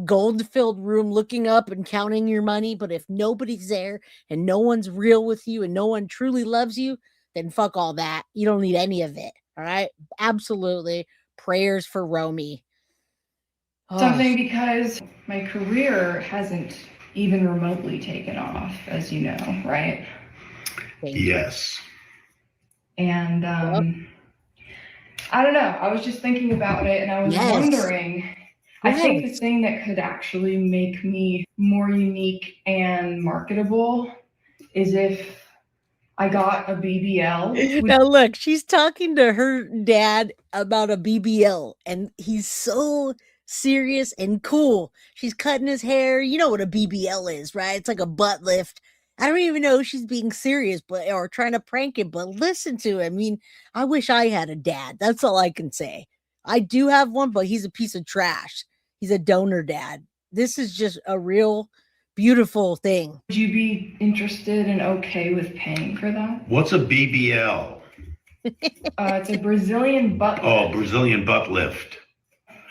gold-filled room looking up and counting your money, but if nobody's there and no one's real with you and no one truly loves you, then fuck all that. You don't need any of it, all right? Absolutely. Prayers for Romy. something because my career hasn't even remotely taken off, as you know, right? Yes. And I don't know. I was just thinking about it and I was wondering, I think the thing that could actually make me more unique and marketable is if I got a BBL. Now look, she's talking to her dad about a BBL and he's so serious and cool. She's cutting his hair. You know what a BBL is, right? It's like a butt lift. I don't even know if she's being serious, or trying to prank him, but listen to him. I mean, I wish I had a dad. That's all I can say. I do have one, but he's a piece of trash. He's a donor dad. This is just a real beautiful thing. Would you be interested and okay with paying for that? What's a BBL? It's a Brazilian butt lift. Oh, Brazilian butt lift.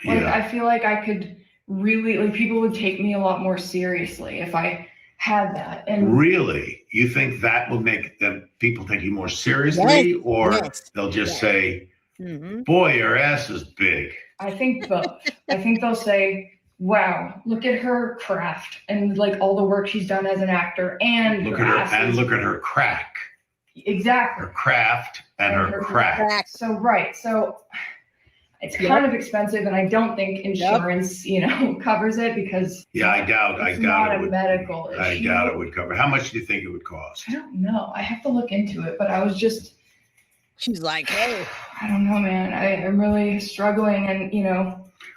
Like, I feel like I could really, like, people would take me a lot more seriously if I had that. And really, you think that will make them people take you more seriously, or they'll just say, "Boy, your ass is big"? I think both. I think they'll say, "Wow, look at her craft and like all the work she's done as an actor, and look at her and look at her crack." Exactly. Her craft and her crack. So so it's kind of expensive, and I don't think insurance, covers it because I doubt it's it not a would. medical issue. I doubt it would cover. How much do you think it would cost? I don't know. I have to look into it, but I was just. She's like, hey. I don't know, man. I'm really struggling, and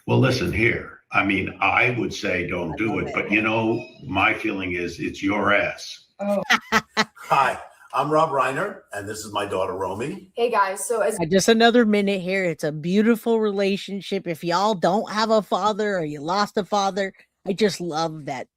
Well, listen here. I mean, I would say don't do it, but my feeling is it's your ass. Oh. Hi, I'm Rob Reiner, and this is my daughter, Romy. Hey guys, so as just another minute here. It's a beautiful relationship. If y'all don't have a father or you lost a father, I just love that.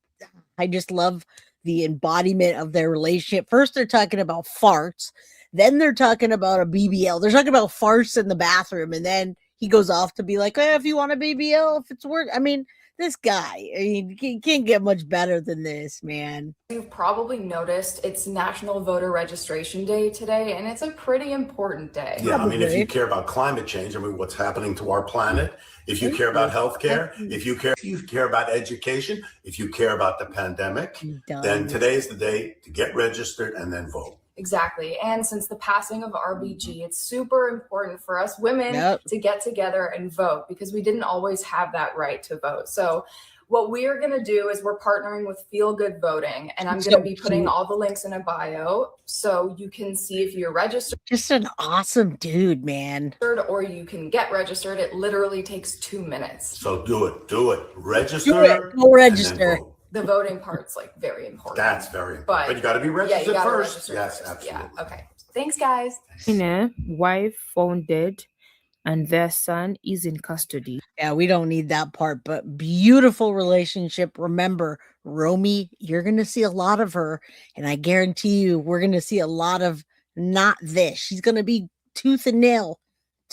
I just love the embodiment of their relationship. First, they're talking about farts. Then they're talking about a BBL. They're talking about farts in the bathroom. And then he goes off to be like, if you want a BBL, if it's worth. I mean, this guy, he can't get much better than this, man. You've probably noticed it's National Voter Registration Day today, and it's a pretty important day. Yeah, I mean, if you care about climate change, I mean, what's happening to our planet, if you care about healthcare, if you care about education, if you care about the pandemic, then today is the day to get registered and then vote. Exactly. And since the passing of RBG, it's super important for us women to get together and vote because we didn't always have that right to vote. So what we are going to do is we're partnering with Feel Good Voting, and I'm going to be putting all the links in a bio so you can see if you're registered. Just an awesome dude, man. Or you can get registered. It literally takes 2 minutes. So do it. Register. Go register. The voting part's like very important. That's very important. But you got to be registered first. Yes, absolutely. Yeah. Okay. Thanks, guys. Reiner, wife found dead, and their son is in custody. Yeah, we don't need that part, but beautiful relationship. Remember, Romy, you're going to see a lot of her, and I guarantee you we're going to see a lot of not this. She's going to be tooth and nail.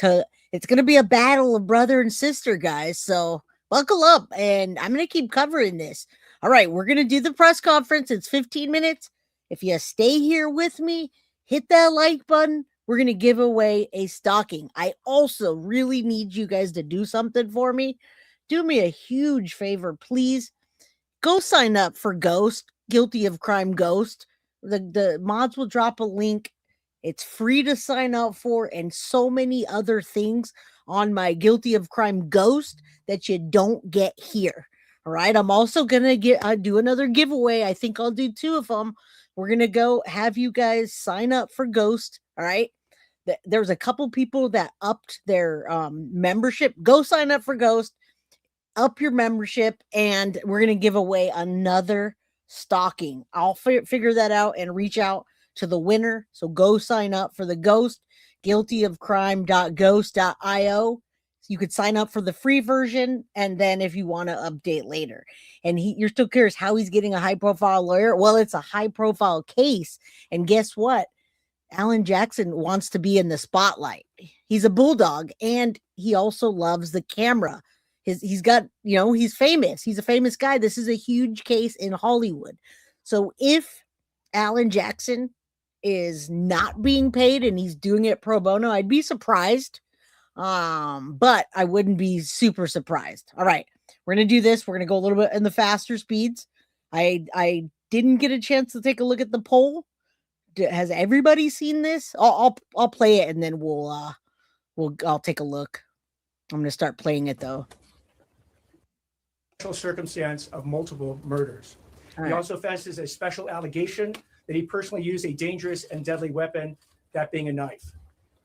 It's going to be a battle of brother and sister, guys, so buckle up, and I'm going to keep covering this. All right, we're going to do the press conference. It's 15 minutes. If you stay here with me, hit that like button. We're going to give away a stocking. I also really need you guys to do something for me. Do me a huge favor, please. Go sign up for Ghost, Guilty of Crime Ghost. The mods will drop a link. It's free to sign up for, and so many other things on my Guilty of Crime Ghost that you don't get here. All right, I'm also going to do another giveaway. I think I'll do 2 of them. We're going to go have you guys sign up for Ghost. All right. There's a couple people that upped their membership. Go sign up for Ghost, up your membership, and we're going to give away another stocking. I'll figure that out and reach out to the winner. So go sign up for the Ghost, guiltyofcrime.ghost.io. You could sign up for the free version, and then if you want to update later. And you're still curious how he's getting a high-profile lawyer? Well, it's a high-profile case, and guess what? Alan Jackson wants to be in the spotlight. He's a bulldog, and he also loves the camera. He's got, he's famous. He's a famous guy. This is a huge case in Hollywood. So if Alan Jackson is not being paid and he's doing it pro bono, I'd be surprised. But I wouldn't be super surprised. All right, we're going to do this. We're going to go a little bit in the faster speeds. I didn't get a chance to take a look at the poll. Has everybody seen this? I'll play it and then I'll take a look. I'm going to start playing it though. Special circumstance of multiple murders. He also faces a special allegation that he personally used a dangerous and deadly weapon, that being a knife.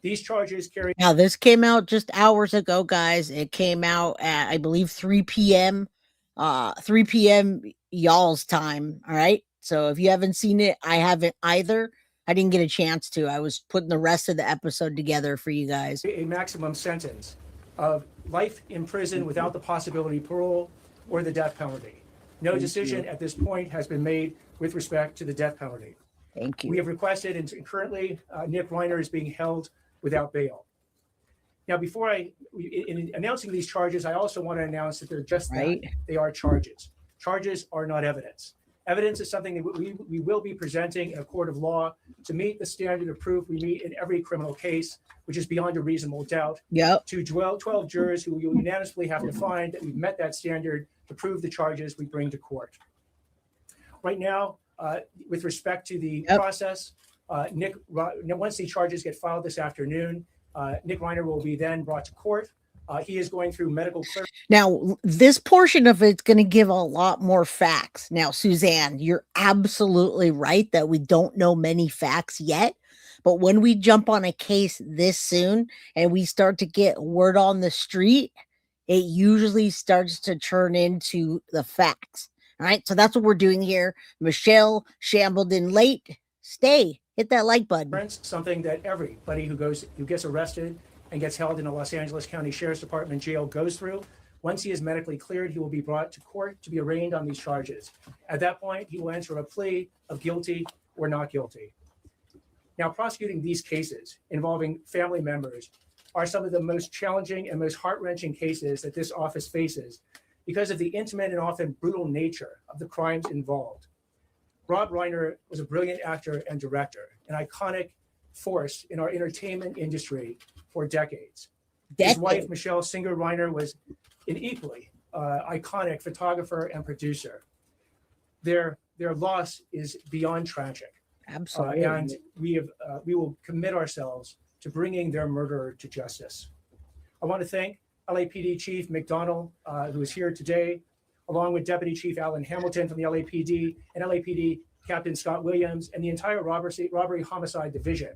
These charges carry. Now, this came out just hours ago, guys. It came out at, I believe, 3 p.m. 3 p.m. y'all's time. All right. So if you haven't seen it, I haven't either. I didn't get a chance to. I was putting the rest of the episode together for you guys. A maximum sentence of life in prison without the possibility of parole or the death penalty. No decision at this point has been made with respect to the death penalty. Thank you. We have requested, and currently Nick Reiner is being held without bail. Now, in announcing these charges, I also want to announce that they're just that. They are charges. Charges are not evidence. Evidence is something that we will be presenting in a court of law to meet the standard of proof we meet in every criminal case, which is beyond a reasonable doubt. To 12 jurors who will unanimously have to find that we've met that standard to prove the charges we bring to court. Right now, with respect to the process, once the charges get filed this afternoon, Nick Reiner will be then brought to court. He is going through medical clearance. Now, this portion of it's going to give a lot more facts. Now, Suzanne, you're absolutely right that we don't know many facts yet. But when we jump on a case this soon and we start to get word on the street, it usually starts to turn into the facts. All right. So that's what we're doing here. Michele shambled in late. Stay. Hit that like button. Something that everybody who gets arrested and gets held in a Los Angeles County Sheriff's Department jail goes through. Once he is medically cleared, he will be brought to court to be arraigned on these charges. At that point, he will enter a plea of guilty or not guilty. Now, prosecuting these cases involving family members are some of the most challenging and most heart-wrenching cases that this office faces because of the intimate and often brutal nature of the crimes involved. Rob Reiner was a brilliant actor and director, an iconic force in our entertainment industry for decades. His wife, Michele Reiner, was an equally iconic photographer and producer. Their loss is beyond tragic. Absolutely. And we will commit ourselves to bringing their murderer to justice. I want to thank LAPD Chief McDonald, who is here today, along with Deputy Chief Alan Hamilton from the LAPD and LAPD Captain Scott Williams and the entire robbery homicide division,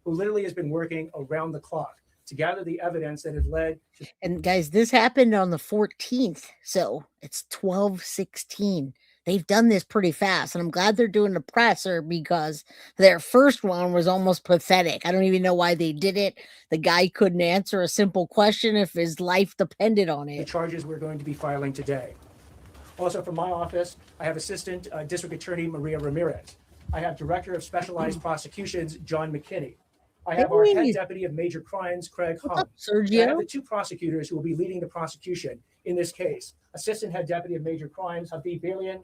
who literally has been working around the clock to gather the evidence that has led to. And guys, this happened on the 14th, so it's 12/16. They've done this pretty fast, and I'm glad they're doing the presser because their first one was almost pathetic. I don't even know why they did it. The guy couldn't answer a simple question if his life depended on it. The charges we're going to be filing today. Also from my office, I have Assistant District Attorney Maria Ramirez. I have Director of Specialized Prosecutions, John McKinney. I have our Head Deputy of Major Crimes, Craig Hum. Sergio? I have the two prosecutors who will be leading the prosecution in this case. Assistant Head Deputy of Major Crimes, Habib Balian,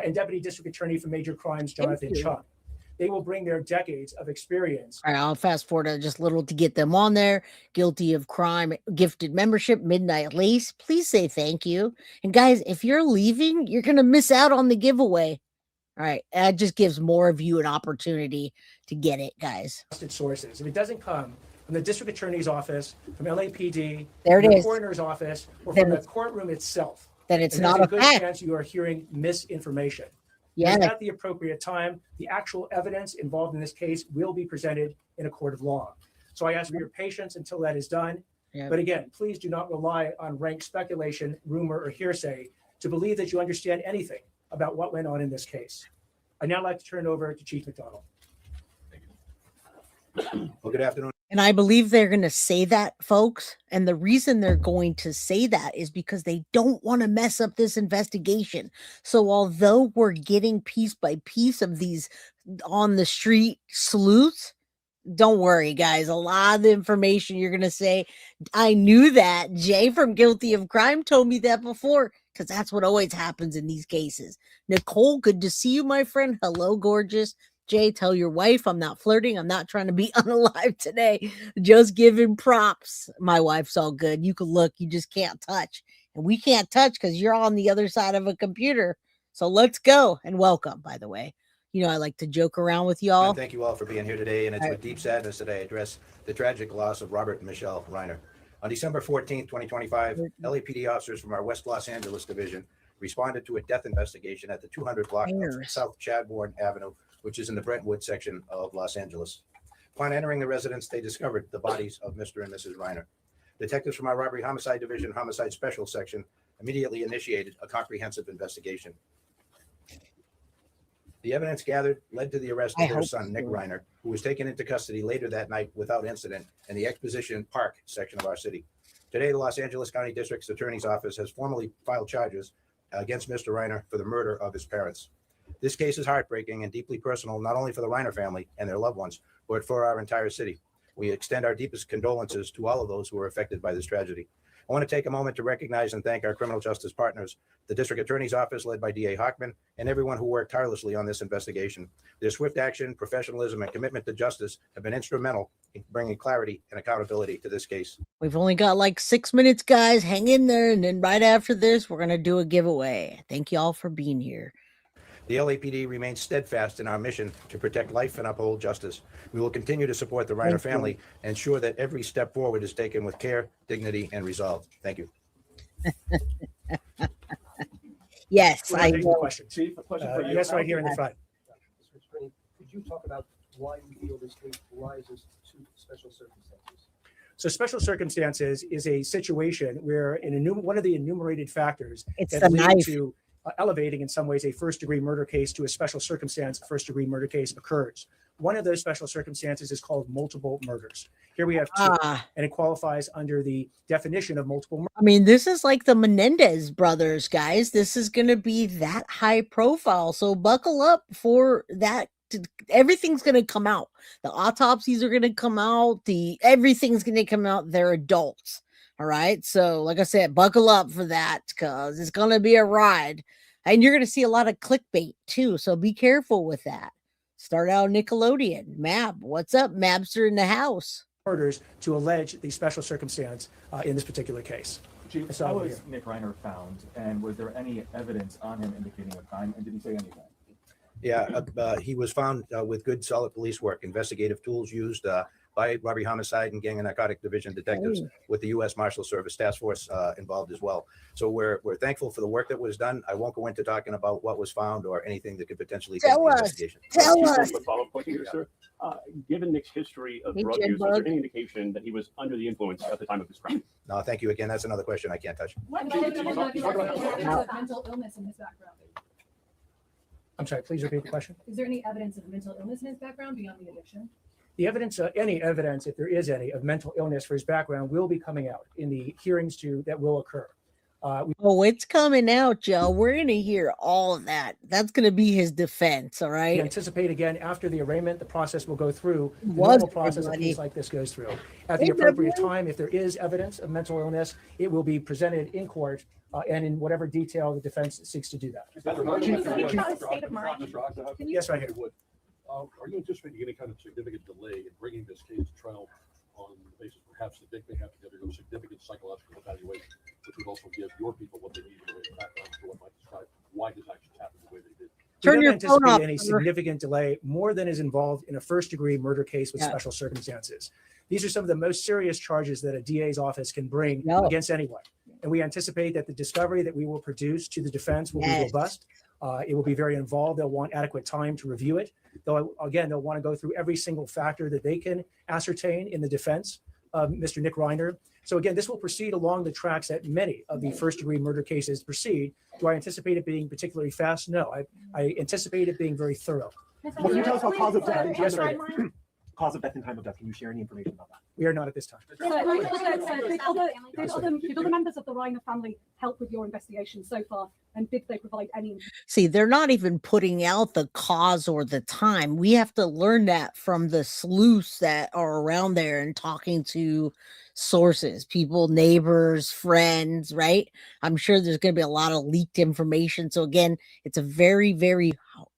and Deputy District Attorney for Major Crimes, Jonathan Chung. They will bring their decades of experience. All right, I'll fast forward just a little to get them on there. Guilty of crime, gifted membership, Midnight Lace. Please say thank you. And guys, if you're leaving, you're going to miss out on the giveaway. All right, that just gives more of you an opportunity to get it, guys. Sources. If it doesn't come from the District Attorney's office, from LAPD, there it from the is. Coroner's office, or from the courtroom itself, then it's and not there's a good fact. chance you are hearing misinformation. Yeah. And at the appropriate time, the actual evidence involved in this case will be presented in a court of law. So I ask for your patience until that is done. Yep. But again, please do not rely on rank speculation, rumor, or hearsay to believe that you understand anything about what went on in this case. I'd now like to turn it over to Chief McDonald. Well, good afternoon. And I believe they're going to say that, folks. And the reason they're going to say that is because they don't want to mess up this investigation. So although we're getting piece by piece of these on the street sleuths, don't worry, guys. A lot of the information you're going to say, I knew that. Jay from Guilty of Crime told me that before, because that's what always happens in these cases. Nicole, good to see you, my friend. Hello, gorgeous. Jay, tell your wife I'm not flirting. I'm not trying to be unalive today. Just giving props. My wife's all good. You can look, you just can't touch. And we can't touch because you're on the other side of a computer. So let's go. And welcome, by the way. You know, I like to joke around with y'all. And thank you all for being here today. And it's with deep sadness that I address the tragic loss of Robert and Michele Reiner. On December 14th, 2025, LAPD officers from our West Los Angeles division responded to a death investigation at the 200 block of South Chadbourne Avenue, which is in the Brentwood section of Los Angeles. Upon entering the residence, they discovered the bodies of Mr. and Mrs. Reiner. Detectives from our Robbery Homicide Division Homicide Special Section immediately initiated a comprehensive investigation. The evidence gathered led to the arrest of their son, Nick Reiner, who was taken into custody later that night without incident in the Exposition Park section of our city. Today, the Los Angeles County District Attorney's Office has formally filed charges against Mr. Reiner for the murder of his parents. This case is heartbreaking and deeply personal, not only for the Reiner family and their loved ones, but for our entire city. We extend our deepest condolences to all of those who were affected by this tragedy. I want to take a moment to recognize and thank our criminal justice partners, the District Attorney's Office led by DA Hockman, and everyone who worked tirelessly on this investigation. Their swift action, professionalism, and commitment to justice have been instrumental in bringing clarity and accountability to this case. We've only got like 6 minutes, guys. Hang in there. And then right after this, we're going to do a giveaway. Thank you all for being here. The LAPD remains steadfast in our mission to protect life and uphold justice. We will continue to support the Reiner family and ensure that every step forward is taken with care, dignity, and resolve. Thank you. Yes, I I will. question. Chief, a question for you. Yes, right here in the front. Could you talk about why you feel this case rises to special circumstances? So special circumstances is a situation where one of the enumerated factors It's that the lead knife. to elevating in some ways a first-degree murder case to a special circumstance. A first-degree murder case occurs. One of those special circumstances is called multiple murders. Here we have two, and it qualifies under the definition of multiple murder. I mean, this is like the Menendez brothers, guys. This is going to be that high profile. So buckle up for that. Everything's going to come out. The autopsies are going to come out. Everything's going to come out. They're adults. All right. So like I said, buckle up for that because it's going to be a ride. And you're going to see a lot of clickbait too. So be careful with that. Start out Nickelodeon. Mab, what's up? Mabster in the house. Murders to allege the special circumstance in this particular case. Chief, how was Nick Reiner found, and was there any evidence on him indicating a crime, and did he say anything? Yeah, he was found with good, solid police work, investigative tools used by robbery, homicide, and gang and narcotic division detectives with the U.S. Marshal Service Task Force involved as well. So we're thankful for the work that was done. I won't go into talking about what was found or anything that could potentially take the investigation. Tell us. A follow-up question here, sir. Given Nick's history of drug use, is there any indication that he was under the influence at the time of his crime? No, thank you again. That's another question I can't touch. What mental illness in his background? I'm sorry, please repeat the question. Is there any evidence of mental illness in his background beyond the addiction? The evidence, any evidence, if there is any, of mental illness for his background will be coming out in the hearings that will occur. It's coming out, Joe. We're going to hear all of that. That's going to be his defense, all right? We anticipate, again, after the arraignment, the process will go through the normal process a case like this goes through. At the appropriate time, if there is evidence of mental illness, it will be presented in court and in whatever detail the defense seeks to do that. Yes, right here. Are you anticipating any kind of significant delay in bringing this case to trial on the basis perhaps that they may have to undergo significant psychological evaluation, which would also give your people what they need in the background for what might describe why this action happened the way they did? We don't anticipate any significant delay more than is involved in a first-degree murder case with special circumstances. These are some of the most serious charges that a DA's office can bring against anyone. And we anticipate that the discovery that we will produce to the defense will be robust. It will be very involved. They'll want adequate time to review it. They'll want to go through every single factor that they can ascertain in the defense of Mr. Nick Reiner. So again, this will proceed along the tracks that many of the first-degree murder cases proceed. Do I anticipate it being particularly fast? No, I anticipate it being very thorough. Can you tell us about cause of death? Yes, right. Cause of death and time of death. Can you share any information about that? We are not at this time. Did other members of the Reiner family help with your investigation so far? And did they provide any? See, they're not even putting out the cause or the time. We have to learn that from the sleuths that are around there and talking to sources, people, neighbors, friends, right? I'm sure there's going to be a lot of leaked information. So again, it's a very, very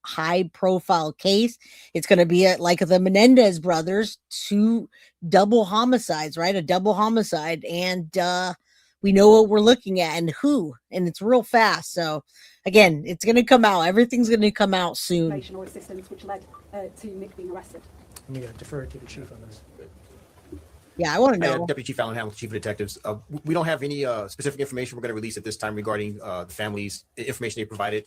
high profile case. It's going to be like the Menendez brothers, 2 double homicides, right? A double homicide. And we know what we're looking at and who, and it's real fast. So again, it's going to come out. Everything's going to come out soon. Or assistance which led to Nick being arrested. I'm going to defer to the chief on this. Yeah, I want to know. Deputy Chief Alan Hamilton, Chief of Detectives. We don't have any specific information we're going to release at this time regarding the family's information they provided.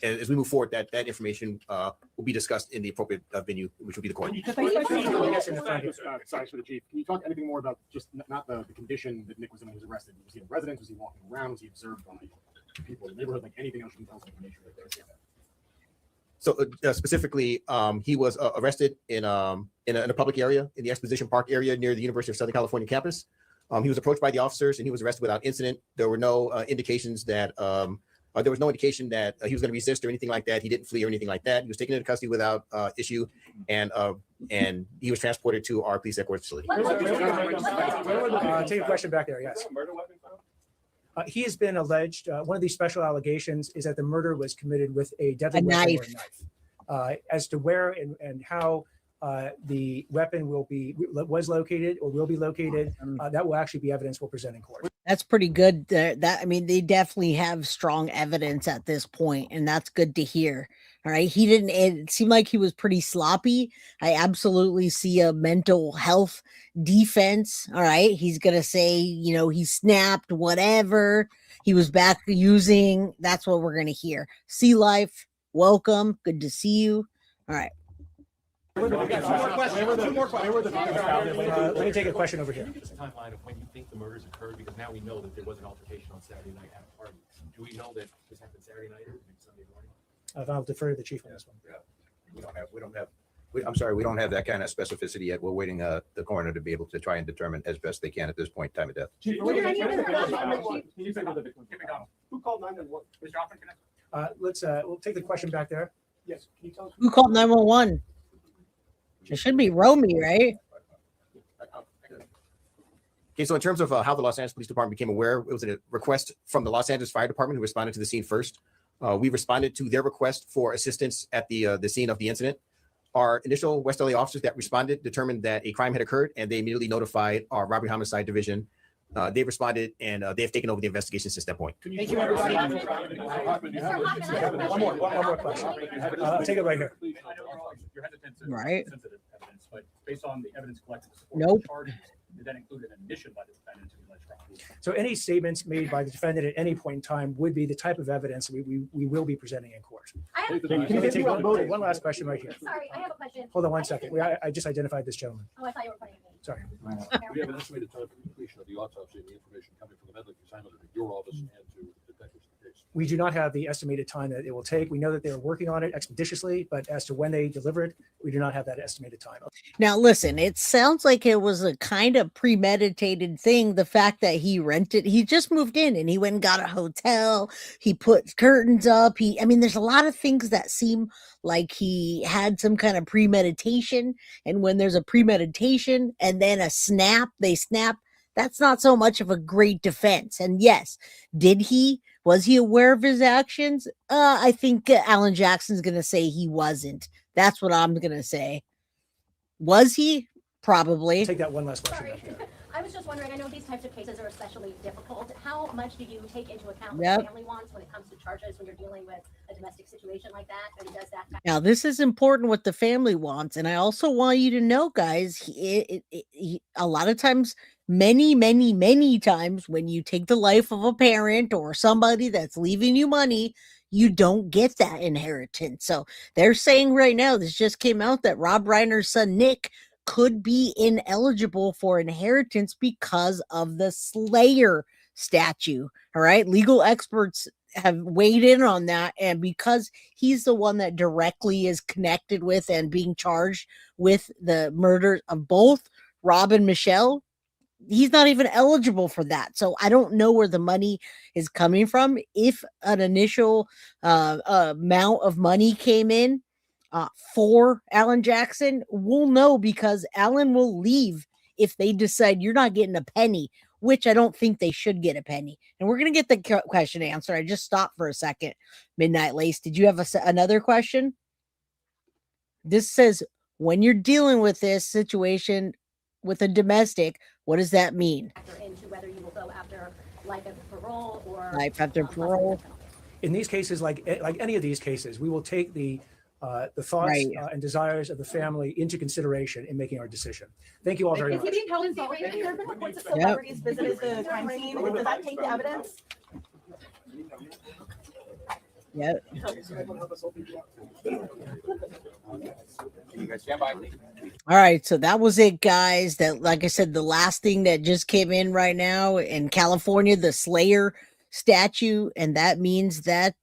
And as we move forward, that information will be discussed in the appropriate venue, which will be the court. Sorry for the chief. Can you talk anything more about just not the condition that Nick was in when he was arrested? Was he in residence? Was he walking around? Was he observed by people in the neighborhood? Like anything else you can tell us information right there? So specifically, he was arrested in a public area in the Exposition Park area near the University of Southern California campus. He was approached by the officers and he was arrested without incident. There were no indications that there was no indication that he was going to resist or anything like that. He didn't flee or anything like that. He was taken into custody without issue, and he was transported to our police headquarters facility. Take a question back there. Yes. He has been alleged. One of these special allegations is that the murder was committed with a deadly weapon or a knife. As to where and how the weapon was located or will be located, that will actually be evidence we'll present in court. That's pretty good. I mean, they definitely have strong evidence at this point, and that's good to hear. All right. It seemed like he was pretty sloppy. I absolutely see a mental health defense. All right. He's going to say, he snapped, whatever. He was back using. That's what we're going to hear. Sea Life, welcome. Good to see you. All right. Let me take a question over here. Just a timeline of when you think the murders occurred, because now we know that there was an altercation on Saturday night at a party. Do we know that this happened Saturday night or Sunday morning? I'll defer to the chief on this one. Yeah. I'm sorry, we don't have that kind of specificity yet. We're waiting the coroner to be able to try and determine as best they can at this point, time of death. Who called 911? Was Johnson connected? We'll take the question back there. Yes. Can you tell us Who called 911? It should be Romy, right? Okay, so in terms of how the Los Angeles Police Department became aware, it was a request from the Los Angeles Fire Department who responded to the scene first. We responded to their request for assistance at the scene of the incident. Our initial West LA officers that responded determined that a crime had occurred, and they immediately notified our robbery homicide division. They responded, and they have taken over the investigation since that point. Thank you, everybody. One more question. I'll take it right here. You're hesitant to Right. sensitive evidence, but based on the evidence collected to support Nope. the charges, did that include an admission by the defendant to the alleged crime? So any statements made by the defendant at any point in time would be the type of evidence we will be presenting in court. Can you take one last question right here? Sorry, I have a question. Hold on one second. I just identified this gentleman. Oh, I thought you were pointing at me. Sorry. We have an estimated time for completion of the autopsy and the information coming from the medical examiner to your office and to detectives in the case. We do not have the estimated time that it will take. We know that they're working on it expeditiously, but as to when they deliver it, we do not have that estimated time. Now, listen, it sounds like it was a kind of premeditated thing. The fact that he just moved in and he went and got a hotel. He put curtains up. There's a lot of things that seem like he had some kind of premeditation. And when there's a premeditation and then they snap, that's not so much of a great defense. And yes, was he aware of his actions? I think Alan Jackson's going to say he wasn't. That's what I'm going to say. Was he? Probably. Take that one last question. Sorry. I was just wondering, I know these types of cases are especially difficult. How much do you take into account what the family wants when it comes to charges when you're dealing with a domestic situation like that? And does that Now, this is important what the family wants. And I also want you to know, guys, a lot of times, many times when you take the life of a parent or somebody that's leaving you money, you don't get that inheritance. So they're saying right now, this just came out, that Rob Reiner's son, Nick, could be ineligible for inheritance because of the Slayer statute. All right. Legal experts have weighed in on that. And because he's the one that directly is connected with and being charged with the murder of both Rob and Michele, he's not even eligible for that. So I don't know where the money is coming from. If an initial amount of money came in for Alan Jackson, we'll know, because Alan will leave if they decide you're not getting a penny, which I don't think they should get a penny. And we're going to get the question answered. I just stopped for a second. Midnight Lace, did you have another question? This says, when you're dealing with this situation with a domestic, what does that mean? into whether you will go after life after parole or Life after parole? In these cases, like any of these cases, we will take the thoughts and desires of the family into consideration in making our decision. Thank you all very much. Is he being held in solitary? There have been reports that celebrities visited the crime scene. Does that take the evidence? Yep. All right, so that was it, guys. That, like I said, the last thing that just came in right now in California, the Slayer statue, and that means that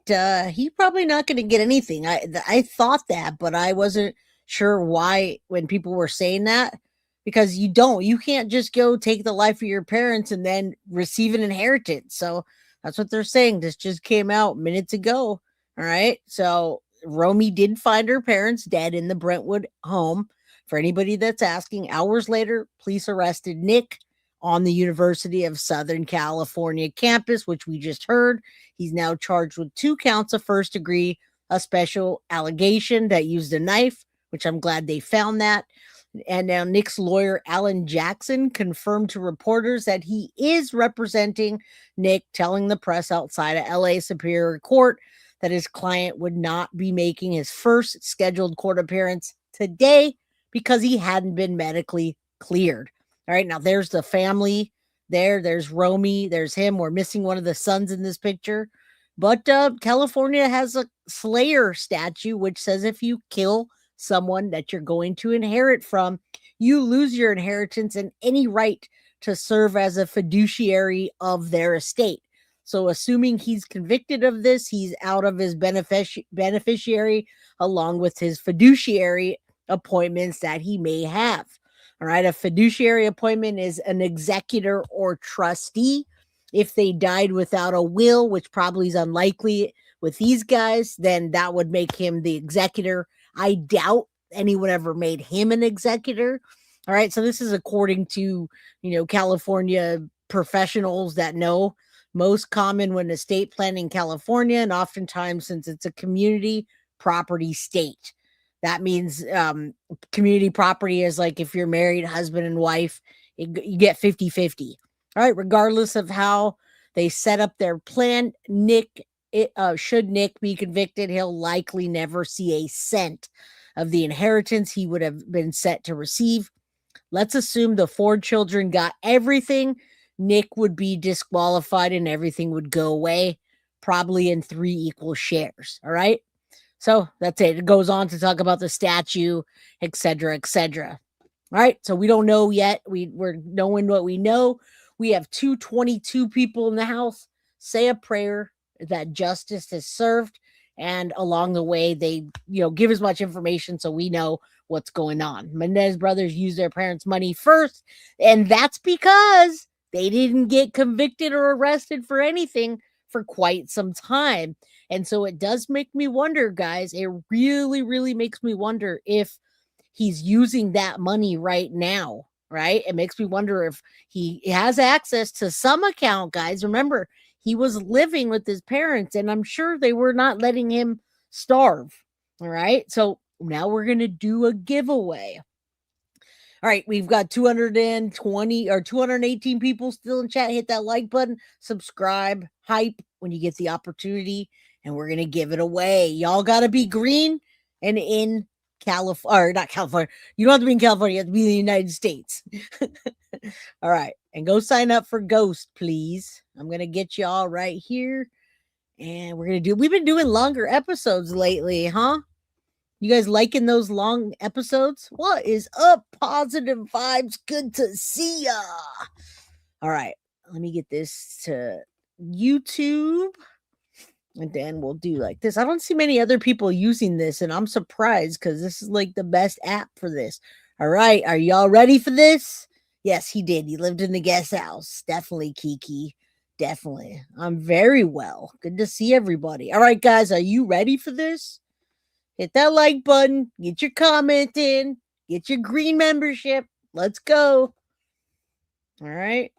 he's probably not going to get anything. I thought that, but I wasn't sure why when people were saying that, because you can't just go take the life of your parents and then receive an inheritance. So that's what they're saying. This just came out minutes ago. All right, so Romy did find her parents dead in the Brentwood home. For anybody that's asking, hours later, police arrested Nick on the University of Southern California campus, which we just heard. He's now charged with 2 counts of first degree, a special allegation that used a knife, which I'm glad they found that. And now Nick's lawyer, Alan Jackson, confirmed to reporters that he is representing Nick, telling the press outside of LA Superior Court that his client would not be making his first scheduled court appearance today because he hadn't been medically cleared. All right, now there's the family there. There's Romy. There's him. We're missing one of the sons in this picture. But California has a Slayer statute, which says if you kill someone that you're going to inherit from, you lose your inheritance and any right to serve as a fiduciary of their estate. So assuming he's convicted of this, he's out of his beneficiary along with his fiduciary appointments that he may have. All right. A fiduciary appointment is an executor or trustee. If they died without a will, which probably is unlikely with these guys, then that would make him the executor. I doubt anyone ever made him an executor. All right. So this is according to, California professionals that know. Most common when estate planning California, and oftentimes since it's a community property state. That means community property is like if you're married, husband and wife, you get 50-50. All right, regardless of how they set up their plan, should Nick be convicted, he'll likely never see a cent of the inheritance he would have been set to receive. Let's assume the 4 children got everything. Nick would be disqualified and everything would go away, probably in 3 equal shares. All right. So that's it. It goes on to talk about the statue, et cetera, et cetera. All right. So we don't know yet. We're knowing what we know. We have 222 people in the house. Say a prayer that justice is served. And along the way, they, give as much information so we know what's going on. Mendez brothers use their parents' money first. And that's because they didn't get convicted or arrested for anything for quite some time. And so it does make me wonder, guys. It really, really makes me wonder if he's using that money right now, right? It makes me wonder if he has access to some account, guys. Remember, he was living with his parents, and I'm sure they were not letting him starve. All right. So now we're going to do a giveaway. All right, we've got 220 or 218 people still in chat. Hit that like button, subscribe, hype when you get the opportunity, and we're going to give it away. Y'all got to be green and in California, or not California. You don't have to be in California, you have to be in the United States. All right, and go sign up for Ghost, please. I'm going to get y'all right here, and we've been doing longer episodes lately, huh? You guys liking those long episodes? What is up? Positive vibes. Good to see ya. All right. Let me get this to YouTube. And then we'll do like this. I don't see many other people using this, and I'm surprised because this is like the best app for this. All right. Are y'all ready for this? Yes, he did. He lived in the guest house. Definitely, Kiki. Definitely. I'm very well. Good to see everybody. All right, guys. Are you ready for this? Hit that like button, get your comment in, get your green membership. Let's go. All right.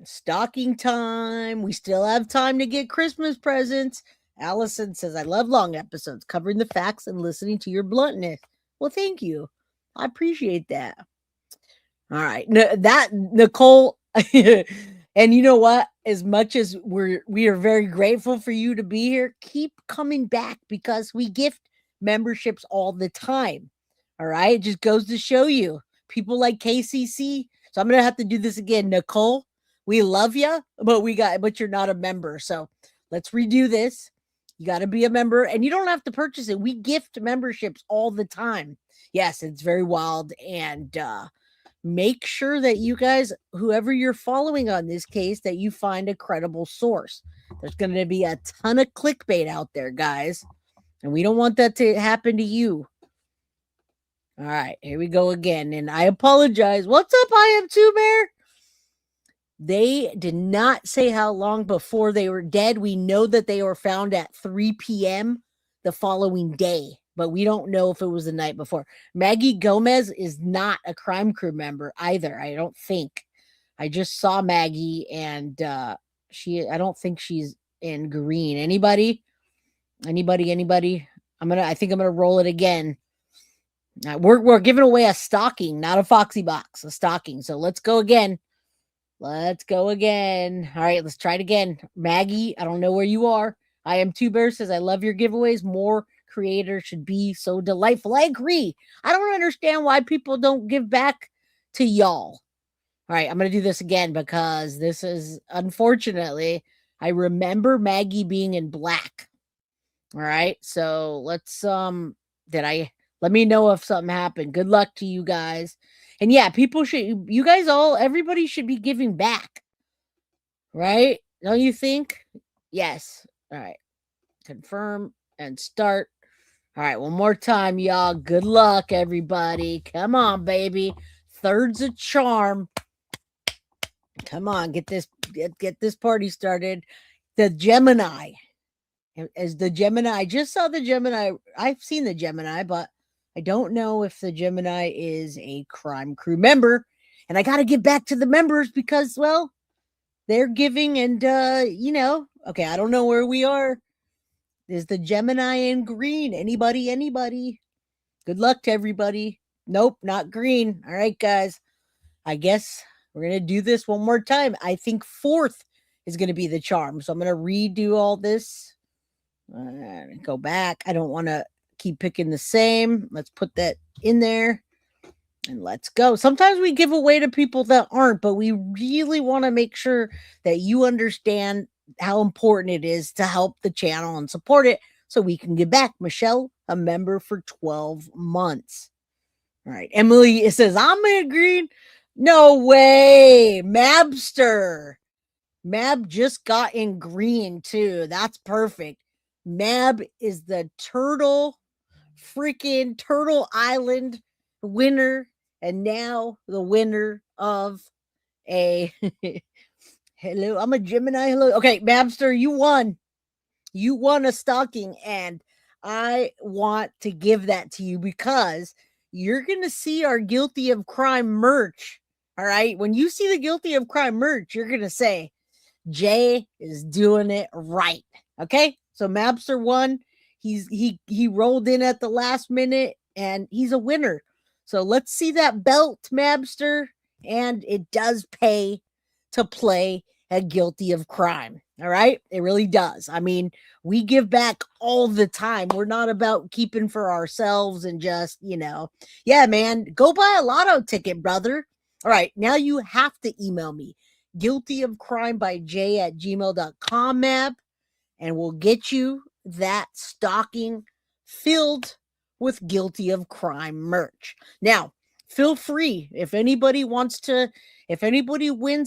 Stocking time. We still have time to get Christmas presents. Allison says, I love long episodes, covering the facts and listening to your bluntness. Well, thank you. I appreciate that. All right. That Nicole, and you know what? As much as we are very grateful for you to be here, keep coming back because we gift memberships all the time. All right. It just goes to show you people like KCC. So I'm going to have to do this again. Nicole, we love you, but you're not a member. So let's redo this. You got to be a member and you don't have to purchase it. We gift memberships all the time. Yes, it's very wild. And make sure that you guys, whoever you're following on this case, that you find a credible source. There's going to be a ton of clickbait out there, guys. And we don't want that to happen to you. All right, here we go again. And I apologize. What's up, I am Two Bear? They did not say how long before they were dead. We know that they were found at 3 p.m. the following day, but we don't know if it was the night before. Maggie Gomez is not a crime crew member either, I don't think. I just saw Maggie, and I don't think she's in green. Anybody? I think I'm gonna roll it again. We're giving away a stocking, not a Foxy box, a stocking. So let's go again. All right, let's try it again. Maggie, I don't know where you are. I am Two Bear says, I love your giveaways. More creators should be so delightful. I agree. I don't understand why people don't give back to y'all. All right, I'm gonna do this again because this is, unfortunately, I remember Maggie being in black. All right, so let's did I Let me know if something happened. Good luck to you guys. And yeah, you guys everybody should be giving back. Right? Don't you think? Yes. All right. Confirm and start. All right, one more time, y'all. Good luck, everybody. Come on, baby. Third's a charm. Come on, get this party started. The Gemini. As the Gemini, I just saw the Gemini. I've seen the Gemini, but I don't know if the Gemini is a crime crew member. And I got to give back to the members because, well, they're giving and, okay, I don't know where we are. Is the Gemini in green? Anybody? Good luck to everybody. Nope, not green. All right, guys. I guess we're going to do this one more time. I think 4th is going to be the charm. So I'm going to redo all this. Go back. I don't want to keep picking the same. Let's put that in there. And let's go. Sometimes we give away to people that aren't, but we really want to make sure that you understand how important it is to help the channel and support it so we can give back. Michele, a member for 12 months. All right. Emily, it says, I'm in green. No way. Mabster. Mab just got in green too. That's perfect. Mab is the Turtle Island winner. And now the winner of a hello. I'm a Gemini. Hello. Okay, Mabster, you won. You won a stocking, and I want to give that to you because you're going to see our Guilty of Crime merch. All right. When you see the Guilty of Crime merch, you're going to say, Jay is doing it right. Okay. So Mabster won. He rolled in at the last minute and he's a winner. So let's see that belt, Mabster. And it does pay to play a Guilty of Crime. All right. It really does. I mean, we give back all the time. We're not about keeping for ourselves and just, yeah, man, go buy a lotto ticket, brother. All right. Now you have to email me guiltyofcrimebyj@gmail.com, Mab, and we'll get you that stocking filled with Guilty of Crime merch. Now, feel free if anybody wins a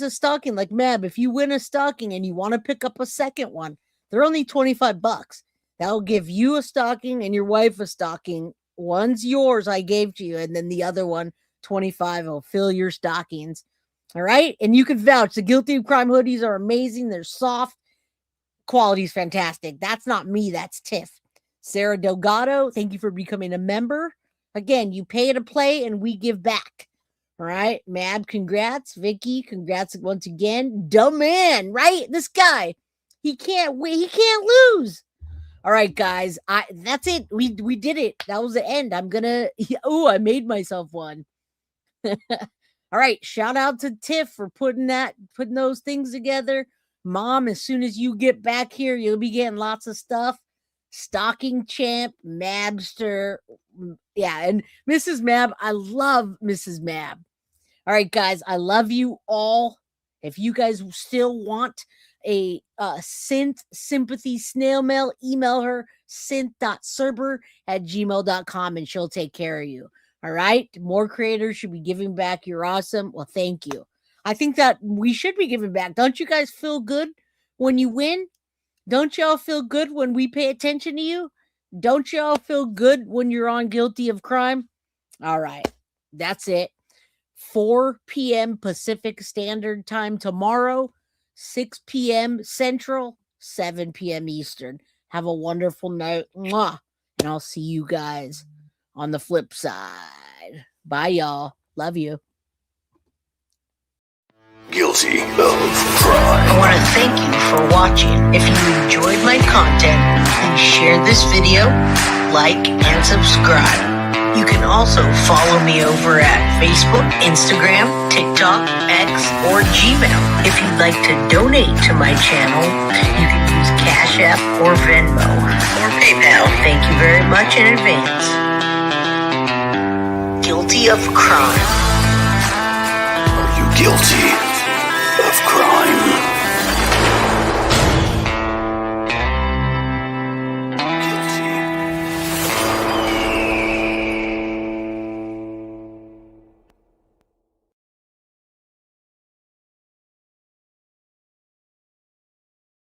stocking, like Mab, if you win a stocking and you want to pick up a second one, they're only $25. That'll give you a stocking and your wife a stocking. One's yours, I gave to you, and then the other one, $25, will fill your stockings. All right. And you can vouch the Guilty of Crime hoodies are amazing. They're soft. Quality's fantastic. That's not me. That's Tiff. Sarah Delgado, thank you for becoming a member. Again, you pay to play and we give back. All right. Mab, congrats. Vicky, congrats once again. Dumb man, right? This guy, he can't win. He can't lose. All right, guys. That's it. We did it. That was the end. I made myself one. All right. Shout out to Tiff for putting those things together. Mom, as soon as you get back here, you'll be getting lots of stuff. Stocking Champ, Mabster. Yeah, and Mrs. Mab. I love Mrs. Mab. All right, guys. I love you all. If you guys still want a synth sympathy snail mail, email her synth.serber@gmail.com and she'll take care of you. All right. More creators should be giving back. You're awesome. Well, thank you. I think that we should be giving back. Don't you guys feel good when you win? Don't y'all feel good when we pay attention to you? Don't y'all feel good when you're on Guilty of Crime? All right. That's it. 4 p.m. Pacific Standard Time tomorrow, 6 p.m. Central, 7 p.m. Eastern. Have a wonderful night. Mwah. And I'll see you guys on the flip side. Bye, y'all. Love you. Guilty of Crime. I want to thank you for watching. If you enjoyed my content, please share this video, like, and subscribe. You can also follow me over at Facebook, Instagram, TikTok, X, or Gmail. If you'd like to donate to my channel, you can use Cash App or Venmo or PayPal. Thank you very much in advance. Guilty of Crime. Are you guilty of crime?